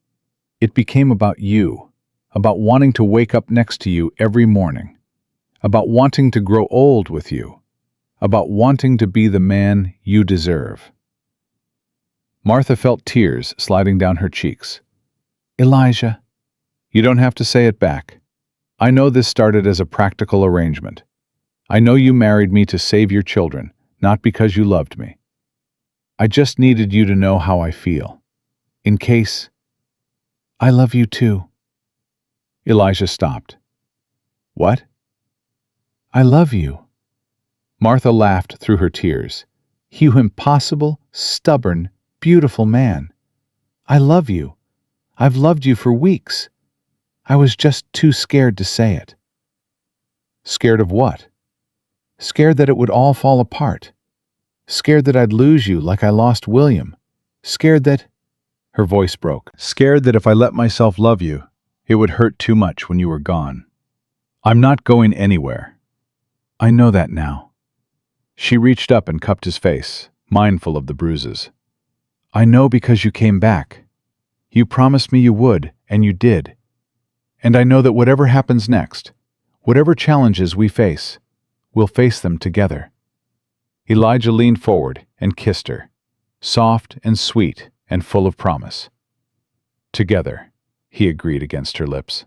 It became about you, about wanting to wake up next to you every morning, about wanting to grow old with you, about wanting to be the man you deserve. Martha felt tears sliding down her cheeks. Elijah, you don't have to say it back. I know this started as a practical arrangement. I know you married me to save your children, not because you loved me. I just needed you to know how I feel. In case... I love you too. Elijah stopped. What? I love you. Martha laughed through her tears. You impossible, stubborn, beautiful man. I love you. I've loved you for weeks. I was just too scared to say it. Scared of what? Scared that it would all fall apart. Scared that I'd lose you like I lost William. Scared that... Her voice broke. Scared that if I let myself love you, it would hurt too much when you were gone. I'm not going anywhere. I know that now. She reached up and cupped his face, mindful of the bruises. I know because you came back. You promised me you would, and you did. And I know that whatever happens next, whatever challenges we face, we'll face them together. Elijah leaned forward and kissed her, soft and sweet and full of promise. Together, he agreed against her lips.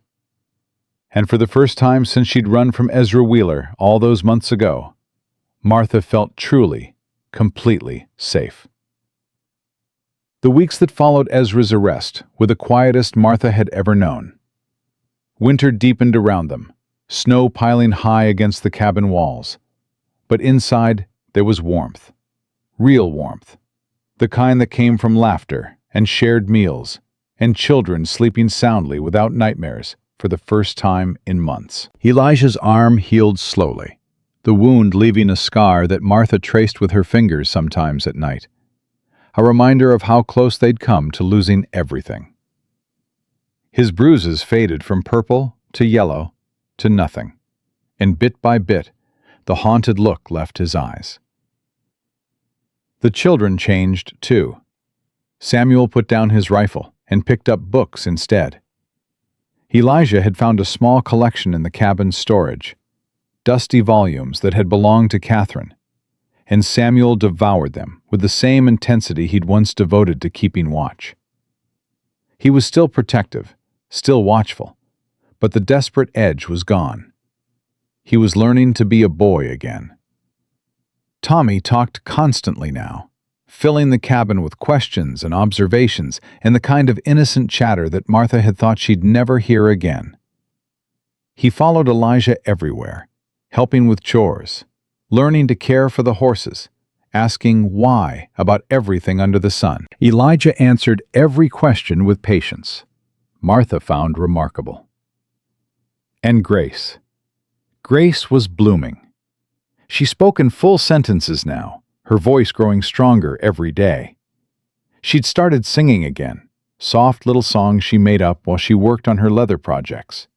And for the first time since she'd run from Ezra Wheeler all those months ago, Martha felt truly, completely safe. The weeks that followed Ezra's arrest were the quietest Martha had ever known. Winter deepened around them, snow piling high against the cabin walls. But inside, there was warmth. Real warmth. The kind that came from laughter and shared meals, and children sleeping soundly without nightmares for the first time in months. Elijah's arm healed slowly, the wound leaving a scar that Martha traced with her fingers sometimes at night, a reminder of how close they'd come to losing everything. His bruises faded from purple to yellow to nothing, and bit by bit, the haunted look left his eyes. The children changed, too. Samuel put down his rifle and picked up books instead. Elijah had found a small collection in the cabin's storage, dusty volumes that had belonged to Catherine, and Samuel devoured them with the same intensity he'd once devoted to keeping watch. He was still protective, still watchful, but the desperate edge was gone. He was learning to be a boy again. Tommy talked constantly now, filling the cabin with questions and observations and the kind of innocent chatter that Martha had thought she'd never hear again. He followed Elijah everywhere, helping with chores, learning to care for the horses, asking why about everything under the sun. Elijah answered every question with patience. Martha found remarkable. And Grace. Grace was blooming. She spoke in full sentences now, her voice growing stronger every day. She'd started singing again, soft little songs she made up while she worked on her leather projects,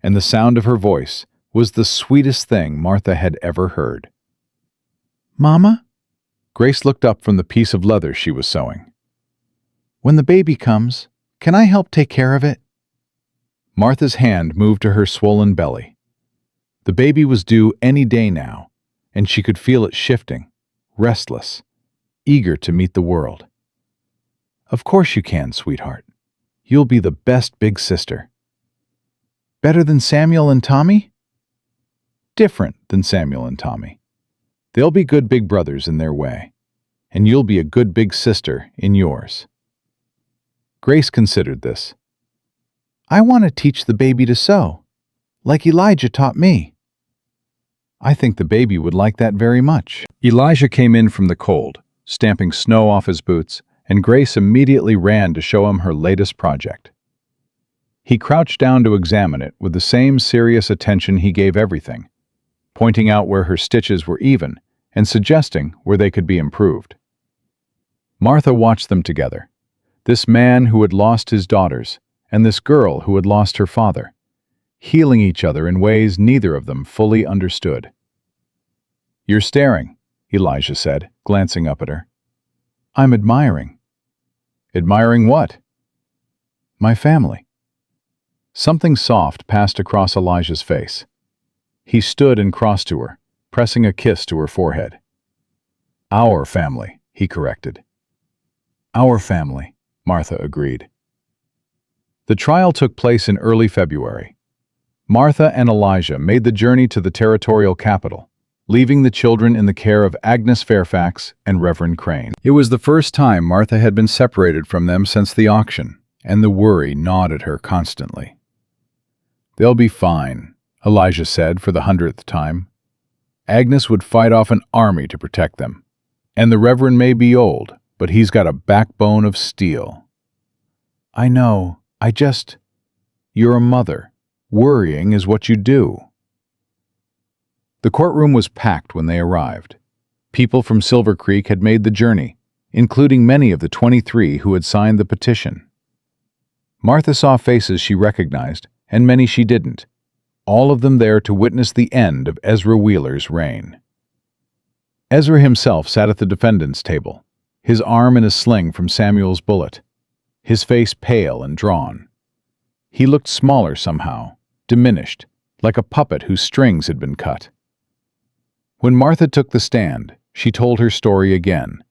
and the sound of her voice was the sweetest thing Martha had ever heard. "Mama?" Grace looked up from the piece of leather she was sewing. When the baby comes, can I help take care of it? Martha's hand moved to her swollen belly. The baby was due any day now, and she could feel it shifting, restless, eager to meet the world. Of course you can, sweetheart. You'll be the best big sister. Better than Samuel and Tommy? Different than Samuel and Tommy. They'll be good big brothers in their way, and you'll be a good big sister in yours. Grace considered this. I want to teach the baby to sew, like Elijah taught me. I think the baby would like that very much. Elijah came in from the cold, stamping snow off his boots, and Grace immediately ran to show him her latest project. He crouched down to examine it with the same serious attention he gave everything, pointing out where her stitches were even and suggesting where they could be improved. Martha watched them together, this man who had lost his daughters and this girl who had lost her father, healing each other in ways neither of them fully understood. "You're staring," Elijah said, glancing up at her. I'm admiring. "Admiring what?" My family. Something soft passed across Elijah's face. He stood and crossed to her, pressing a kiss to her forehead. "Our family," he corrected. Our family, Martha agreed. The trial took place in early February. Martha and Elijah made the journey to the territorial capital, leaving the children in the care of Agnes Fairfax and Reverend Crane. It was the first time Martha had been separated from them since the auction, and the worry gnawed at her constantly. "They'll be fine," Elijah said for the 100th time. "Agnes would fight off an army to protect them. And the Reverend may be old, but he's got a backbone of steel." I know, You're a mother. Worrying is what you do. The courtroom was packed when they arrived. People from Silver Creek had made the journey, including many of the 23 who had signed the petition. Martha saw faces she recognized, and many she didn't, all of them there to witness the end of Ezra Wheeler's reign. Ezra himself sat at the defendant's table, his arm in a sling from Samuel's bullet, his face pale and drawn. He looked smaller somehow, diminished, like a puppet whose strings had been cut. When Martha took the stand, she told her story again.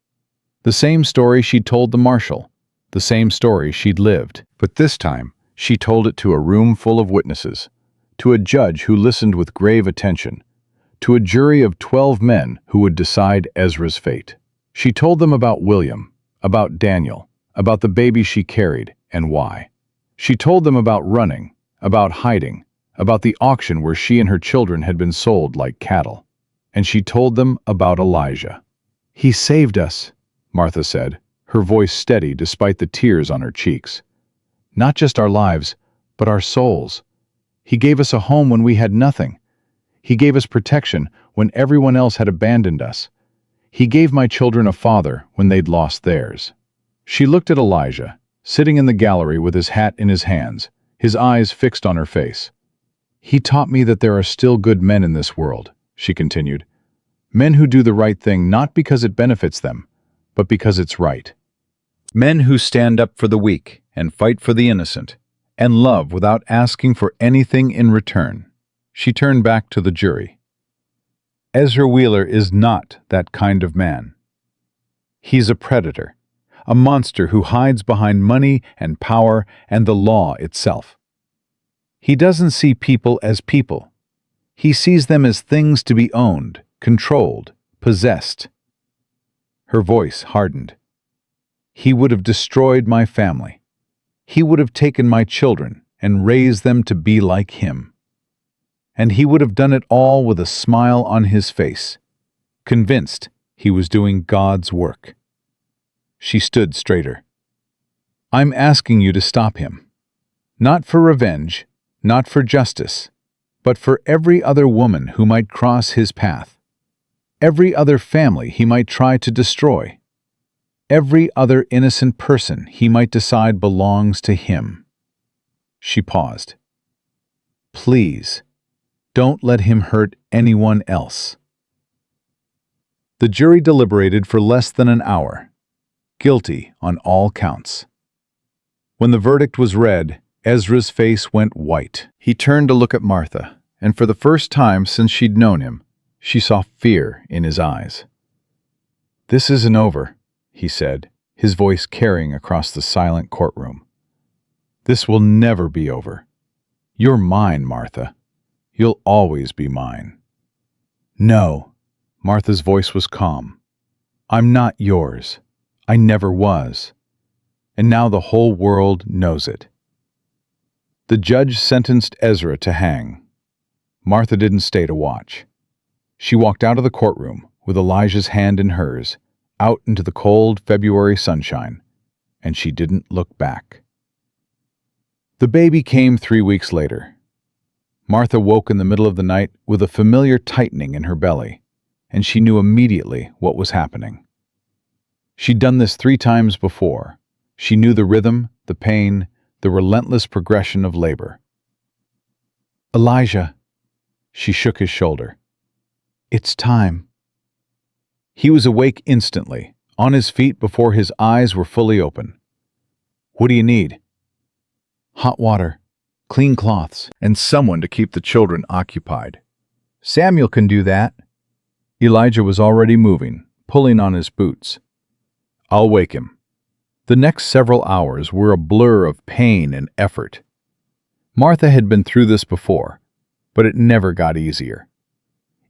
The same story she'd told the marshal, the same story she'd lived, but this time she told it to a room full of witnesses, to a judge who listened with grave attention, to a jury of 12 men who would decide Ezra's fate. She told them about William, about Daniel, about the baby she carried and why. She told them about running, about hiding, about the auction where she and her children had been sold like cattle. And she told them about Elijah. He saved us, Martha said, her voice steady despite the tears on her cheeks. Not just our lives, but our souls. He gave us a home when we had nothing. He gave us protection when everyone else had abandoned us. He gave my children a father when they'd lost theirs. She looked at Elijah, sitting in the gallery with his hat in his hands, his eyes fixed on her face. He taught me that there are still good men in this world, she continued. Men who do the right thing not because it benefits them, but because it's right. Men who stand up for the weak and fight for the innocent, and love without asking for anything in return. She turned back to the jury. Ezra Wheeler is not that kind of man. He's a predator, a monster who hides behind money and power and the law itself. He doesn't see people as people. He sees them as things to be owned, controlled, possessed. Her voice hardened. He would have destroyed my family. He would have taken my children and raised them to be like him. And he would have done it all with a smile on his face, convinced he was doing God's work. She stood straighter. I'm asking you to stop him. Not for revenge, not for justice, but for every other woman who might cross his path, every other family he might try to destroy, every other innocent person he might decide belongs to him. She paused. Please, don't let him hurt anyone else. The jury deliberated for less than an hour. Guilty on all counts. When the verdict was read, Ezra's face went white. He turned to look at Martha, and for the first time since she'd known him, she saw fear in his eyes. "This isn't over," he said, his voice carrying across the silent courtroom. "This will never be over. You're mine, Martha. You'll always be mine." "No." Martha's voice was calm. "I'm not yours. I never was. And now the whole world knows it." The judge sentenced Ezra to hang. Martha didn't stay to watch. She walked out of the courtroom with Elijah's hand in hers, out into the cold February sunshine, and she didn't look back. The baby came 3 weeks later. Martha woke in the middle of the night with a familiar tightening in her belly, and she knew immediately what was happening. She'd done this 3 times before. She knew the rhythm, the pain, the relentless progression of labor. "Elijah," she shook his shoulder. "It's time." He was awake instantly, on his feet before his eyes were fully open. "What do you need?" "Hot water, clean cloths, and someone to keep the children occupied." "Samuel can do that." Elijah was already moving, pulling on his boots. "I'll wake him." The next several hours were a blur of pain and effort. Martha had been through this before, but it never got easier.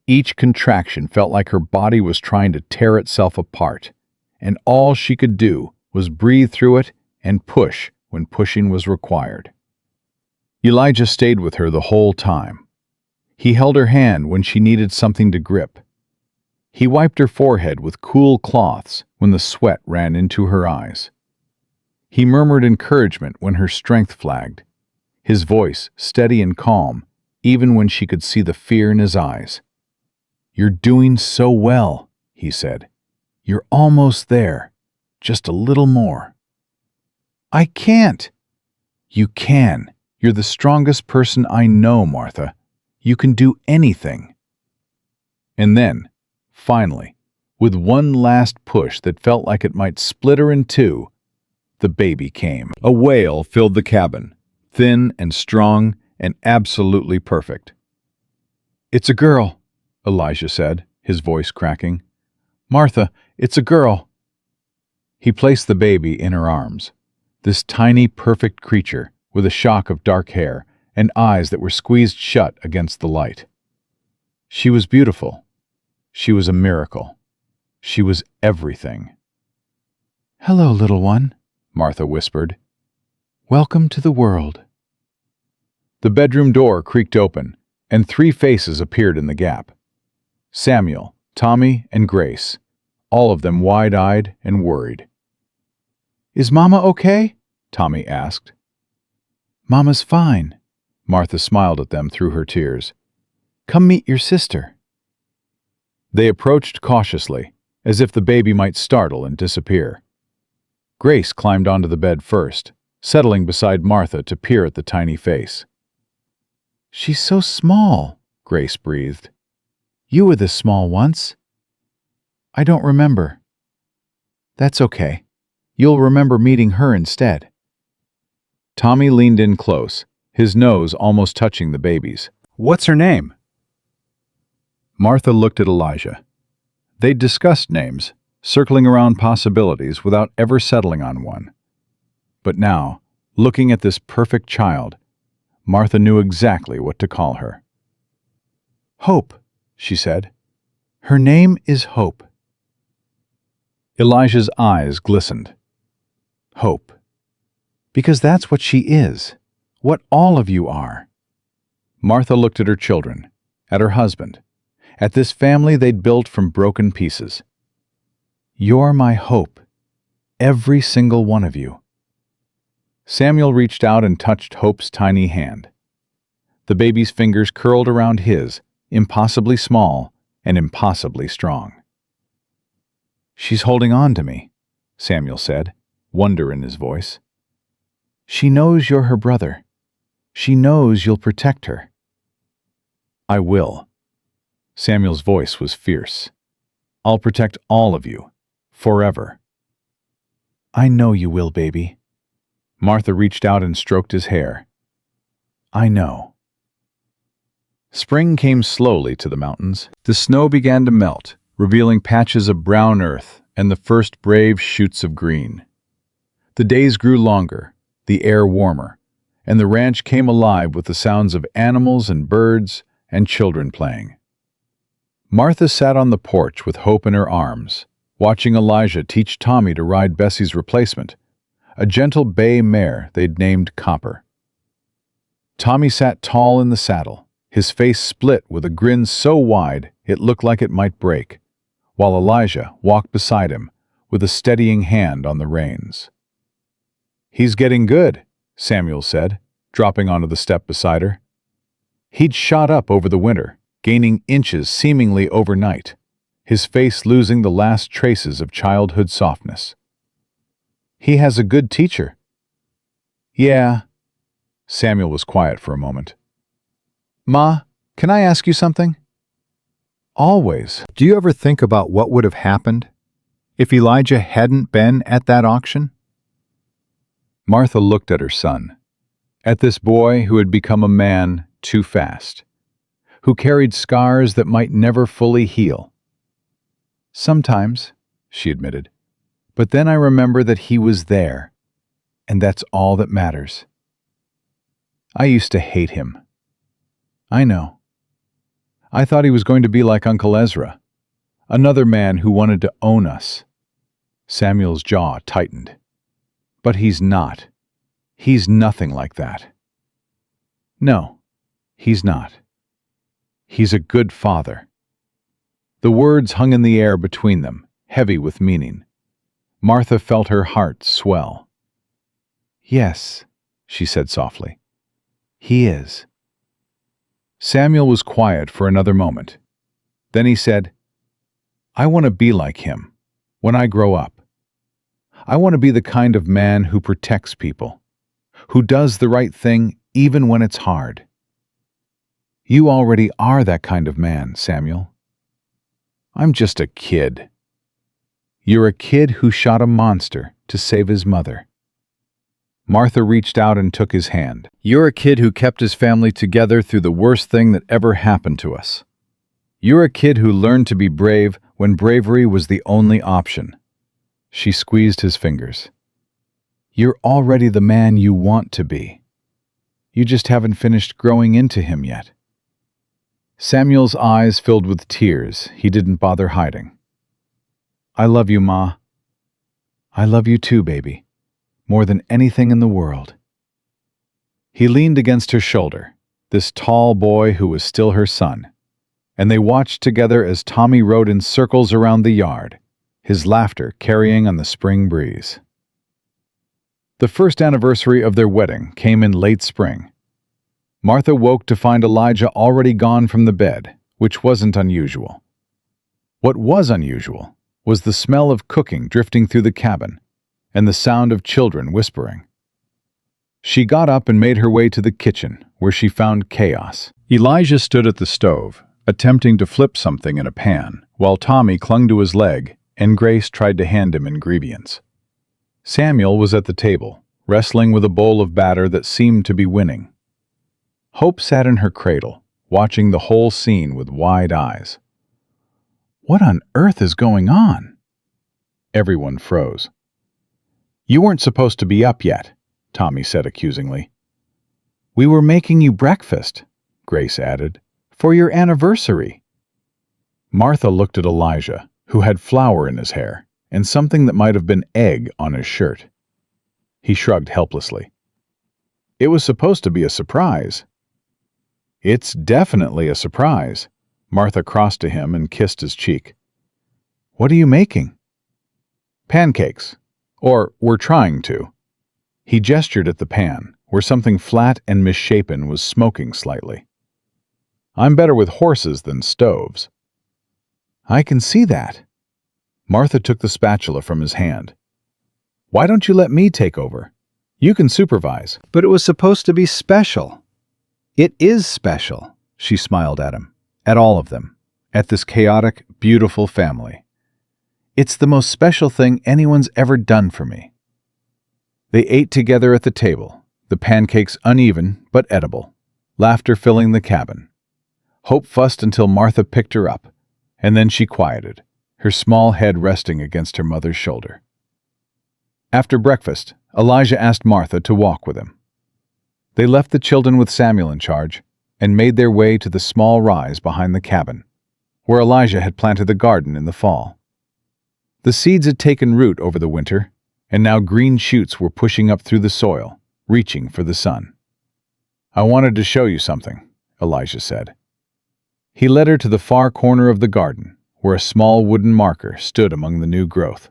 Each contraction felt like her body was trying to tear itself apart, and all she could do was breathe through it and push when pushing was required. Elijah stayed with her the whole time. He held her hand when she needed something to grip. He wiped her forehead with cool cloths when the sweat ran into her eyes. He murmured encouragement when her strength flagged, his voice steady and calm, even when she could see the fear in his eyes. "You're doing so well," he said. "You're almost there. Just a little more." "I can't." "You can. You're the strongest person I know, Martha. You can do anything." And then, finally, with one last push that felt like it might split her in two, the baby came. A wail filled the cabin, thin and strong and absolutely perfect. "It's a girl," Elijah said, his voice cracking. "Martha, it's a girl." He placed the baby in her arms, this tiny, perfect creature with a shock of dark hair and eyes that were squeezed shut against the light. She was beautiful. She was a miracle. She was everything. "Hello, little one," Martha whispered. "Welcome to the world." The bedroom door creaked open, and 3 faces appeared in the gap. Samuel, Tommy, and Grace, all of them wide-eyed and worried. "Is Mama okay?" Tommy asked. "Mama's fine," Martha smiled at them through her tears. "Come meet your sister." They approached cautiously, as if the baby might startle and disappear. Grace climbed onto the bed first, settling beside Martha to peer at the tiny face. "She's so small," Grace breathed. "You were this small once." "I don't remember." "That's okay. You'll remember meeting her instead." Tommy leaned in close, his nose almost touching the baby's. "What's her name?" Martha looked at Elijah. They'd discussed names, circling around possibilities without ever settling on one. But now, looking at this perfect child, Martha knew exactly what to call her. "Hope," she said. "Her name is Hope." Elijah's eyes glistened. "Hope. Because that's what she is, what all of you are." Martha looked at her children, at her husband, at this family they'd built from broken pieces. "You're my hope, every single one of you." Samuel reached out and touched Hope's tiny hand. The baby's fingers curled around his, impossibly small and impossibly strong. "She's holding on to me," Samuel said, wonder in his voice. "She knows you're her brother. She knows you'll protect her." "I will." Samuel's voice was fierce. I'll protect all of you. Forever." "I know you will, baby." Martha reached out and stroked his hair. "I know." Spring came slowly to the mountains. The snow began to melt, revealing patches of brown earth and the first brave shoots of green. The days grew longer, the air warmer, and the ranch came alive with the sounds of animals and birds and children playing. Martha sat on the porch with Hope in her arms, watching Elijah teach Tommy to ride Bessie's replacement, a gentle bay mare they'd named Copper. Tommy sat tall in the saddle, his face split with a grin so wide it looked like it might break, while Elijah walked beside him with a steadying hand on the reins. "He's getting good," Samuel said, dropping onto the step beside her. He'd shot up over the winter, gaining inches seemingly overnight, his face losing the last traces of childhood softness. "He has a good teacher." "Yeah." Samuel was quiet for a moment. "Ma, can I ask you something?" "Always. Do you ever think about what would have happened if Elijah hadn't been at that auction?" Martha looked at her son, at this boy who had become a man too fast, who carried scars that might never fully heal. "Sometimes," she admitted, "but then I remember that he was there, and that's all that matters. I used to hate him. I know. I thought he was going to be like Uncle Ezra, another man who wanted to own us." Samuel's jaw tightened. "But he's not. He's nothing like that." "No, he's not. He's a good father." The words hung in the air between them, heavy with meaning. Martha felt her heart swell. "Yes," she said softly. "He is." Samuel was quiet for another moment. Then he said, "I want to be like him when I grow up. I want to be the kind of man who protects people, who does the right thing even when it's hard." "You already are that kind of man, Samuel." "I'm just a kid." "You're a kid who shot a monster to save his mother." Martha reached out and took his hand. "You're a kid who kept his family together through the worst thing that ever happened to us. You're a kid who learned to be brave when bravery was the only option." She squeezed his fingers. "You're already the man you want to be. You just haven't finished growing into him yet." Samuel's eyes filled with tears he didn't bother hiding. "I love you, Ma." "I love you too, baby. More than anything in the world." He leaned against her shoulder, this tall boy who was still her son, and they watched together as Tommy rode in circles around the yard, his laughter carrying on the spring breeze. The first anniversary of their wedding came in late spring. Martha woke to find Elijah already gone from the bed, which wasn't unusual. What was unusual was the smell of cooking drifting through the cabin and the sound of children whispering. She got up and made her way to the kitchen, where she found chaos. Elijah stood at the stove, attempting to flip something in a pan, while Tommy clung to his leg and Grace tried to hand him ingredients. Samuel was at the table, wrestling with a bowl of batter that seemed to be winning. Hope sat in her cradle, watching the whole scene with wide eyes. "What on earth is going on?" Everyone froze. "You weren't supposed to be up yet," Tommy said accusingly. "We were making you breakfast," Grace added, "for your anniversary." Martha looked at Elijah, who had flour in his hair and something that might have been egg on his shirt. He shrugged helplessly. "It was supposed to be a surprise." "It's definitely a surprise." Martha crossed to him and kissed his cheek. "What are you making?" "Pancakes. Or we're trying to." He gestured at the pan, where something flat and misshapen was smoking slightly. "I'm better with horses than stoves." "I can see that." Martha took the spatula from his hand. "Why don't you let me take over? You can supervise." "But it was supposed to be special." "It is special," she smiled at him, at all of them, at this chaotic, beautiful family. It's the most special thing anyone's ever done for me." They ate together at the table, the pancakes uneven but edible, laughter filling the cabin. Hope fussed until Martha picked her up, and then she quieted, her small head resting against her mother's shoulder. After breakfast, Elijah asked Martha to walk with him. They left the children with Samuel in charge and made their way to the small rise behind the cabin, where Elijah had planted the garden in the fall. The seeds had taken root over the winter, and now green shoots were pushing up through the soil, reaching for the sun. "I wanted to show you something," Elijah said. He led her to the far corner of the garden, where a small wooden marker stood among the new growth.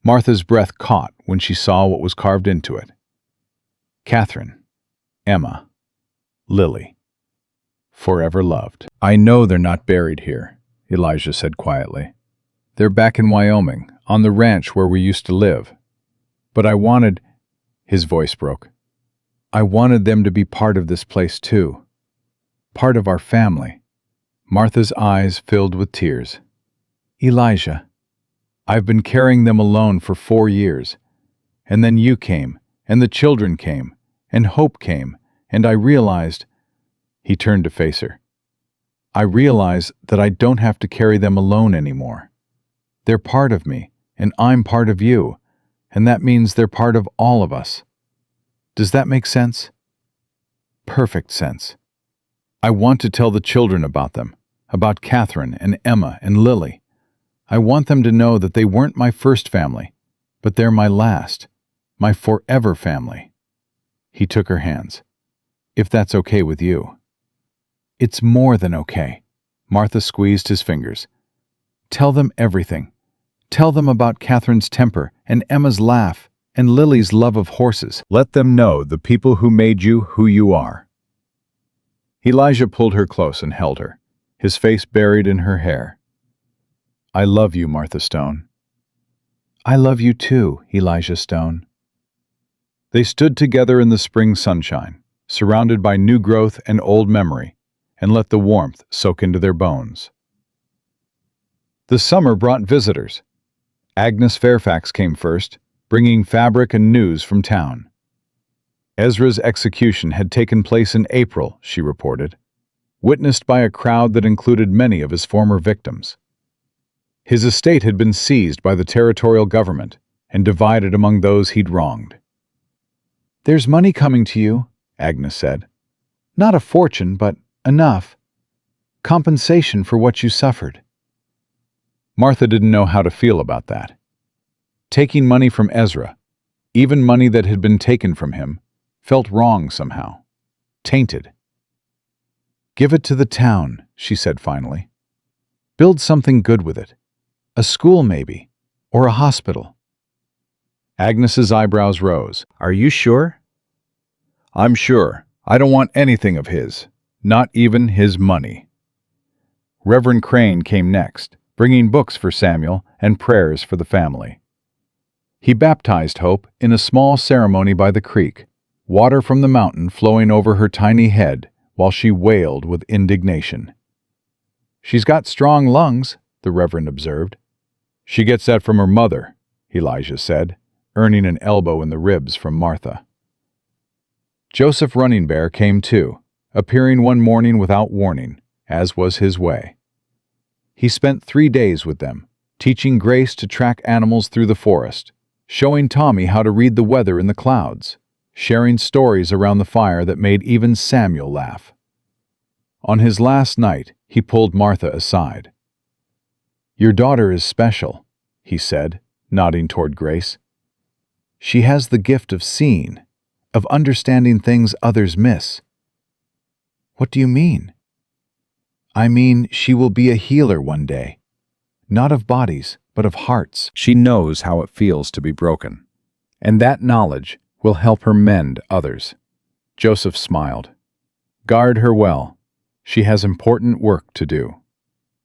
Martha's breath caught when she saw what was carved into it. Catherine, Emma, Lily, forever loved. "I know they're not buried here," Elijah said quietly. "They're back in Wyoming, on the ranch where we used to live. But I wanted—" His voice broke. "I wanted them to be part of this place too. Part of our family." Martha's eyes filled with tears. "Elijah, I've been carrying them alone for 4 years. And then you came, and the children came, and Hope came, and I realized—" He turned to face her. "I realize that I don't have to carry them alone anymore. They're part of me, and I'm part of you, and that means they're part of all of us. Does that make sense?" "Perfect sense. I want to tell the children about them, about Catherine and Emma and Lily. I want them to know that they weren't my first family, but they're my last, my forever family." He took her hands. "If that's okay with you." "It's more than okay." Martha squeezed his fingers. "Tell them everything. Tell them about Catherine's temper and Emma's laugh and Lily's love of horses. Let them know the people who made you who you are." Elijah pulled her close and held her, his face buried in her hair. "I love you, Martha Stone." "I love you too, Elijah Stone." They stood together in the spring sunshine, surrounded by new growth and old memory, and let the warmth soak into their bones. The summer brought visitors. Agnes Fairfax came first, bringing fabric and news from town. Ezra's execution had taken place in April, she reported, witnessed by a crowd that included many of his former victims. His estate had been seized by the territorial government and divided among those he'd wronged. "There's money coming to you," Agnes said. "Not a fortune, but enough. Compensation for what you suffered." Martha didn't know how to feel about that. Taking money from Ezra, even money that had been taken from him, felt wrong somehow, tainted. "Give it to the town," she said finally. "Build something good with it. A school maybe, or a hospital." Agnes's eyebrows rose. "Are you sure?" "I'm sure. I don't want anything of his, not even his money." Reverend Crane came next, bringing books for Samuel and prayers for the family. He baptized Hope in a small ceremony by the creek, water from the mountain flowing over her tiny head while she wailed with indignation. "She's got strong lungs," the Reverend observed. "She gets that from her mother," Elijah said, earning an elbow in the ribs from Martha. Joseph Running Bear came too, appearing one morning without warning, as was his way. He spent 3 days with them, teaching Grace to track animals through the forest, showing Tommy how to read the weather in the clouds, sharing stories around the fire that made even Samuel laugh. On his last night, he pulled Martha aside. "Your daughter is special," he said, nodding toward Grace. "She has the gift of seeing, of understanding things others miss." "What do you mean?" "I mean she will be a healer one day. Not of bodies, but of hearts. She knows how it feels to be broken. And that knowledge will help her mend others." Joseph smiled. "Guard her well. She has important work to do."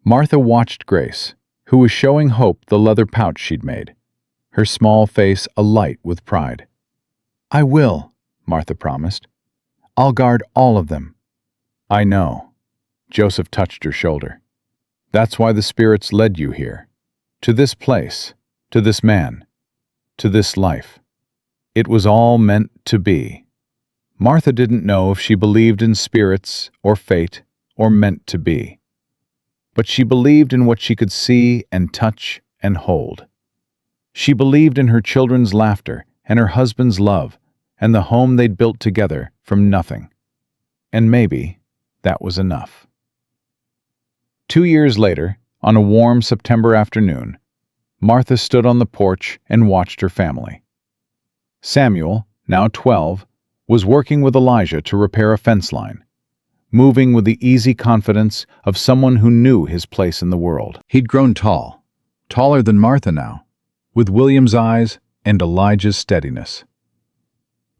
Martha watched Grace, who was showing Hope the leather pouch she'd made, her small face alight with pride. "I will," Martha promised. "I'll guard all of them." "I know." Joseph touched her shoulder. "That's why the spirits led you here. to this place, to this man, to this life. It was all meant to be. Martha didn't know if she believed in spirits or fate or meant to be. But she believed in what she could see and touch and hold. She believed in her children's laughter and her husband's love and the home they'd built together from nothing. And maybe that was enough. 2 years later, on a warm September afternoon, Martha stood on the porch and watched her family. Samuel, now 12, was working with Elijah to repair a fence line, moving with the easy confidence of someone who knew his place in the world. He'd grown tall, taller than Martha now, with William's eyes and Elijah's steadiness.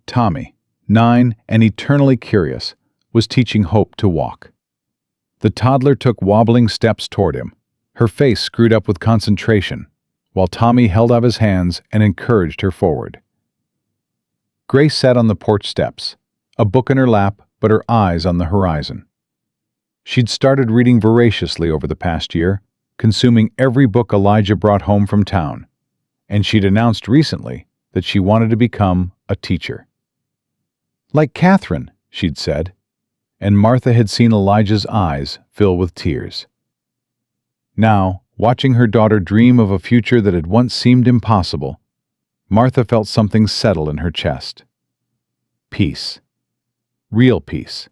Tommy, 9 and eternally curious, was teaching Hope to walk. The toddler took wobbling steps toward him, her face screwed up with concentration, while Tommy held out his hands and encouraged her forward. Grace sat on the porch steps, a book in her lap but her eyes on the horizon. She'd started reading voraciously over the past year, consuming every book Elijah brought home from town, and she'd announced recently that she wanted to become a teacher. Like Catherine, she'd said, and Martha had seen Elijah's eyes fill with tears. Now, watching her daughter dream of a future that had once seemed impossible, Martha felt something settle in her chest. Peace. Real peace.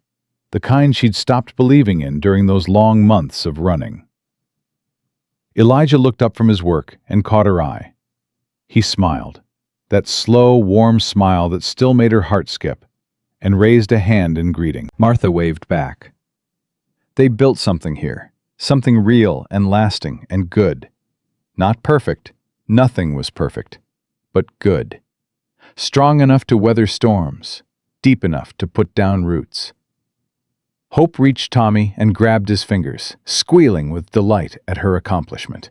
The kind she'd stopped believing in during those long months of running. Elijah looked up from his work and caught her eye. He smiled, that slow, warm smile that still made her heart skip, and raised a hand in greeting. Martha waved back. They built something here, something real and lasting and good. Not perfect, nothing was perfect, but good. Strong enough to weather storms, deep enough to put down roots. Hope reached Tommy and grabbed his fingers, squealing with delight at her accomplishment.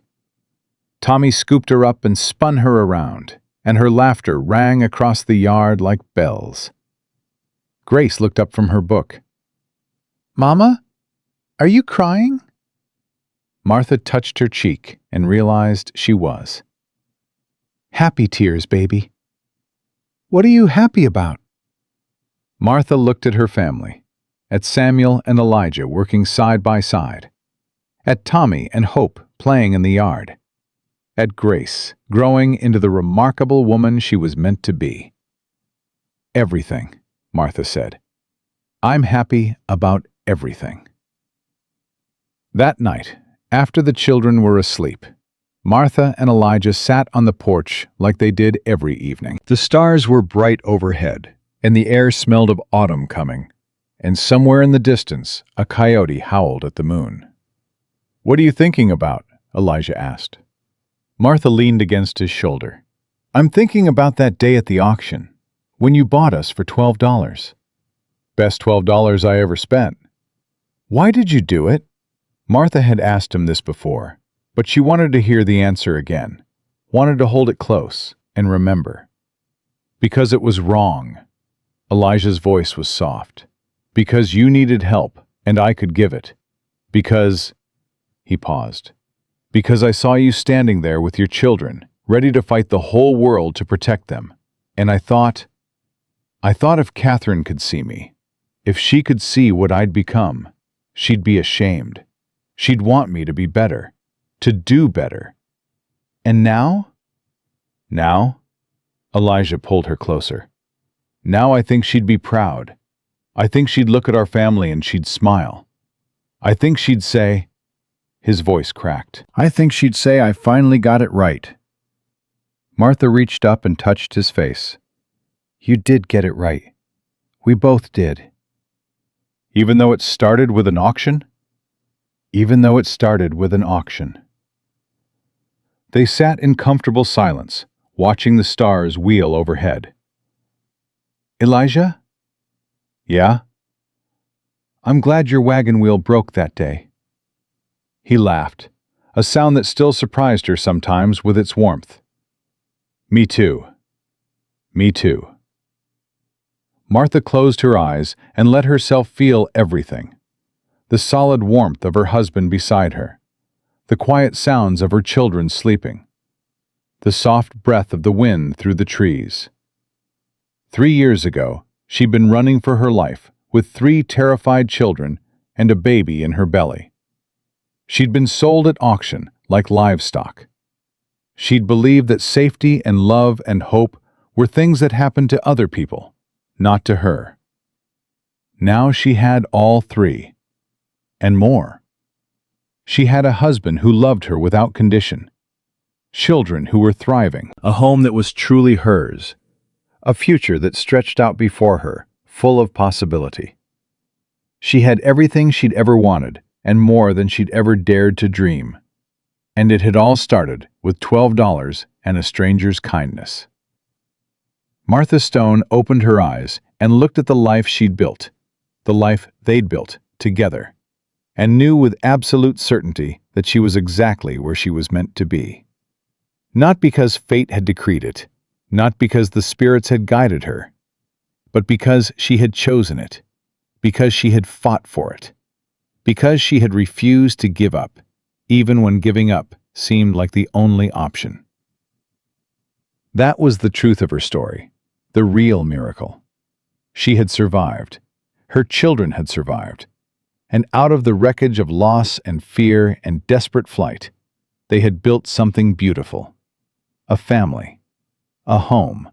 Tommy scooped her up and spun her around, and her laughter rang across the yard like bells. Grace looked up from her book. "Mama, are you crying?" Martha touched her cheek and realized she was. "Happy tears, baby." "What are you happy about?" Martha looked at her family, at Samuel and Elijah working side by side, at Tommy and Hope playing in the yard, at Grace growing into the remarkable woman she was meant to be. "Everything," Martha said. "I'm happy about everything." That night, after the children were asleep, Martha and Elijah sat on the porch like they did every evening. The stars were bright overhead, and the air smelled of autumn coming, and somewhere in the distance a coyote howled at the moon. "What are you thinking about?" Elijah asked. Martha leaned against his shoulder. "I'm thinking about that day at the auction, when you bought us for $12. Best $12 I ever spent." "Why did you do it?" Martha had asked him this before, but she wanted to hear the answer again, wanted to hold it close and remember. "Because it was wrong." Elijah's voice was soft. "Because you needed help, and I could give it. Because—" He paused. "Because I saw you standing there with your children, ready to fight the whole world to protect them. And I thought if Catherine could see me, if she could see what I'd become, she'd be ashamed. She'd want me to be better, to do better. And now?" "Now?" Elijah pulled her closer. "Now I think she'd be proud. I think she'd look at our family and she'd smile. I think she'd say—" His voice cracked. "I think she'd say I finally got it right." Martha reached up and touched his face. "You did get it right. We both did." "Even though it started with an auction?" "Even though it started with an auction." They sat in comfortable silence, watching the stars wheel overhead. "Elijah?" "Yeah?" "I'm glad your wagon wheel broke that day." He laughed, a sound that still surprised her sometimes with its warmth. "Me too. Me too." Martha closed her eyes and let herself feel everything. The solid warmth of her husband beside her, the quiet sounds of her children sleeping, the soft breath of the wind through the trees. 3 years ago, she'd been running for her life with 3 terrified children and a baby in her belly. She'd been sold at auction like livestock. She'd believed that safety and love and hope were things that happened to other people, not to her. Now she had all 3, and more. She had a husband who loved her without condition, children who were thriving, A home that was truly hers, a future that stretched out before her, full of possibility. She had everything she'd ever wanted, and more than she'd ever dared to dream. And it had all started with $12 and a stranger's kindness. Martha Stone opened her eyes and looked at the life she'd built, the life they'd built together, and knew with absolute certainty that she was exactly where she was meant to be. Not because fate had decreed it, not because the spirits had guided her, but because she had chosen it, because she had fought for it, because she had refused to give up, even when giving up seemed like the only option. That was the truth of her story, the real miracle. She had survived. Her children had survived. And out of the wreckage of loss and fear and desperate flight, they had built something beautiful. A family, a home,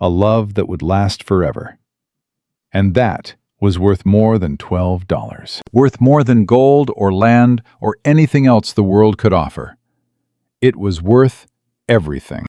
a love that would last forever. And that was worth more than $12. Worth more than gold or land or anything else the world could offer. It was worth everything.